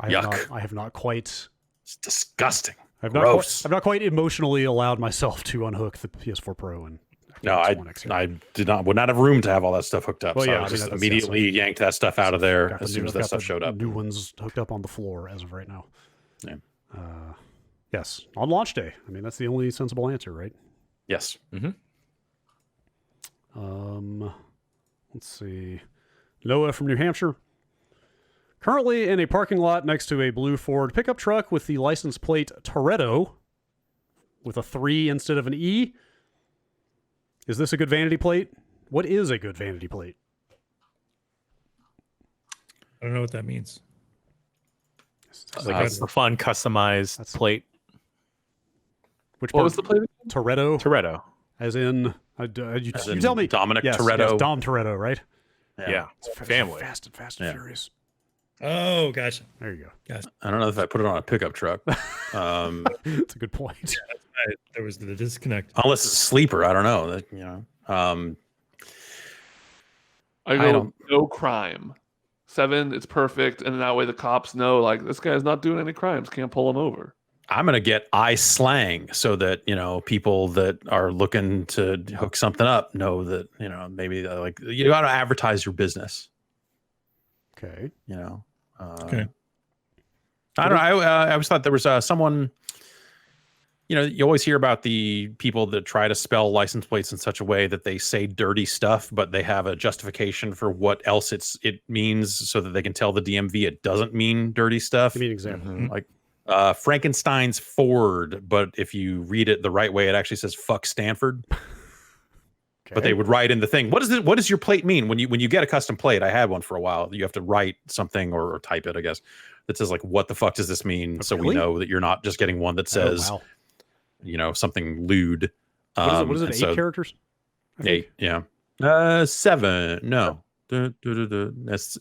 Speaker 2: Yuck.
Speaker 1: I have not quite.
Speaker 2: it's disgusting.
Speaker 1: I've
Speaker 2: Gross.
Speaker 1: not quite emotionally allowed myself to unhook the PS4 Pro and
Speaker 2: No,
Speaker 1: Xbox One X yet.
Speaker 2: I would not have room to have all that stuff hooked up.
Speaker 1: Well,
Speaker 2: so
Speaker 1: yeah,
Speaker 2: I
Speaker 1: I mean,
Speaker 2: just
Speaker 1: that's-
Speaker 2: immediately yanked that stuff out of there
Speaker 1: Got
Speaker 2: as
Speaker 1: the
Speaker 2: soon
Speaker 1: new-
Speaker 2: as
Speaker 1: I've
Speaker 2: that
Speaker 1: got
Speaker 2: stuff
Speaker 1: the
Speaker 2: showed up.
Speaker 1: New ones hooked up on the floor as of right now.
Speaker 2: Yeah.
Speaker 1: Yes, on launch day. I mean, that's the only sensible answer, right?
Speaker 2: Yes.
Speaker 1: Let's see. Noah from New Hampshire. Currently in a parking lot next to a blue Ford pickup truck with the license plate Toretto with a 3 instead of an E. Is this a good vanity plate? What is a good vanity plate?
Speaker 5: I don't know what that means.
Speaker 3: It's the fun customized plate.
Speaker 1: Which
Speaker 4: What
Speaker 1: part?
Speaker 4: was the plate?
Speaker 1: Toretto?
Speaker 3: Toretto.
Speaker 1: As in, you
Speaker 2: in
Speaker 1: tell me.
Speaker 2: Dominic
Speaker 1: Yes,
Speaker 2: Toretto.
Speaker 1: Yes, Dom Toretto, right?
Speaker 3: Yeah. Family.
Speaker 1: Fast and
Speaker 2: Yeah.
Speaker 1: Furious.
Speaker 5: Oh, gotcha.
Speaker 1: There you go.
Speaker 2: I don't know if I put it on a pickup truck.
Speaker 1: That's a good point.
Speaker 5: There was the disconnect.
Speaker 2: Unless it's a sleeper. I don't know. That, you know.
Speaker 4: I go
Speaker 2: don't-
Speaker 4: no crime. 7, it's perfect, and that way the cops know like this guy's not doing any crimes, can't pull him over.
Speaker 2: I'm gonna get slang so that people that are looking to hook something up know that maybe like you got to advertise your business.
Speaker 1: Okay.
Speaker 5: Okay.
Speaker 2: I don't know. I always thought there was someone. You always hear about the people that try to spell license plates in such a way that they say dirty stuff, but they have a justification for what else it means, so that they can tell the DMV it doesn't mean dirty stuff.
Speaker 1: Give me an example.
Speaker 2: Like Frankenstein's Ford, but if you read it the right way, it actually says "fuck Stanford." But they would write in the thing. What does your plate mean when you get a custom plate? I had one for a while. You have to write something or type it, I guess, that says like, "What the fuck does this mean?" So we know that you're not just getting one that says, something lewd.
Speaker 1: What is it? 8 characters? I think?
Speaker 2: 8, yeah. 7. No. That's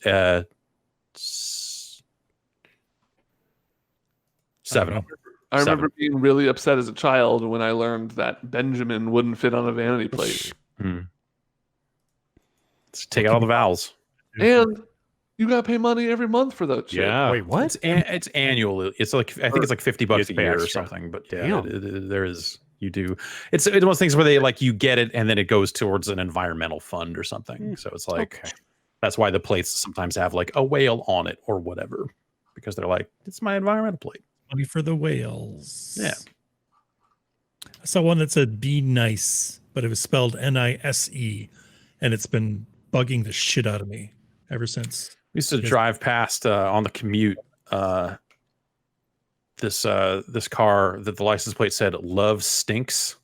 Speaker 2: 7.
Speaker 4: I remember being really upset as a child when I learned that Benjamin wouldn't fit on a vanity plate.
Speaker 2: Let's take out all the vowels.
Speaker 4: And you gotta pay money every month for that shit.
Speaker 3: Yeah.
Speaker 1: Wait, what?
Speaker 2: It's annual. It's like I think it's like $50 a
Speaker 3: pay
Speaker 2: year or
Speaker 3: extra.
Speaker 2: something. But
Speaker 1: Damn.
Speaker 2: there is. You do. It's one of those things where they like you get it and then it goes towards an environmental fund or something. So it's like that's why the plates sometimes have like a whale on it or whatever, because they're like, it's my environmental plate.
Speaker 5: Money for the whales.
Speaker 2: Yeah.
Speaker 5: I saw one that said "be nice," but it was spelled NISE, and it's been bugging the shit out of me ever since.
Speaker 2: We used to drive past on the commute this car that the license plate said "Love Stinks,"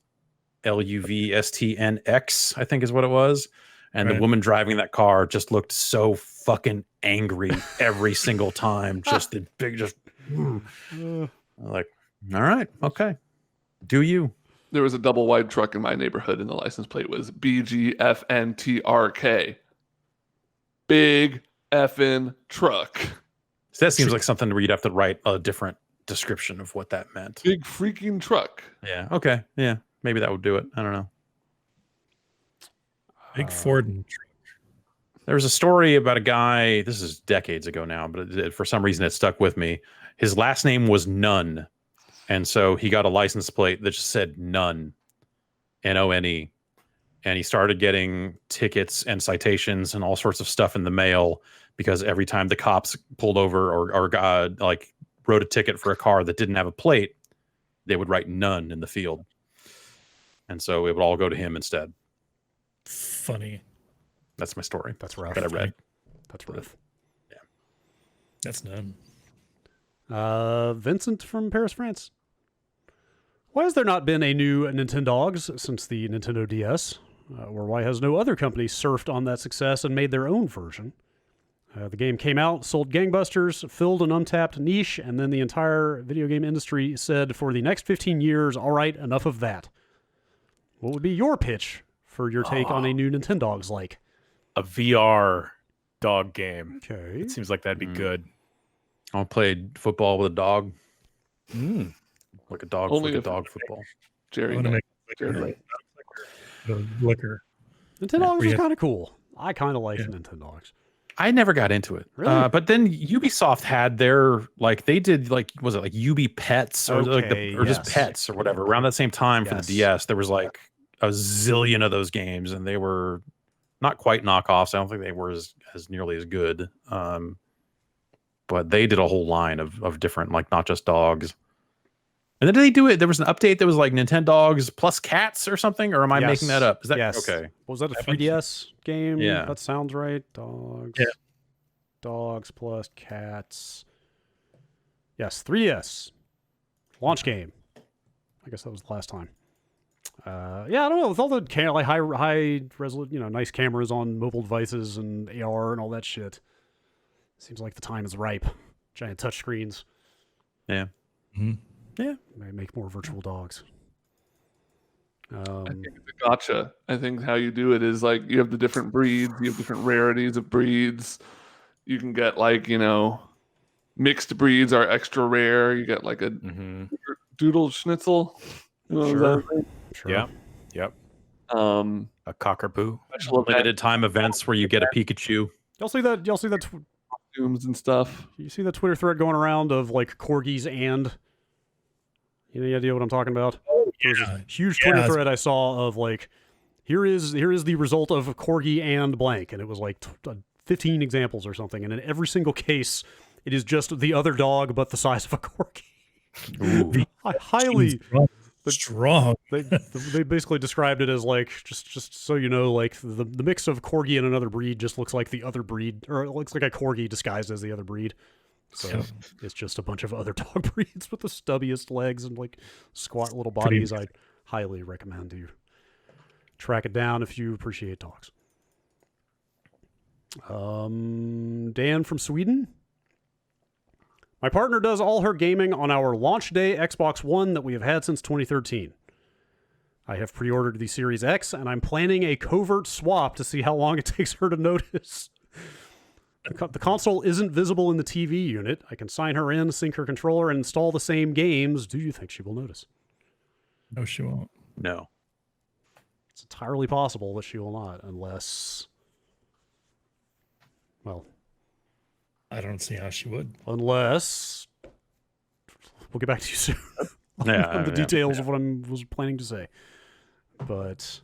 Speaker 2: LUVSTNX, I think is what it was. And the woman driving that car just looked so fucking angry every single time. Just the big, like, all right, okay, do you?
Speaker 4: There was a double wide truck in my neighborhood, and the license plate was BGFNTRK. Big effing truck.
Speaker 2: So that seems like something where you'd have to write a different description of what that meant.
Speaker 4: Big freaking truck.
Speaker 2: Yeah. Okay. Yeah. Maybe that would do it. I don't know.
Speaker 5: Big Ford and
Speaker 2: There was a story about a guy. This is decades ago now, but for some reason it stuck with me. His last name was Nunn, and so he got a license plate that just said Nunn, None, and he started getting tickets and citations and all sorts of stuff in the mail because every time the cops pulled over or like wrote a ticket for a car that didn't have a plate, they would write None in the field, and so it would all go to him instead.
Speaker 5: funny.
Speaker 2: That's my story.
Speaker 1: That's rough.
Speaker 2: That I read.
Speaker 1: That's rough.
Speaker 5: That's none.
Speaker 1: Vincent from Paris, France. Why has there not been a new Nintendogs since the Nintendo DS? Or why has no other company surfed on that success and made their own version? The game came out, sold gangbusters, filled an untapped niche, and then the entire video game industry said for the next 15 years, all right, enough of that. What would be your pitch for your take on a new Nintendogs like?
Speaker 3: A VR dog game.
Speaker 1: Okay.
Speaker 3: It seems like that'd be good.
Speaker 2: I played football with a dog. like a dog,
Speaker 4: Only
Speaker 2: like a
Speaker 4: if-
Speaker 2: dog football.
Speaker 5: I
Speaker 4: Jerry.
Speaker 5: want to
Speaker 4: no.
Speaker 5: make
Speaker 4: Jared,
Speaker 5: liquor.
Speaker 4: right.
Speaker 5: Liquor.
Speaker 1: Nintendogs
Speaker 5: we
Speaker 1: was
Speaker 5: have-
Speaker 1: kind of cool. I kind of like
Speaker 5: Yeah.
Speaker 1: Nintendogs.
Speaker 2: I never got into it.
Speaker 1: Really?
Speaker 2: But then Ubisoft had their like they did like was it like Ubi Pets or like
Speaker 1: Okay,
Speaker 2: or just
Speaker 1: yes.
Speaker 2: Pets or whatever around that same time for
Speaker 1: Yes.
Speaker 2: the DS. There was like a zillion of those games, and they were not quite knockoffs. I don't think they were as nearly as good. But they did a whole line of different, like not just dogs. And then did they do it? There was an update that was like Nintendogs plus cats or something, or am I making that up? Is that
Speaker 1: yes.
Speaker 2: okay?
Speaker 1: Was that a 3DS game?
Speaker 2: Yeah.
Speaker 1: That sounds right. Dogs.
Speaker 5: Yeah.
Speaker 1: Dogs plus cats. Yes, 3DS. Launch game. I guess that was the last time. Yeah, I don't know. With all the like high resolution, nice cameras on mobile devices and AR and all that shit, seems like the time is ripe. Giant touch screens.
Speaker 2: Yeah.
Speaker 5: Mhm.
Speaker 2: Yeah.
Speaker 1: May make more virtual dogs.
Speaker 4: I think it's a gotcha. I think how you do it is like you have the different breeds, you have different rarities of breeds. You can get like, mixed breeds are extra rare. You get like a doodle schnitzel. You know what I'm saying?
Speaker 1: Sure.
Speaker 3: Yeah. Yep. A cockapoo.
Speaker 4: Special event
Speaker 2: Limited time events where you get a Pikachu.
Speaker 1: Y'all see that?
Speaker 4: costumes and stuff.
Speaker 1: You see the Twitter thread going around of like corgis and. Any idea what I'm talking about? There's this huge Twitter thread I saw of like, here is the result of corgi and blank, and it was like 15 examples or something, and in every single case, it is just the other dog but the size of a corgi.
Speaker 2: Ooh.
Speaker 1: I highly
Speaker 5: strong.
Speaker 1: they basically described it as like just so you know, like the mix of corgi and another breed just looks like the other breed, or it looks like a corgi disguised as the other breed. So it's just a bunch of other dog breeds with the stubbiest legs and like squat little bodies. I highly recommend you track it down if you appreciate dogs. Dan from Sweden. My partner does all her gaming on our launch day Xbox One that we have had since 2013. I have pre-ordered the Series X, and I'm planning a covert swap to see how long it takes her to notice. The console isn't visible in the TV unit. I can sign her in, sync her controller, and install the same games. Do you think she will notice?
Speaker 5: No, she won't.
Speaker 2: No.
Speaker 1: It's entirely possible that she will not, unless... Well...
Speaker 5: I don't see how she would.
Speaker 1: Unless... We'll get back to you soon on the details of what I was planning to say. But...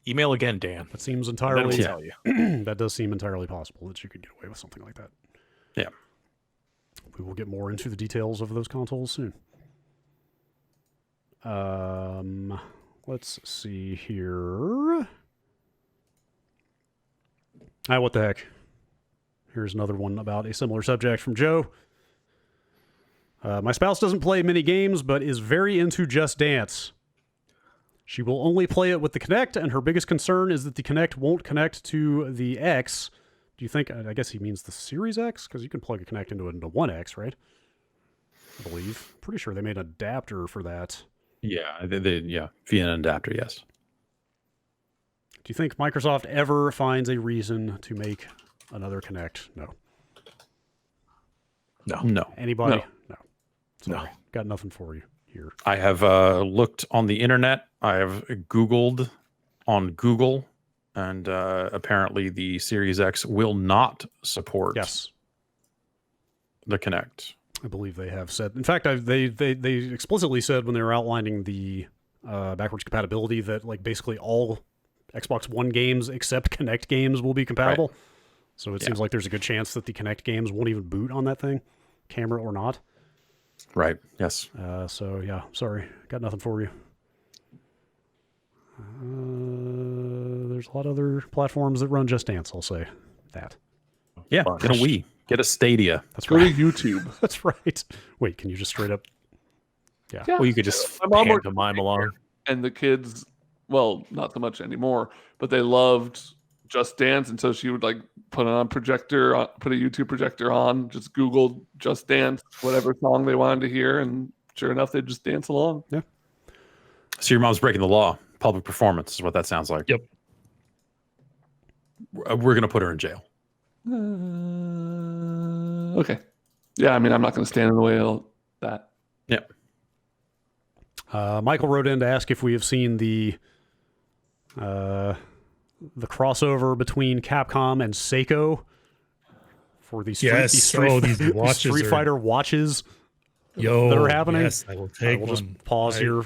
Speaker 3: Email again, Dan.
Speaker 1: That seems
Speaker 3: And then
Speaker 1: entirely...
Speaker 3: we'll tell you.
Speaker 1: That does seem entirely possible that you could get away with something like that.
Speaker 2: Yeah.
Speaker 1: We will get more into the details of those consoles soon. Let's see here. What the heck? Here's another one about a similar subject from Joe. My spouse doesn't play many games, but is very into Just Dance. She will only play it with the Kinect, and her biggest concern is that the Kinect won't connect to the X. Do you think, I guess he means the Series X? Because you can plug a Kinect into One X, right? I believe. Pretty sure they made an adapter for that.
Speaker 2: Yeah, via an adapter, yes.
Speaker 1: Do you think Microsoft ever finds a reason to make another Kinect? No.
Speaker 2: No.
Speaker 1: Anybody?
Speaker 4: No.
Speaker 1: Sorry. Got nothing for you here.
Speaker 2: I have looked on the internet. I have Googled on Google, and apparently the Series X will not support
Speaker 1: Yes.
Speaker 2: the Kinect.
Speaker 1: I believe they have said. In fact, they explicitly said when they were outlining the backwards compatibility that like basically all Xbox One games except Kinect games will be compatible. Right. So it seems like there's a good chance that the Kinect games won't even boot on that thing, camera or not.
Speaker 2: Right. Yes.
Speaker 1: So yeah, sorry, got nothing for you. There's a lot of other platforms that run Just Dance. I'll say that.
Speaker 2: Yeah. Get a Wii. Get a Stadia.
Speaker 1: That's
Speaker 4: Go
Speaker 1: right.
Speaker 4: to YouTube.
Speaker 1: That's right. Wait, can you just straight up? Yeah.
Speaker 3: Well, you could just
Speaker 4: My mom worked
Speaker 3: pantomime along.
Speaker 4: And the kids, well, not so much anymore, but they loved Just Dance, and so she would like put a YouTube projector on, just Google Just Dance, whatever song they wanted to hear, and sure enough, they'd just dance along.
Speaker 1: Yeah.
Speaker 2: So your mom's breaking the law. Public performance is what that sounds like.
Speaker 5: Yep.
Speaker 2: We're gonna put her in jail.
Speaker 4: Okay. Yeah, I mean, I'm not going to stand in the way of that.
Speaker 2: Yeah.
Speaker 1: Michael wrote in to ask if we have seen the crossover between Capcom and Seiko for the
Speaker 5: These watches
Speaker 1: Street
Speaker 5: are-
Speaker 1: Fighter watches
Speaker 5: Yo,
Speaker 1: that are happening.
Speaker 5: yes, I will take
Speaker 1: we'll
Speaker 5: one.
Speaker 1: just pause here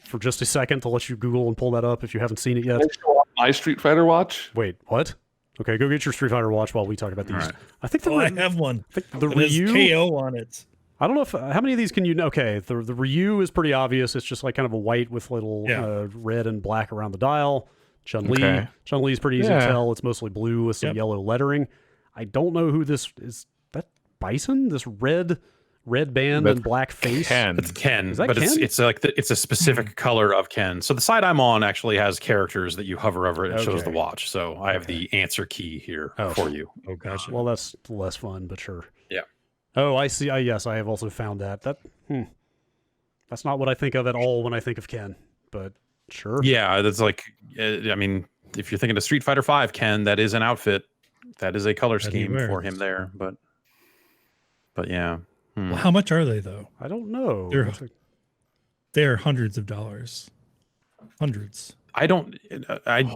Speaker 1: for just a second to let you Google and pull that up if you haven't seen it yet.
Speaker 4: Can I show off my Street Fighter watch?
Speaker 1: Wait, what? Okay, go get your Street Fighter watch while we talk about these.
Speaker 2: All right.
Speaker 1: I think
Speaker 5: I have one.
Speaker 1: I think the
Speaker 5: It has
Speaker 1: Ryu.
Speaker 5: KO on it.
Speaker 1: I don't know if how many of these can you? Okay, the Ryu is pretty obvious. It's just like kind of a white with little red and black around the dial. Chun-Li.
Speaker 3: Okay.
Speaker 1: Chun-Li is pretty easy to tell. It's mostly blue with some yellow lettering. I don't know who this is. That Bison? This red band and black face?
Speaker 3: Ken.
Speaker 2: It's Ken,
Speaker 1: Is that
Speaker 2: but
Speaker 1: Ken?
Speaker 2: it's like it's a specific color of Ken. So the side I'm on actually has characters that you hover over it and shows the
Speaker 1: Okay.
Speaker 2: watch. So I have the answer key here for you.
Speaker 5: Oh, gotcha.
Speaker 1: Well, that's less fun, but sure.
Speaker 2: Yeah.
Speaker 1: Oh, I see. Yes, I have also found that. That's not what I think of at all when I think of Ken, but sure.
Speaker 2: Yeah, that's like, I mean, if you're thinking of Street Fighter V, Ken, that is an outfit. That is a color
Speaker 5: That he
Speaker 2: scheme for
Speaker 5: wears.
Speaker 2: him there. But yeah.
Speaker 5: Well, how much are they though?
Speaker 1: I don't know.
Speaker 5: They're-
Speaker 1: Looks like-
Speaker 5: They're hundreds of dollars. Hundreds.
Speaker 2: I don't,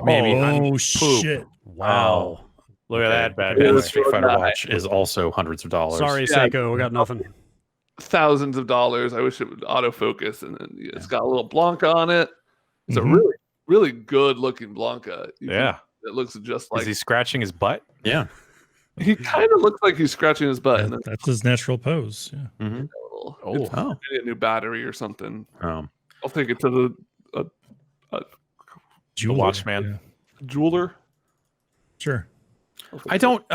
Speaker 2: maybe.
Speaker 5: Oh shit!
Speaker 1: Wow.
Speaker 3: Look at that bad
Speaker 2: And
Speaker 3: boy.
Speaker 2: the Street Fighter watch is also hundreds of dollars.
Speaker 1: Sorry,
Speaker 4: Yeah.
Speaker 1: Seiko. We got nothing.
Speaker 4: Thousands of dollars. I wish it would autofocus, and then it's got a little Blanca on it. It's
Speaker 5: Mhm.
Speaker 4: a really, really good looking Blanca.
Speaker 3: Yeah.
Speaker 4: It looks just
Speaker 3: Is
Speaker 4: like
Speaker 3: he scratching his butt?
Speaker 2: Yeah.
Speaker 4: he kind of looks like he's scratching his butt. And then
Speaker 5: That's his natural pose. Yeah.
Speaker 2: Mm-hmm.
Speaker 4: a little,
Speaker 3: Oh.
Speaker 4: it's
Speaker 2: Oh.
Speaker 4: maybe a new battery or something.
Speaker 2: Oh.
Speaker 4: I'll take it to the
Speaker 5: Jeweler.
Speaker 3: Watchman.
Speaker 5: Yeah.
Speaker 4: jeweler.
Speaker 5: Sure.
Speaker 2: I don't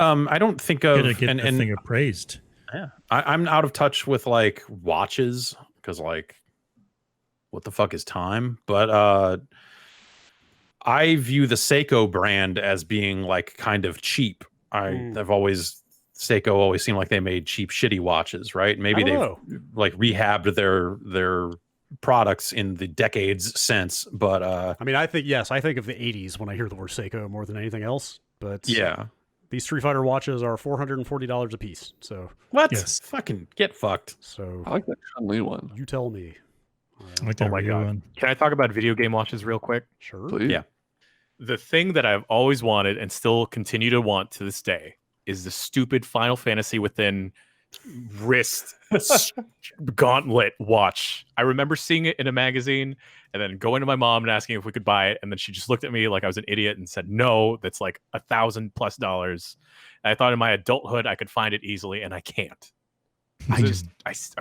Speaker 2: think of
Speaker 5: Gotta get that thing appraised.
Speaker 2: yeah. I'm out of touch with like watches because like what the fuck is time? But I view the Seiko brand as being like kind of cheap. I've always Seiko always seemed like they made cheap shitty watches, right? Maybe
Speaker 1: I
Speaker 2: they've
Speaker 1: don't
Speaker 2: like rehabbed their products in the decades since, but
Speaker 1: I mean, I think of the 80s when I hear the word Seiko more than anything else. But
Speaker 2: yeah.
Speaker 1: these Street Fighter watches are $440 a piece. So
Speaker 2: What?
Speaker 5: Yes.
Speaker 2: Fucking get fucked.
Speaker 1: so
Speaker 4: I like that Chun-Li one.
Speaker 1: you tell me.
Speaker 5: I like that
Speaker 3: Oh my
Speaker 5: Ryu
Speaker 3: God.
Speaker 5: one.
Speaker 3: Can I talk about video game watches real quick?
Speaker 1: Sure.
Speaker 4: Please.
Speaker 2: Yeah.
Speaker 3: The thing that I've always wanted and still continue to want to this day is the stupid Final Fantasy within wrist gauntlet watch. I remember seeing it in a magazine and then going to my mom and asking if we could buy it. And then she just looked at me like I was an idiot and said, no, that's like $1,000+. And I thought in my adulthood I could find it easily, and I can't. I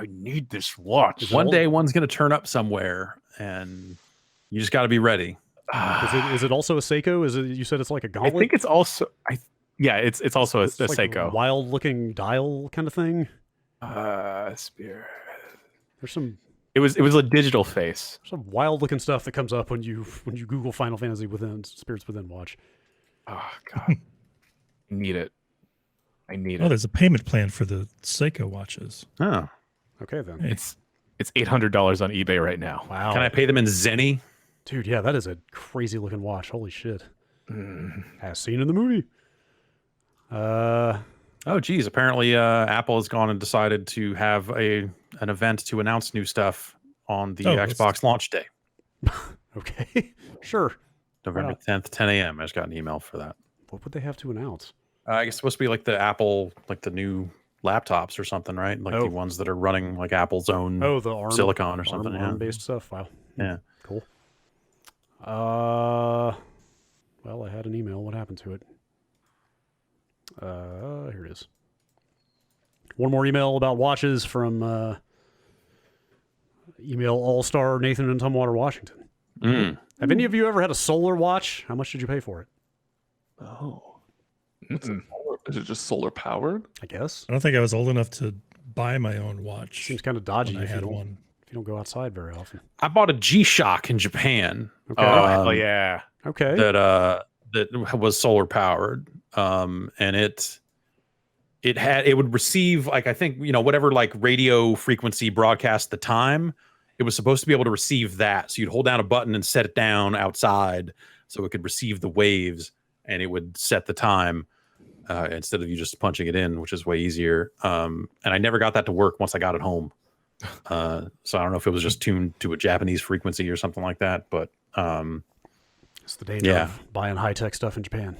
Speaker 3: need this watch.
Speaker 2: One day one's gonna turn up somewhere and you just gotta be ready.
Speaker 1: Is it also a Seiko? Is it? You said it's like a
Speaker 3: I
Speaker 1: gauntlet.
Speaker 3: think it's also it's also a
Speaker 1: It's like
Speaker 3: Seiko.
Speaker 1: wild looking dial kind of thing.
Speaker 3: Spirit.
Speaker 1: There's some
Speaker 3: It was a digital face.
Speaker 1: wild looking stuff that comes up when you Google Final Fantasy Within Spirits Within watch.
Speaker 3: Oh God, I need it. I need
Speaker 5: Oh,
Speaker 3: it.
Speaker 5: there's a payment plan for the Seiko watches.
Speaker 2: Oh.
Speaker 1: Okay then.
Speaker 3: It's $800 on eBay right now.
Speaker 1: Wow.
Speaker 2: Can I pay them in Zenny?
Speaker 1: Dude, yeah, that is a crazy looking watch. Holy shit. As seen in the movie.
Speaker 2: Oh geez, apparently Apple has gone and decided to have an event to announce new stuff on the Xbox launch day.
Speaker 1: Okay. Sure.
Speaker 2: November 10th, 10 a.m. I just got an email for that.
Speaker 1: What would they have to announce?
Speaker 2: I guess it's supposed to be like the Apple, like the new laptops or something, right? Like the ones that are running like Apple's own
Speaker 1: The ARM
Speaker 2: silicon or something. Yeah.
Speaker 1: ARM-based stuff. Wow.
Speaker 2: Yeah.
Speaker 1: Cool. Well, I had an email. What happened to it? Here it is. One more email about watches from email all-star Nathan in Tumwater, Washington. Have any of you ever had a solar watch? How much did you pay for it?
Speaker 4: Oh. Is it just solar powered?
Speaker 1: I guess.
Speaker 5: I don't think I was old enough to buy my own watch.
Speaker 1: Seems kind of dodgy
Speaker 5: when I
Speaker 1: if you
Speaker 5: had
Speaker 1: don't
Speaker 5: one.
Speaker 1: go outside very often.
Speaker 2: I bought a G-Shock in Japan.
Speaker 1: Okay.
Speaker 3: Oh hell yeah!
Speaker 1: Okay.
Speaker 2: That was solar powered, and it would receive like I think whatever like radio frequency broadcast the time. It was supposed to be able to receive that, so you'd hold down a button and set it down outside, so it could receive the waves, and it would set the time instead of you just punching it in, which is way easier. And I never got that to work once I got it home. So I don't know if it was just tuned to a Japanese frequency or something like that, but
Speaker 1: It's the danger of buying high-tech stuff in Japan.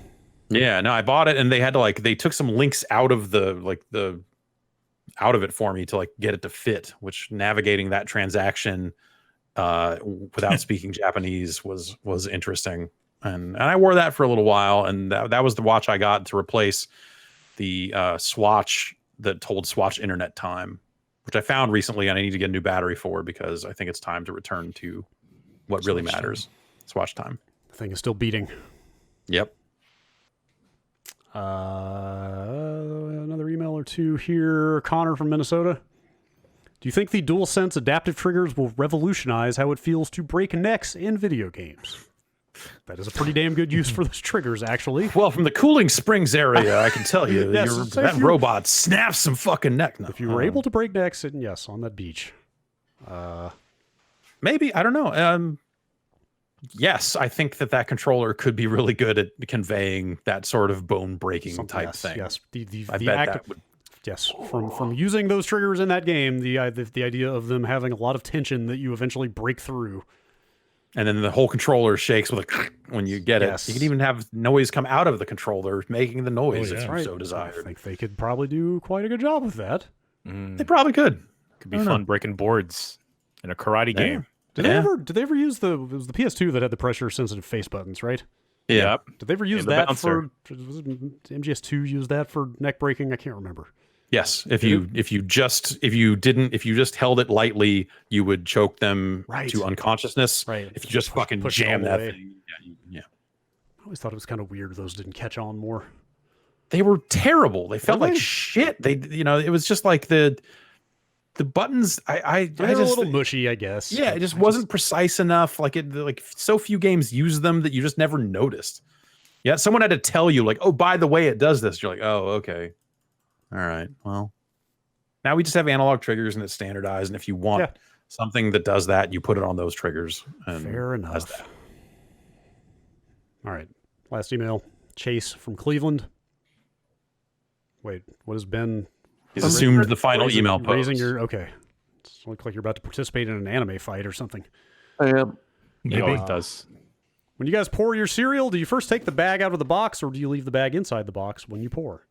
Speaker 2: yeah, no, I bought it and they had to they took some links out of out of it for me to get it to fit, which navigating that transaction without speaking Japanese was interesting. And I wore that for a little while, and that was the watch I got to replace the Swatch that told Swatch Internet Time, which I found recently, and I need to get a new battery for because I think it's time to return to what really matters. Swatch Time.
Speaker 1: The thing is still beating.
Speaker 2: Yep.
Speaker 1: Another email or two here. Connor from Minnesota. Do you think the DualSense adaptive triggers will revolutionize how it feels to break necks in video games? That is a pretty damn good use for those triggers, actually.
Speaker 2: Well, from the cooling springs area, I can tell you,
Speaker 1: Yes, so
Speaker 2: that robot snaps some fucking neck. No,
Speaker 1: if you were able to break necks, and yes, on that beach.
Speaker 2: Maybe, I don't know. Yes, I think that controller could be really good at conveying that sort of bone breaking type thing.
Speaker 1: Yes,
Speaker 2: I bet that would.
Speaker 1: Yes, from using those triggers in that game, the idea of them having a lot of tension that you eventually break through.
Speaker 2: And then the whole controller shakes with when you get it. You can even have noise come out of the controller, making the noise if you so desired.
Speaker 1: I think they could probably do quite a good job with that.
Speaker 2: They probably could.
Speaker 3: Could be fun breaking boards in a karate game.
Speaker 1: Did they ever use it was the PS2 that had the pressure sensitive face buttons, right?
Speaker 2: Yeah.
Speaker 3: Yep.
Speaker 1: Did they ever use that for MGS2 use that for neck breaking? I can't remember.
Speaker 2: Yes, if you just held it lightly, you would choke them to unconsciousness.
Speaker 1: Right.
Speaker 2: If you just fucking jam that thing. Yeah.
Speaker 1: I always thought it was kind of weird those didn't catch on more.
Speaker 2: They were terrible. They felt like shit. It was just like the buttons. I
Speaker 1: were a little mushy, I guess.
Speaker 2: Yeah, it just wasn't precise enough. Like so few games use them that you just never noticed. Yeah, someone had to tell you oh, by the way, it does this. You're like, oh, okay. All right. Well, now we just have analog triggers and it's standardized. And if you want something that does that, you put it on those triggers. And
Speaker 1: fair enough. All right. Last email. Chase from Cleveland. Wait, what has Ben?
Speaker 2: He's assumed the final email post.
Speaker 1: Okay. It looks like you're about to participate in an anime fight or something.
Speaker 4: I am.
Speaker 3: Maybe it does.
Speaker 1: When you guys pour your cereal, do you first take the bag out of the box or do you leave the bag inside the box when you pour?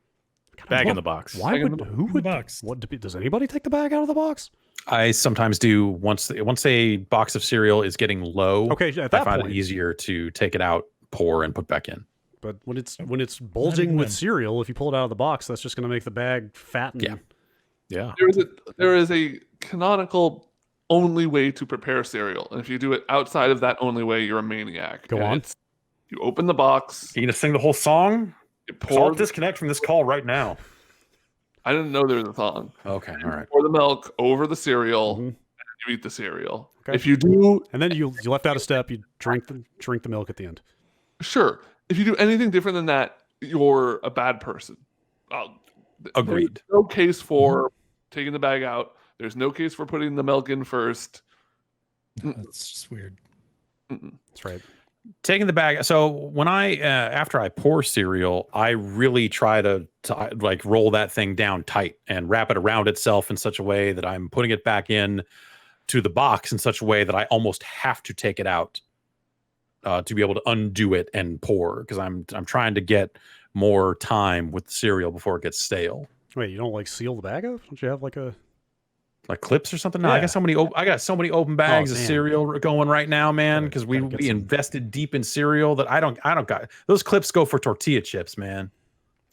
Speaker 3: Bag in the box.
Speaker 1: Why would who would box? What does anybody take the bag out of the box?
Speaker 2: I sometimes do once a box of cereal is getting low.
Speaker 1: Okay, at that
Speaker 2: I find
Speaker 1: point,
Speaker 2: it easier to take it out, pour, and put back in.
Speaker 1: But when it's bulging with cereal, if you pull it out of the box, that's just going to make the bag fatten.
Speaker 3: Yeah.
Speaker 4: There is a canonical only way to prepare cereal, and if you do it outside of that only way, you're a maniac.
Speaker 1: Go on.
Speaker 4: You open the box.
Speaker 2: You gonna sing the whole song?
Speaker 4: I'll
Speaker 2: disconnect from this call right now.
Speaker 4: I didn't know there was a song.
Speaker 2: Okay, all right.
Speaker 4: Pour the milk over the cereal, and you eat the cereal.
Speaker 1: Okay.
Speaker 4: If you do,
Speaker 1: and then you left out a step, you drink the milk at the end.
Speaker 4: Sure. If you do anything different than that, you're a bad person.
Speaker 2: Agreed.
Speaker 4: There's no case for taking the bag out. There's no case for putting the milk in first.
Speaker 5: That's just weird.
Speaker 1: That's right.
Speaker 2: Taking the bag. So when after I pour cereal, I really try to roll that thing down tight and wrap it around itself in such a way that I'm putting it back in to the box in such a way that I almost have to take it out to be able to undo it and pour, because I'm trying to get more time with the cereal before it gets stale.
Speaker 1: Wait, you don't seal the bag up? Don't you have like
Speaker 2: clips or something? No, I got so many open bags of cereal going right now, man, because we invested deep in cereal that I don't got those clips. Go for tortilla chips, man.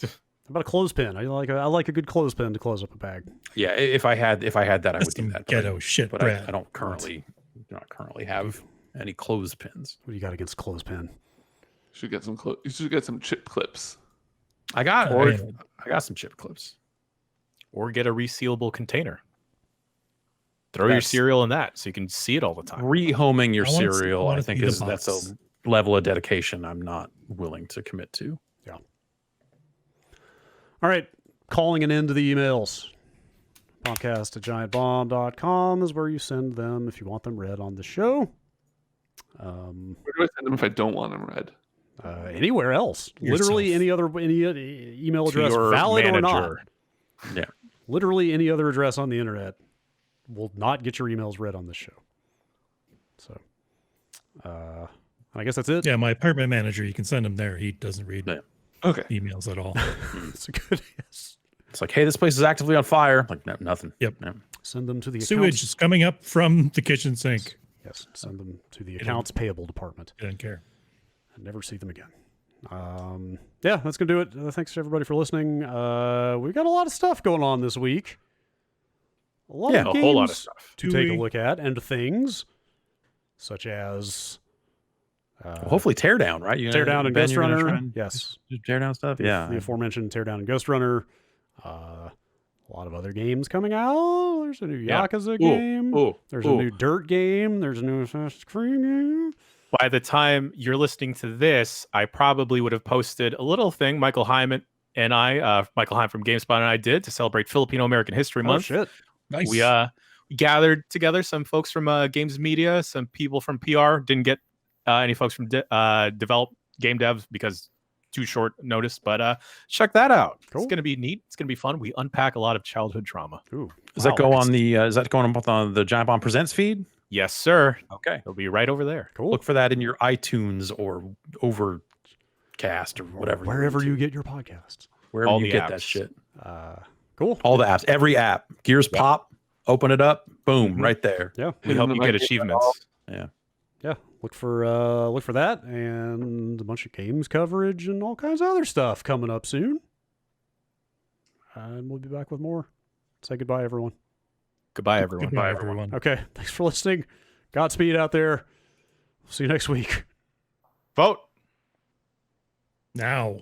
Speaker 1: How about a clothespin? I like a good clothespin to close up a bag.
Speaker 2: Yeah, if I had that, I would do that.
Speaker 5: Ghetto shit,
Speaker 2: but I don't currently have any clothespins.
Speaker 1: What do you got against clothespin?
Speaker 4: You should get some chip clips.
Speaker 2: I got some chip clips.
Speaker 3: Or get a resealable container. Throw your cereal in that so you can see it all the time.
Speaker 2: Rehoming your cereal, I think that's a level of dedication I'm not willing to commit to.
Speaker 1: Yeah. All right. Calling an end to the emails. Bombcast@giantbomb.com is where you send them if you want them read on the show.
Speaker 4: Where do I send them if I don't want them read?
Speaker 1: Anywhere else. Literally any email address, valid or not.
Speaker 2: Yeah.
Speaker 1: Literally any other address on the internet. will not get your emails read on this show. So, I guess that's it.
Speaker 5: Yeah, my apartment manager, you can send him there. He doesn't read
Speaker 4: Okay.
Speaker 5: emails at all.
Speaker 1: It's a good. Yes.
Speaker 2: It's like, hey, this place is actively on fire. Like, no, nothing.
Speaker 5: Yep.
Speaker 2: No.
Speaker 1: Send them to the
Speaker 5: Sewage
Speaker 1: accounts.
Speaker 5: is coming up from the kitchen sink.
Speaker 1: Yes, send them to the accounts payable department.
Speaker 5: I don't care.
Speaker 1: And never see them again. Yeah, that's gonna do it. Thanks to everybody for listening. We got a lot of stuff going on this week. A lot of
Speaker 3: a
Speaker 1: games
Speaker 3: whole lot of stuff.
Speaker 1: to take a look at, and things such as
Speaker 2: Well, hopefully Teardown, right?
Speaker 1: Teardown and
Speaker 2: Ben,
Speaker 1: Ghost
Speaker 2: you're gonna
Speaker 1: Runner.
Speaker 2: try and
Speaker 1: Yes,
Speaker 2: do Teardown stuff. Yeah.
Speaker 1: the aforementioned Teardown and Ghost Runner. A lot of other games coming out. There's a new Yakuza game. There's a new Dirt game. There's a new Assassin's Creed game.
Speaker 3: By the time you're listening to this, I probably would have posted a little thing Michael Hyman and Michael Hyman from GameSpot and I did to celebrate Filipino American History
Speaker 1: Oh
Speaker 3: Month.
Speaker 1: shit!
Speaker 5: Nice.
Speaker 3: We gathered together some folks from Games Media, some people from PR. Didn't get any folks from develop game devs because too short notice, but check that out.
Speaker 1: Cool.
Speaker 3: It's gonna be neat. It's gonna be fun. We unpack a lot of childhood trauma.
Speaker 1: Ooh,
Speaker 2: Does that go on the? Is that going on the Giant Bomb Presents feed?
Speaker 3: Yes, sir.
Speaker 2: Okay.
Speaker 3: It'll be right over there.
Speaker 1: cool.
Speaker 2: Look for that in your iTunes or Overcast or whatever.
Speaker 1: Wherever you get your podcasts.
Speaker 2: wherever
Speaker 3: all
Speaker 2: you
Speaker 3: the
Speaker 2: get that
Speaker 3: apps.
Speaker 2: shit.
Speaker 1: Cool.
Speaker 2: All the apps, every app. Gears pop, open it up, boom, right there.
Speaker 1: Yeah.
Speaker 3: We help you get
Speaker 4: Might-
Speaker 3: achievements.
Speaker 2: Yeah.
Speaker 1: Yeah, look for that and a bunch of games coverage and all kinds of other stuff coming up soon. And we'll be back with more. Say goodbye, everyone.
Speaker 3: Goodbye, everyone.
Speaker 5: Goodbye, everyone.
Speaker 1: Okay, thanks for listening. Godspeed out there. See you next week.
Speaker 3: Vote.
Speaker 5: Now.